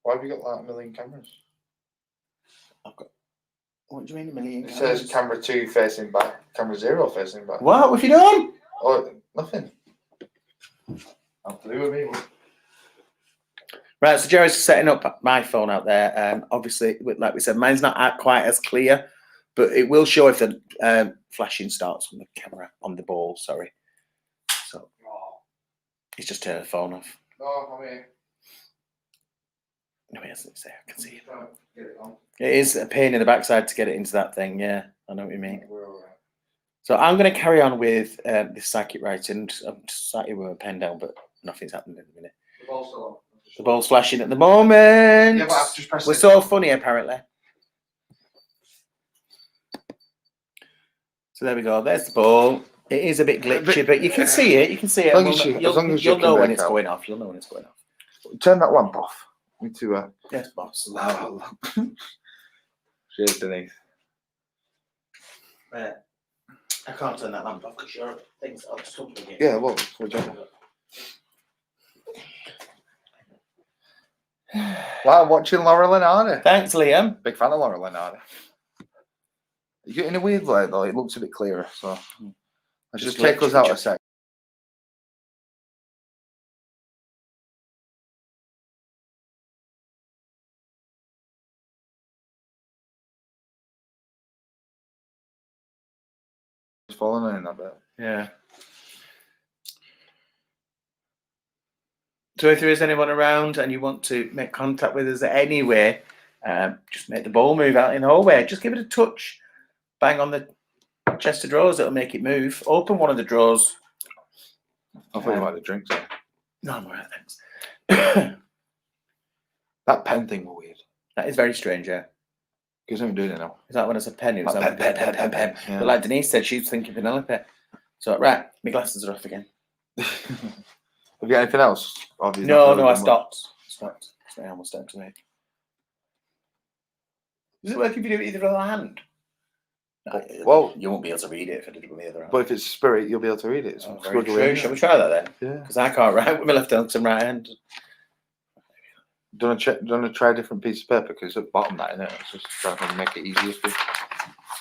Speaker 1: Why have you got like a million cameras?
Speaker 2: What do you mean, a million?
Speaker 1: It says camera 2 facing back, camera 0 facing back.
Speaker 2: What have you done?
Speaker 1: Oh, nothing. Nothing to do with me.
Speaker 2: Right, so Jerry's setting up my phone out there. Obviously, like we said, mine's not quite as clear, but it will show if the flashing starts on the camera, on the ball, sorry. So he's just turned the phone off.
Speaker 1: No, I'm here.
Speaker 2: No, he hasn't said, I can see it.
Speaker 1: Get it on.
Speaker 2: It is a pain in the backside to get it into that thing, yeah. I know what you mean.
Speaker 1: We're all right.
Speaker 2: So I'm going to carry on with this psychic writing. I'm just sat here with my pen down, but nothing's happening in a minute.
Speaker 1: The ball's still on.
Speaker 2: The ball's flashing at the moment.
Speaker 1: Yeah, but I've just pressed
Speaker 2: We're
Speaker 1: it.
Speaker 2: so funny, apparently. So there we go. There's the ball. It is a bit glitchy, but you can see it. You can see it.
Speaker 1: As long as you- as long as you
Speaker 2: You'll know
Speaker 1: can
Speaker 2: when
Speaker 1: make
Speaker 2: it's
Speaker 1: out.
Speaker 2: going off. You'll know when it's going off.
Speaker 1: Turn that lamp off. Into
Speaker 2: Yes, boss.
Speaker 1: Cheers, Denise.
Speaker 2: I can't turn that lamp off because your things are stumbling it.
Speaker 1: Yeah, well, whichever. Wow, I'm watching Laura Lenardi.
Speaker 2: Thanks, Liam.
Speaker 1: Big fan of Laura Lenardi. You in a weird light though, it looks a bit clearer, so let's just take us out a sec. It's falling in that bit.
Speaker 2: Yeah. So if there is anyone around and you want to make contact with us anyway, just make the ball move out in the hallway. Just give it a touch. Bang on the chest of drawers, it'll make it move. Open one of the drawers.
Speaker 1: I thought you might have drinks.
Speaker 2: No, I'm alright, thanks.
Speaker 1: That pen thing was weird.
Speaker 2: That is very strange, yeah.
Speaker 1: Because I'm doing it now.
Speaker 2: Is that when it's a pen? It was
Speaker 1: Like pen. Yeah.
Speaker 2: But like Denise said, she's thinking Penelope. So, right, my glasses are off again.
Speaker 1: Have you got anything else? Or have you
Speaker 2: No,
Speaker 1: not really
Speaker 2: I
Speaker 1: done
Speaker 2: stopped. It's my almost down to me. Does it work if you do it either other hand? No,
Speaker 1: Well,
Speaker 2: you won't be able to read it if I did it with the other hand.
Speaker 1: but if it's spirit, you'll be able to read it. It's
Speaker 2: Oh, very true. Shall we
Speaker 1: try?
Speaker 2: try that then?
Speaker 1: Yeah.
Speaker 2: Because I can't write with my left hand because I'm right hand.
Speaker 1: Do you want to try a different piece of paper? Because at the bottom that, innit? It's just trying to make it easier for you.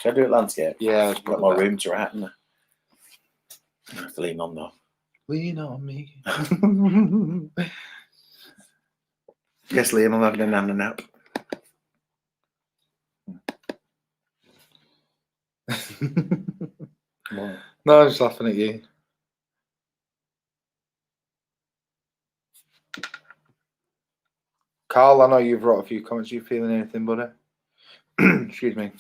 Speaker 2: Should I do it landscape?
Speaker 1: Yeah, it's
Speaker 2: I've got more room to write, haven't I? I have to lean on though.
Speaker 1: Lean on me.
Speaker 2: Yes, Liam, I'm having a nana nap. Come on.
Speaker 1: No, I'm just laughing at you. Carl, I know you've wrote a few comments. You feeling anything, buddy? Excuse me.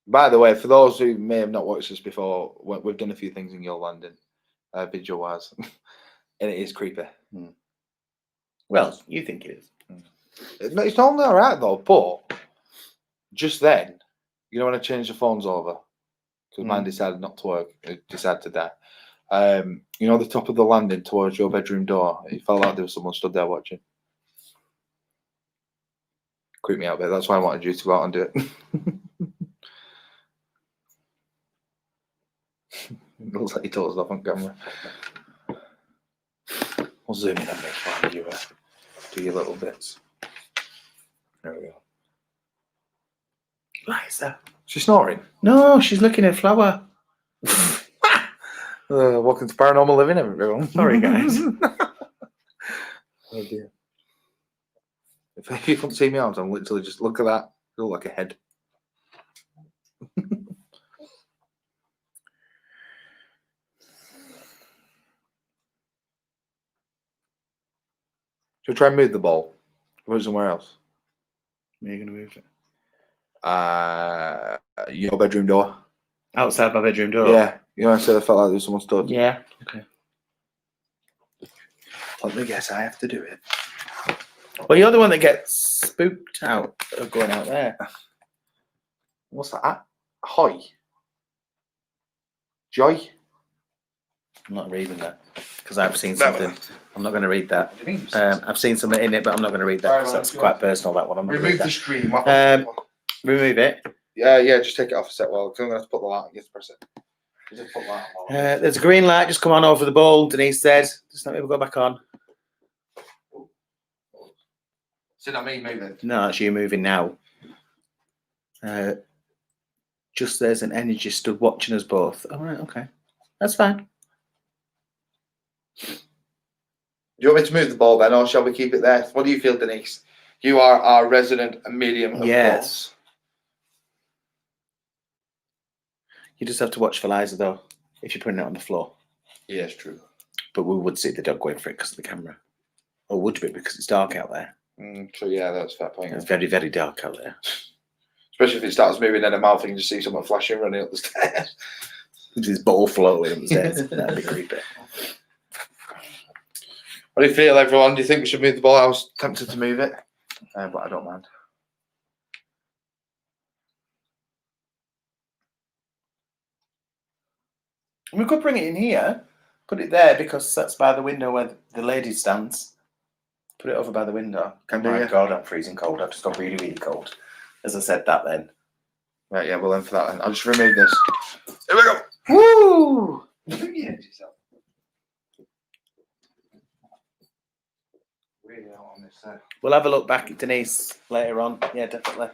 Speaker 1: By the way, for those who may have not watched this before, we've done a few things in your landing, visual-wise, and it is creepy.
Speaker 2: Well, you think it is.
Speaker 1: It's normally all right though, but just then, you know when I changed the phones over because mine decided not to work, it decided to die. You know the top of the landing towards your bedroom door. It felt like there was someone stood there watching. Creeped me out a bit. That's why I wanted you to go out and do it. It looks like you told us off on camera. We'll zoom in and make fun you do your little bits. There we go.
Speaker 2: Liza.
Speaker 1: She's snoring.
Speaker 2: No, she's looking at flower.
Speaker 1: Welcome to Paranormal Living, everyone.
Speaker 2: Sorry, guys.
Speaker 1: Oh dear. If you can't see me arms, I'm literally just look at that. It looks like a head. Should we try and move the ball? Or move it somewhere else?
Speaker 2: Where are you going to move it?
Speaker 1: Your bedroom door.
Speaker 2: Outside my bedroom door?
Speaker 1: Yeah. You know, I said I felt like there was someone stood.
Speaker 2: Yeah. Okay.
Speaker 1: Let me guess, I have to do it.
Speaker 2: Well, you're the one that gets spooked out of going out there.
Speaker 1: What's that? Hoy. Joy.
Speaker 2: I'm not reading that because I've seen something. I'm not going to read that. I've seen something in it, but I'm not going to read that because that's quite personal. That one. I'm not gonna read
Speaker 1: Remove the
Speaker 2: that.
Speaker 1: stream.
Speaker 2: Remove it.
Speaker 1: Yeah, just take it off a sec. Well, because I'm going to have to put the light on. You have to press it. Just put the light on.
Speaker 2: There's a green light just come on over the ball. Denise said, just let me go back on.
Speaker 1: Is that me moving?
Speaker 2: No, that's you moving now. Just there's an energy stood watching us both. All right, okay, that's fine.
Speaker 1: Do you want me to move the ball then, or shall we keep it there? What do you feel, Denise? You are our resident medium of
Speaker 2: Yes. You just have to watch for Liza though, if you're putting it on the floor.
Speaker 1: Yes, true.
Speaker 2: But we would see the dog going for it because of the camera. Or would we, because it's dark out there.
Speaker 1: True, yeah, that's a fair point.
Speaker 2: It's very, very dark out there.
Speaker 1: Especially if it starts moving in a mouth, you can just see someone flashing running up the stairs.
Speaker 2: With his ball floating up the stairs. That'd be creepy.
Speaker 1: What do you feel, everyone? Do you think we should move the ball? I was tempted to move it, but I don't mind.
Speaker 2: We could bring it in here. Put it there because that's by the window where the lady stands. Put it over by the window.
Speaker 1: Can
Speaker 2: Oh
Speaker 1: do,
Speaker 2: my
Speaker 1: yeah.
Speaker 2: God, I'm freezing cold. I've just got really, really cold. as I said that then.
Speaker 1: Right, yeah, we'll end for that then. I'll just remove this. Here we go.
Speaker 2: Woo!
Speaker 1: Really out on this side.
Speaker 2: We'll have a look back at Denise later on. Yeah, definitely.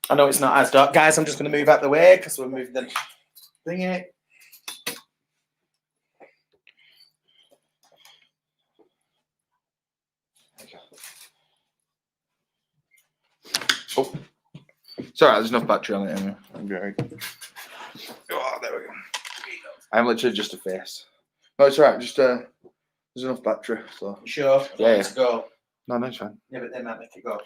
Speaker 2: I know it's not as dark. Guys, I'm just going to move out the way because we're moving the thingy.
Speaker 1: Oh, it's alright, there's enough battery on it anyway. Very good. Oh, there we go. I'm literally just a face. No, it's alright, just there's enough battery, so.
Speaker 2: You sure?
Speaker 1: Yeah,
Speaker 2: Let's go.
Speaker 1: No, it's fine.
Speaker 2: Yeah, but they might make it go.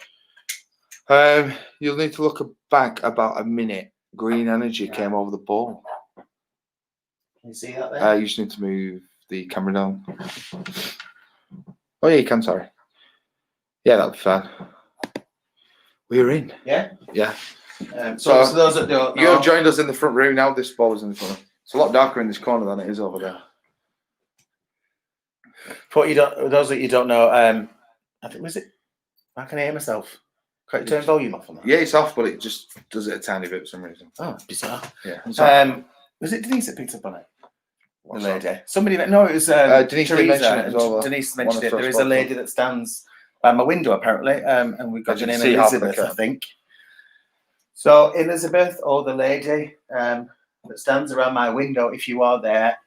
Speaker 1: You'll need to look back about a minute. Green energy came over the ball.
Speaker 2: Can you see that there?
Speaker 1: You just need to move the camera down. Oh yeah, you can, sorry. Yeah, that'll be fine. We're in.
Speaker 2: Yeah?
Speaker 1: Yeah.
Speaker 2: So those that don't know,
Speaker 1: You have joined us in the front room now. This ball is in the front room. It's a lot darker in this corner than it is over there.
Speaker 2: for what you don't, those that you don't know, I think was it. I can hear myself. Correct, turn volume off on that.
Speaker 1: Yeah, it's off, but it just does it a tiny bit for some reason.
Speaker 2: Oh, bizarre.
Speaker 1: Yeah.
Speaker 2: Was it Denise that picked up on it?
Speaker 1: What's
Speaker 2: The
Speaker 1: that?
Speaker 2: lady. Somebody. No, it was
Speaker 1: Denise did
Speaker 2: Teresa,
Speaker 1: mention it as
Speaker 2: and
Speaker 1: well,
Speaker 2: Denise
Speaker 1: one
Speaker 2: mentioned
Speaker 1: of
Speaker 2: it.
Speaker 1: the
Speaker 2: There is
Speaker 1: first
Speaker 2: a lady that stands by my window apparently, and we've got
Speaker 1: As
Speaker 2: the
Speaker 1: you
Speaker 2: name
Speaker 1: can see, half of the
Speaker 2: Elizabeth, I
Speaker 1: curtain.
Speaker 2: think. So Elizabeth, or the lady that stands around my window, if you are there,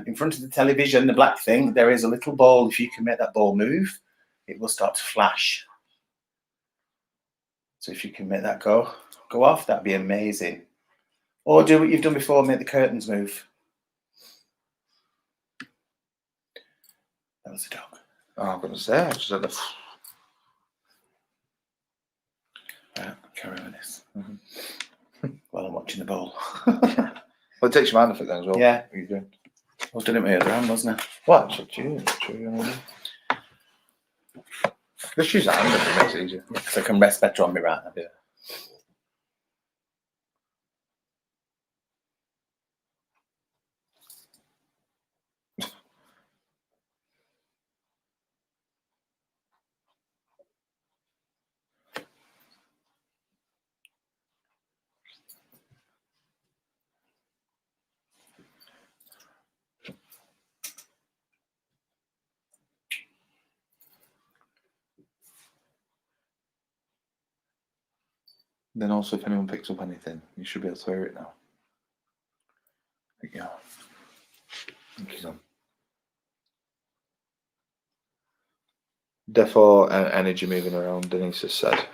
Speaker 2: in front of the television, the black thing, there is a little ball. If you can make that ball move, it will start to flash. So if you can make that go off, that'd be amazing. Or do what you've done before, make the curtains move. That was a dog.
Speaker 1: Oh, I'm going to say, I just said that.
Speaker 2: Right, carry on with this. While I'm watching the ball.
Speaker 1: Well, it takes your mind off it then as well.
Speaker 2: Yeah.
Speaker 1: What are you doing?
Speaker 2: I was doing it with my other hand, wasn't I?
Speaker 1: What? It's up to you. It's you want to do. Just use that hand if it makes it easier.
Speaker 2: Because I can rest better on my right hand.
Speaker 1: Yeah. Then also, if anyone picks up anything, you should be able to hear it now. There you go. Thank you, son. Therefore, energy moving around, Denise has said.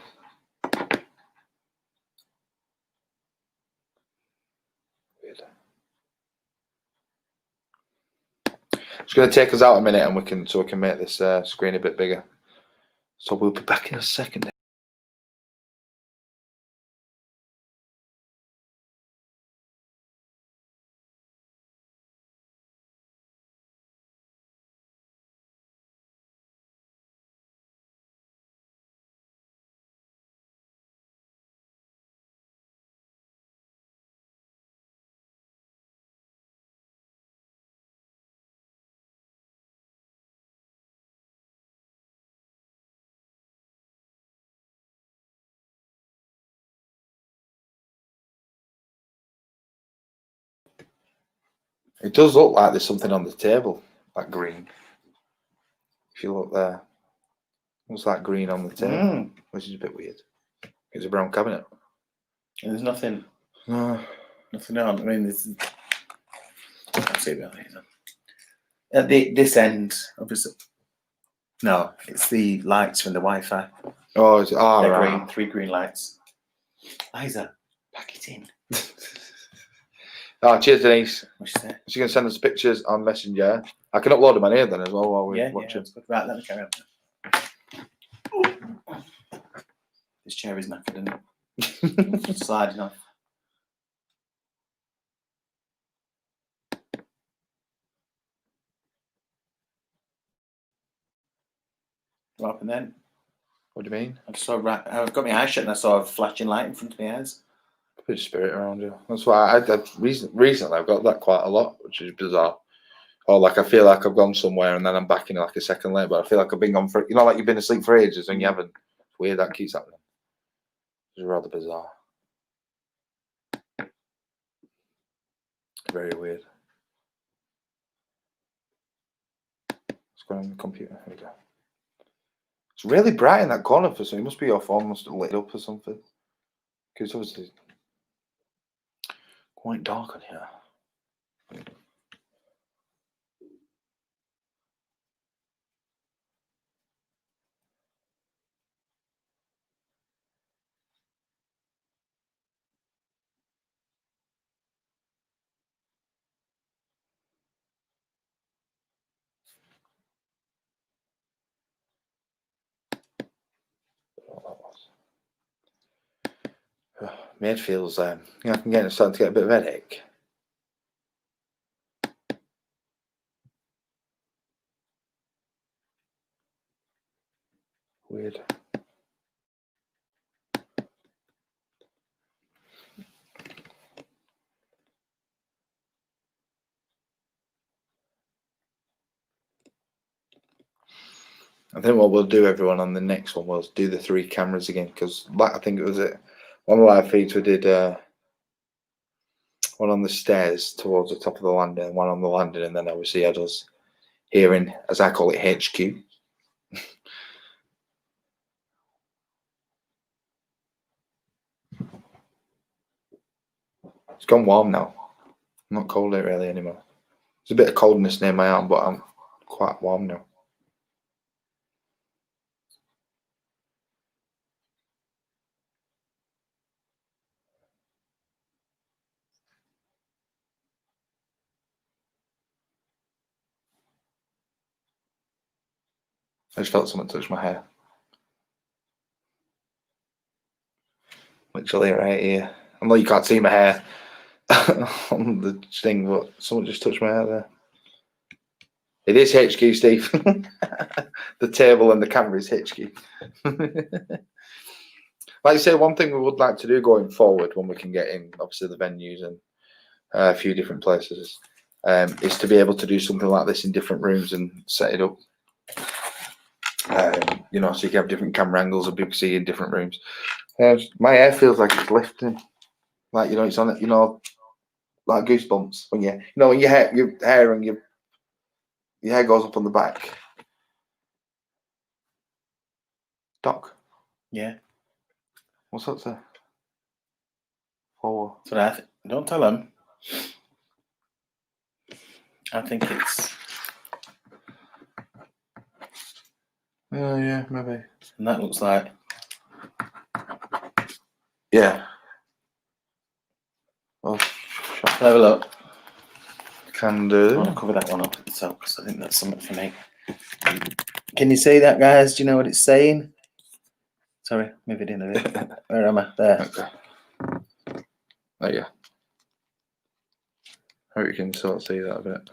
Speaker 1: Weird. It's going to take us out a minute, and we can make this screen a bit bigger. So we'll be back in a second. It does look like there's something on the table, like green. If you look there, looks like green on the table, which is a bit weird. It's a brown cabinet.
Speaker 2: And there's nothing.
Speaker 1: No.
Speaker 2: Nothing on. I mean, this is. I'll see about it. At this end, obviously. No, it's the lights from the Wi-Fi.
Speaker 1: Oh, it's
Speaker 2: They're
Speaker 1: right.
Speaker 2: green, 3 green lights. Isa, pack it in.
Speaker 1: Oh, cheers, Denise.
Speaker 2: What's she say?
Speaker 1: She's going to send us pictures on Messenger. I can upload them on here then as well while we're
Speaker 2: Yeah,
Speaker 1: watching.
Speaker 2: that's good. Right, let me carry on. This chair is knackered, isn't it? It's sliding off. What happened then?
Speaker 1: What do you mean?
Speaker 2: I just saw I've got my eyes shut and I saw a flashing light in front of my eyes.
Speaker 1: Put spirit around you. That's why recently I've got that quite a lot, which is bizarre. Or like I feel like I've gone somewhere and then I'm back in like a second later, but I feel like I've been gone for, like you've been asleep for ages and you haven't. It's weird, that keeps happening. It's rather bizarre. Very weird. What's going on in the computer? Here we go. It's really bright in that corner for some. It must be your phone must have lit up or something. Because obviously quite dark on here. My head feels, I'm starting to get a bit of headache. Weird. I think what we'll do, everyone, on the next one was do the 3 cameras again, because I think it was one of our feeds we did one on the stairs towards the top of the landing, one on the landing, and then obviously had us here in, as I call it, HQ. It's gone warm now. I'm not cold really anymore. There's a bit of coldness near my arm, but I'm quite warm now. I just felt someone touch my hair. Literally right here. I know you can't see my hair on the thing, but someone just touched my hair there. It is HQ, Steve. The table and the camera is HQ. Like I say, one thing we would like to do going forward when we can get in, obviously, the venues and a few different places, is to be able to do something like this in different rooms and set it up. You know, so you can have different camera angles and people see you in different rooms. My hair feels like it's lifting, like, you know, it's on it, you know, like goosebumps when when your hair and your hair goes up on the back. Doc.
Speaker 2: Yeah.
Speaker 1: What's that say? Oh.
Speaker 2: So I don't tell them. I think it's.
Speaker 1: Yeah, maybe.
Speaker 2: And that looks like.
Speaker 1: Yeah. Well,
Speaker 2: have a look.
Speaker 1: Can do.
Speaker 2: I want to cover that one up at the top because I think that's something for me. Can you see that, guys? Do you know what it's saying? Sorry, move it in a bit. Where am I? There.
Speaker 1: Okay. Oh yeah. I hope you can sort of see that a bit.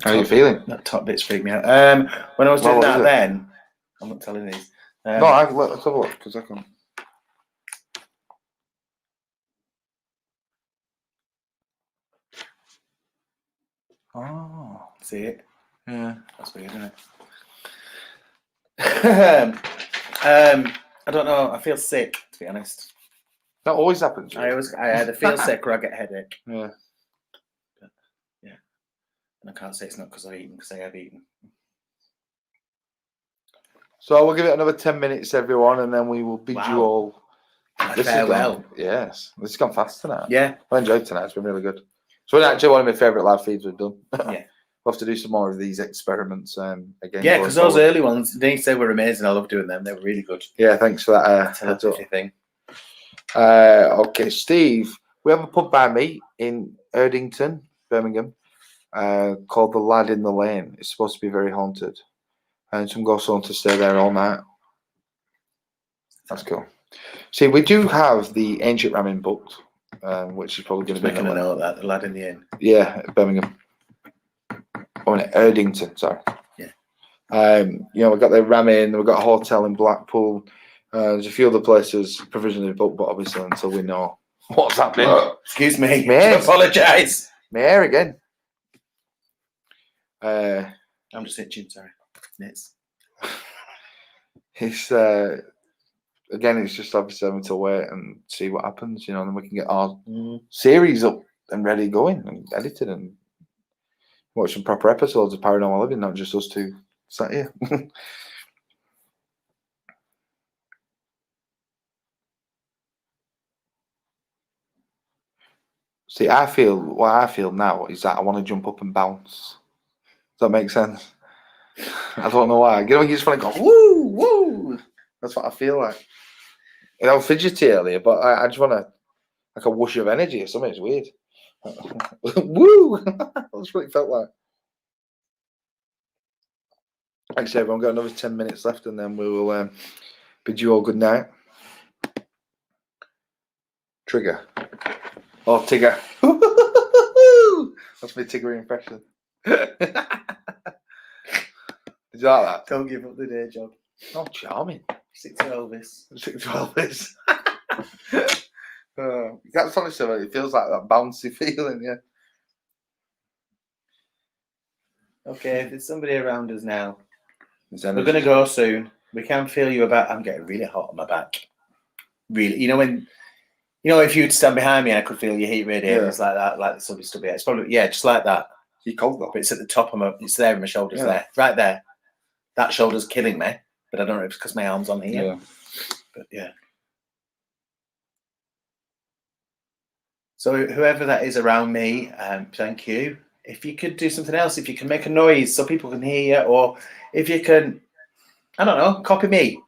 Speaker 1: How are you feeling?
Speaker 2: That top bit's freaked me out. When I was doing that then, I'm not telling these.
Speaker 1: No, let's have a look, because I can. Oh.
Speaker 2: See it?
Speaker 1: Yeah.
Speaker 2: That's weird, isn't it? I don't know. I feel sick, to be honest.
Speaker 1: That always happens.
Speaker 2: I either feel sick or I get a headache.
Speaker 1: Yeah.
Speaker 2: But, yeah. And I can't say it's not because I've eaten, because I have eaten.
Speaker 1: So we'll give it another 10 minutes, everyone, and then we will bid you all
Speaker 2: farewell.
Speaker 1: Yes. This has gone fast tonight.
Speaker 2: Yeah.
Speaker 1: I enjoyed tonight. It's been really good. So it's actually one of my favourite live feeds we've done.
Speaker 2: Yeah.
Speaker 1: We'll have to do some more of these experiments again.
Speaker 2: Yeah, because those early ones, they say were amazing. I love doing them. They were really good.
Speaker 1: Yeah, thanks for that.
Speaker 2: Telepathy thing.
Speaker 1: Okay, Steve, we have a pub by me in Erdington, Birmingham, called The Lad in the Lane. It's supposed to be very haunted. And some ghosts want to stay there all night. That's cool. See, we do have the Ancient Ramming booked, which is probably going to be
Speaker 2: making a note of that, The Lad in the Inn.
Speaker 1: Yeah, Birmingham. Oh, no, Erdington, sorry.
Speaker 2: Yeah.
Speaker 1: You know, we've got the ramming, we've got a hotel in Blackpool, There's a few other places provisionally booked, but obviously until we know what's happening.
Speaker 2: Excuse me.
Speaker 1: Mate.
Speaker 2: I apologise.
Speaker 1: My hair again.
Speaker 2: I'm just itching, sorry. Nits.
Speaker 1: It's again, it's just obviously having to wait and see what happens, you know, and then we can get our series up and ready going and edited and watch some proper episodes of Paranormal Living, not just us two sat here. See, what I feel now is that I want to jump up and bounce. Does that make sense? I don't know why. You know, you just want to go, woo, woo. That's what I feel like. You know, I was fidgety earlier, but I just want to, like a whoosh of energy or something. It's weird. Woo! That's what it felt like. Thanks, everyone. We've got another 10 minutes left, and then we will bid you all good night. Trigger. Oh, Tigger. That's my Tigger impression. Did you like that?
Speaker 2: Don't give up the day job.
Speaker 1: Oh, charming.
Speaker 2: Stick to Elvis.
Speaker 1: Stick to Elvis. That's honestly, it feels like that bouncy feeling, yeah.
Speaker 2: Okay, if there's somebody around us now,
Speaker 1: We're
Speaker 2: we're going to go soon. We can feel you about. I'm getting really hot on my back. Really, if you'd stand behind me, I could feel your heat radiators like that, like the stubby. It's probably just like that.
Speaker 1: You cold though.
Speaker 2: But it's at the top of my. It's there in my shoulders.
Speaker 1: Yeah.
Speaker 2: There, right there. That shoulder's killing me, but I don't know if it's because my arm's on here.
Speaker 1: Yeah.
Speaker 2: But yeah. So whoever that is around me, thank you. If you could do something else, if you can make a noise so people can hear you, or if you can, I don't know, copy me.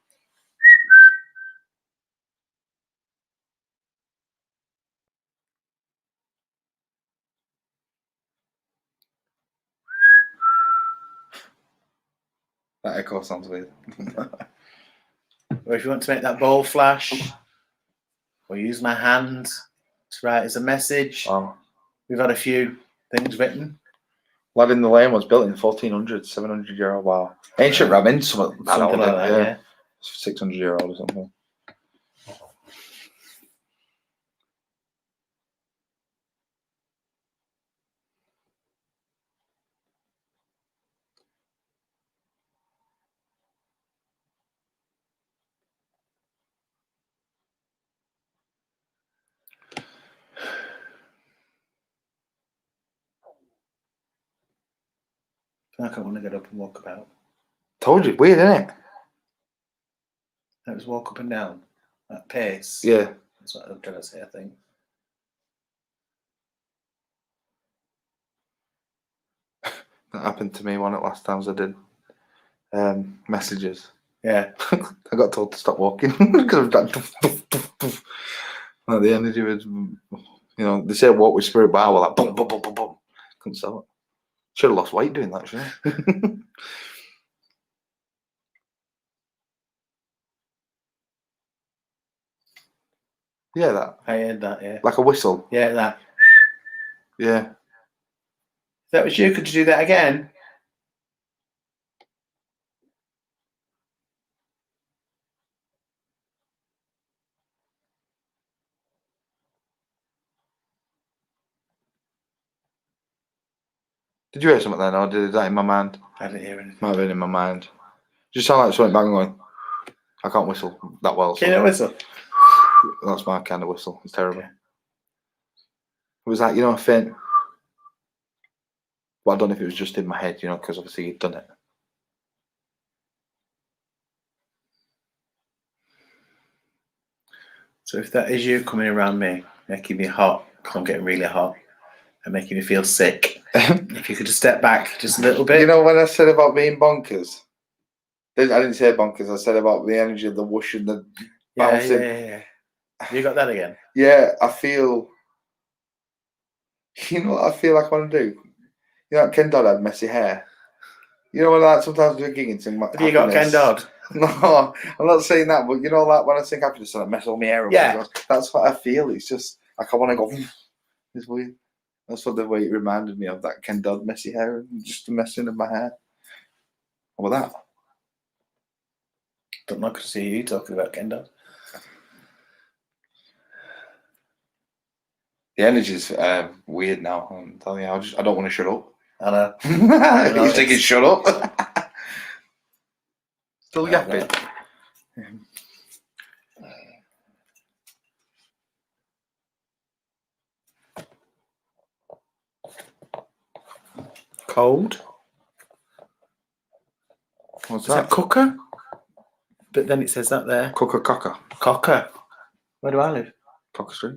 Speaker 1: That echo sounds weird.
Speaker 2: Or if you want to make that bowl flash, or use my hand to write as a message.
Speaker 1: Wow.
Speaker 2: We've had a few things written.
Speaker 1: Lad in the Lane was built in 1400, 700 year old. Wow. Ancient Ramin, something like that, yeah. 600 year old or something.
Speaker 2: I don't want to get up and walk about.
Speaker 1: Told you, weird, isn't it?
Speaker 2: That was walk up and down at pace.
Speaker 1: Yeah.
Speaker 2: That's what I'm trying to say, I think.
Speaker 1: That happened to me one of the last times I did messages.
Speaker 2: Yeah.
Speaker 1: I got told to stop walking because of that. Like the energy was, they say walk with spirit, but I was like, boom, boom, boom, boom, boom. Couldn't stop it. Should have lost weight doing that, shouldn't I? Yeah, that.
Speaker 2: I heard that, yeah.
Speaker 1: Like a whistle.
Speaker 2: Yeah, that.
Speaker 1: Yeah.
Speaker 2: If that was you, could you do that again?
Speaker 1: Did you hear something then, or did that in my mind?
Speaker 2: I didn't hear anything.
Speaker 1: Might have been in my mind. Just sound like something bang going. I can't whistle that well.
Speaker 2: Can you not whistle?
Speaker 1: That's my kind of whistle. It's terrible. Okay. It was like, a faint. Well, I don't know if it was just in my head, because obviously you'd done it.
Speaker 2: So if that is you coming around me, making me hot, because I'm getting really hot, and making me feel sick, if you could just step back just a little bit.
Speaker 1: You know when I said about being bonkers? I didn't say bonkers. I said about the energy of the whoosh and the bouncing.
Speaker 2: Yeah. You got that again?
Speaker 1: Yeah, I feel. You know what I feel like I want to do? Like Ken Dodd had messy hair. When sometimes we're gigging sing.
Speaker 2: Have you got Ken Dodd?
Speaker 1: No, I'm not saying that, but like when I sing happiness, I mess all my hair up.
Speaker 2: Yeah.
Speaker 1: That's what I feel. It's just like I want to go. It's weird. That's what the way it reminded me of, that Ken Dodd messy hair and just the messing of my hair. How about that?
Speaker 2: Don't know. I could see you talking about kendo.
Speaker 1: The energy's weird now. I'm telling you, I don't want to shut up.
Speaker 2: I know.
Speaker 1: He's thinking, shut up. Still yapping.
Speaker 2: Cold.
Speaker 1: What's
Speaker 2: Is that cooker? But then it says that there.
Speaker 1: Cocker Cocker.
Speaker 2: Cocker. Where do I live?
Speaker 1: Cocker Street.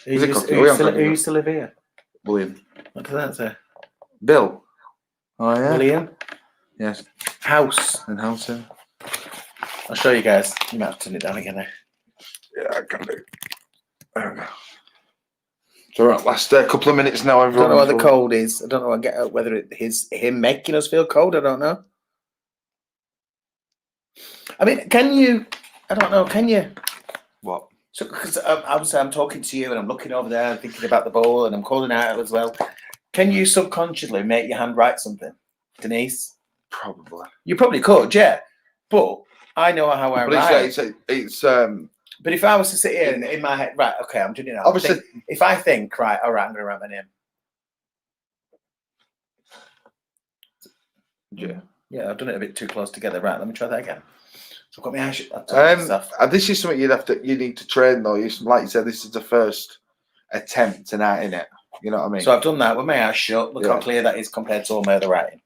Speaker 2: Who
Speaker 1: Is it
Speaker 2: used,
Speaker 1: Cocker?
Speaker 2: who
Speaker 1: We
Speaker 2: used to,
Speaker 1: haven't got
Speaker 2: who
Speaker 1: it.
Speaker 2: used to live here?
Speaker 1: William.
Speaker 2: What does that say?
Speaker 1: Bill. Oh yeah.
Speaker 2: William.
Speaker 1: Yes.
Speaker 2: House.
Speaker 1: And house. Yeah.
Speaker 2: I'll show you guys. You might have to turn it down again there.
Speaker 1: Yeah, I can do. There we go. So right, last couple of minutes now.
Speaker 2: I
Speaker 1: Everyone.
Speaker 2: don't know what the cold is. I don't know whether it's him making us feel cold. I don't know. I mean, can you? I don't know. Can you?
Speaker 1: What?
Speaker 2: So, because obviously I'm talking to you and I'm looking over there and thinking about the bowl and I'm calling out as well. Can you subconsciously make your hand write something, Denise?
Speaker 1: Probably.
Speaker 2: You probably could, yeah. But I know how I
Speaker 1: But
Speaker 2: write.
Speaker 1: it's
Speaker 2: But if I was to sit here and in my head, right, okay, I'm doing it now.
Speaker 1: obviously.
Speaker 2: If I think, right, all right, I'm going to write my name.
Speaker 1: Yeah.
Speaker 2: Yeah, I've done it a bit too close together. Right, let me try that again. So I've got my eyes shut.
Speaker 1: This is something you need to train though. Like you said, this is the first attempt tonight, innit? You know what I mean?
Speaker 2: So I've done that with my eyes shut. Look how
Speaker 1: Yeah.
Speaker 2: clear that is compared to all my other writing.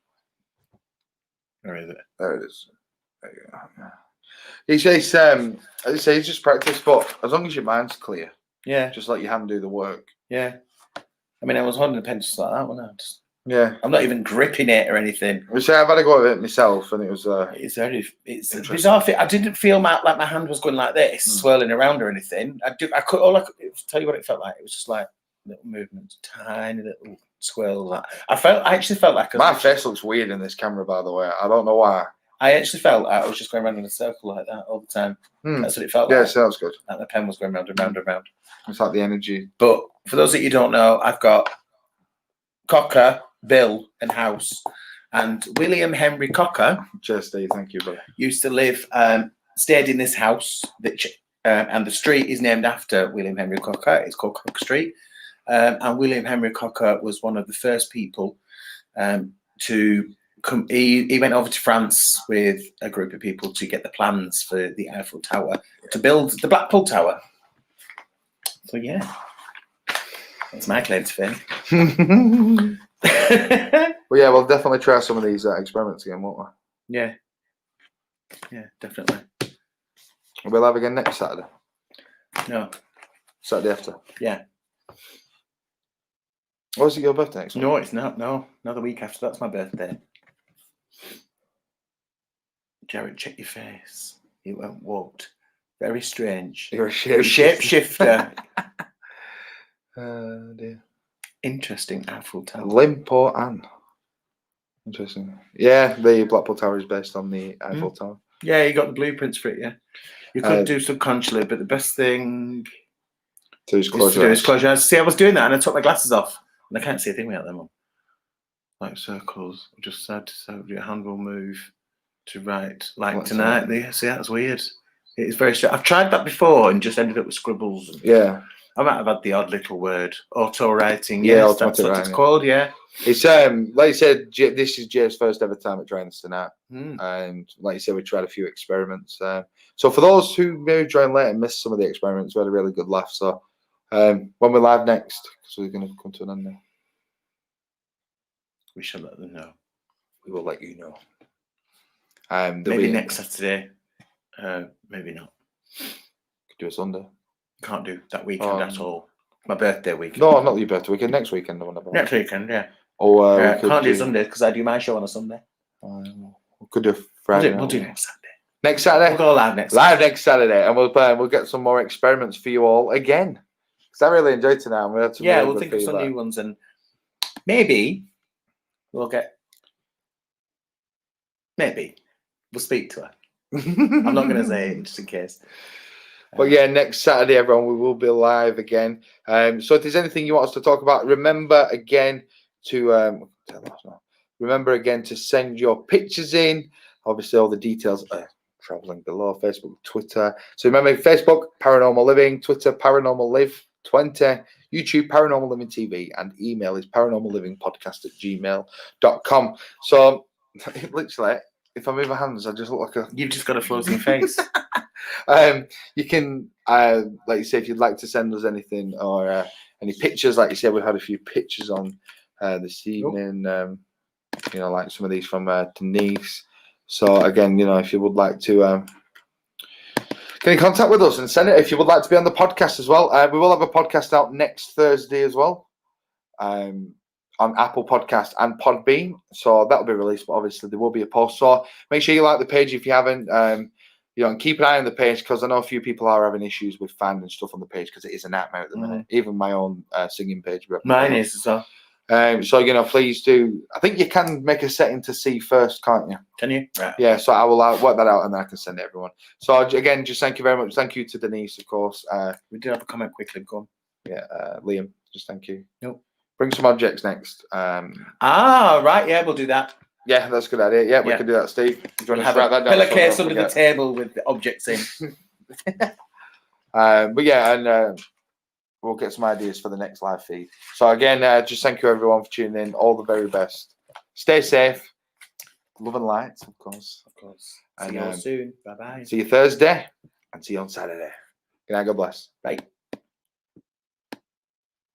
Speaker 2: Where is it?
Speaker 1: There it is. There you go. Yeah. He says, as I say, it's just practice, but as long as your mind's clear,
Speaker 2: Yeah,
Speaker 1: just let your hand do the work.
Speaker 2: yeah. I mean, I was holding a pen just like that, wasn't I?
Speaker 1: Yeah.
Speaker 2: I'm not even gripping it or anything.
Speaker 1: We say I've had a go at it myself, and it was.
Speaker 2: It's a
Speaker 1: Interesting.
Speaker 2: bizarre thing. I didn't feel like my hand was going like this, swirling around or anything. I could tell you what it felt like. It was just like little movements, tiny little swirls. I actually felt like
Speaker 1: My face looks weird in this camera, by the way. I don't know why.
Speaker 2: I actually felt like I was just going around in a circle like that all the time. That's what it felt
Speaker 1: Yeah,
Speaker 2: like.
Speaker 1: sounds good.
Speaker 2: Like the pen was going round and round and round.
Speaker 1: It's like the energy.
Speaker 2: But for those that you don't know, I've got Cocker, Bill, and House. And William Henry Cocker
Speaker 1: Cheers, Steve. Thank you, brother.
Speaker 2: used to live, stayed in this house, and the street is named after William Henry Cocker. It's called Cocker Street. And William Henry Cocker was one of the first people to come. He went over to France with a group of people to get the plans for the Eiffel Tower to build the Blackpool Tower. So yeah, that's my claim to fame.
Speaker 1: Well, yeah, we'll definitely try some of these experiments again, won't we?
Speaker 2: Yeah, definitely.
Speaker 1: We'll have again next Saturday.
Speaker 2: No,
Speaker 1: Saturday after.
Speaker 2: yeah.
Speaker 1: Oh, is it your birthday next week?
Speaker 2: No, it's not. No, the week after. That's my birthday. Jared, check your face. You went walked. Very strange.
Speaker 1: You're a
Speaker 2: Shapeshifter.
Speaker 1: Dear.
Speaker 2: Interesting Eiffel Tower.
Speaker 1: Limpo Anne. Interesting. Yeah, the Blackpool Tower is based on the Eiffel Tower.
Speaker 2: Yeah, you got the blueprints for it, yeah. You could do subconsciously, but the best thing
Speaker 1: To his close
Speaker 2: is close your eyes. See, I was doing that and I took my glasses off. And I can't see a thing without them on. Like circles. Just side to side. Your hand will move to right. Like
Speaker 1: What's
Speaker 2: tonight.
Speaker 1: that?
Speaker 2: See, that's weird. It is very strange. I've tried that before and just ended up with scribbles. And
Speaker 1: Yeah.
Speaker 2: I might have had the odd little word. Auto writing.
Speaker 1: Yeah,
Speaker 2: Yes, that's
Speaker 1: automatic
Speaker 2: what
Speaker 1: writing,
Speaker 2: it's
Speaker 1: yeah.
Speaker 2: called, yeah.
Speaker 1: It's like you said, this is Jay's first ever time at trying this tonight. And like you said, we tried a few experiments. So for those who maybe joined late and missed some of the experiments, we had a really good laugh. So when we're live next, because we're going to come to an end now,
Speaker 2: We shall let them know.
Speaker 1: we will let you know.
Speaker 2: Maybe next Saturday. Maybe not.
Speaker 1: Could do a Sunday.
Speaker 2: Can't do that weekend at all. My birthday weekend.
Speaker 1: No, not your birthday weekend. Next weekend. I whenever.
Speaker 2: Next weekend, yeah.
Speaker 1: Or we could
Speaker 2: Can't do Sunday because I do my show on a Sunday.
Speaker 1: We could do Friday.
Speaker 2: We'll do next Saturday.
Speaker 1: Next Saturday.
Speaker 2: We'll go live next
Speaker 1: Next Saturday, and we'll get some more experiments for you all again. Because I really enjoyed tonight. And we had some
Speaker 2: Yeah,
Speaker 1: really
Speaker 2: we'll
Speaker 1: good
Speaker 2: think of some
Speaker 1: feedback.
Speaker 2: new ones and maybe we'll get. Maybe we'll speak to her. I'm not going to say it just in case.
Speaker 1: But yeah, next Saturday, everyone, we will be live again. So if there's anything you want us to talk about, remember again to send your pictures in. Obviously, all the details are travel link below. Facebook, Twitter. So remember, Facebook, Paranormal Living, Twitter, Paranormal Live 20, YouTube, Paranormal Living TV, and email is paranormallivingpodcast@gmail.com. So literally, if I move my hands, I just look like a.
Speaker 2: You've just got a floating face.
Speaker 1: You can, like you say, if you'd like to send us anything or any pictures, like you said, we've had a few pictures on this evening. Like some of these from Denise. So again, if you would like to get in contact with us and send it. If you would like to be on the podcast as well, we will have a podcast out next Thursday as well, on Apple Podcast and Podbean. So that'll be released, but obviously there will be a post. So make sure you like the page if you haven't. And keep an eye on the page, because I know a few people are having issues with finding stuff on the page because it is a nightmare at the minute. Even my own singing page.
Speaker 2: Mine is as well.
Speaker 1: So please do. I think you can make a setting to see first, can't you?
Speaker 2: Can you? Right.
Speaker 1: Yeah. So I will work that out and then I can send it to everyone. So again, just thank you very much. Thank you to Denise, of course.
Speaker 2: We did have a comment quickly. Go on.
Speaker 1: Yeah, Liam. Just thank you.
Speaker 2: Nope.
Speaker 1: Bring some objects next.
Speaker 2: Right. Yeah, we'll do that.
Speaker 1: Yeah, that's a good idea. Yeah, we can do that, Steve. Do you want to
Speaker 2: Have
Speaker 1: write
Speaker 2: a
Speaker 1: that down?
Speaker 2: pillowcase under the table with the objects in.
Speaker 1: But yeah, and we'll get some ideas for the next live feed. So again, just thank you everyone for tuning in. All the very best. Stay safe. Love and light, of course.
Speaker 2: Of course.
Speaker 1: And,
Speaker 2: See you all soon. Bye-bye.
Speaker 1: See you Thursday and see you on Saturday. Good night. God bless.
Speaker 2: Bye.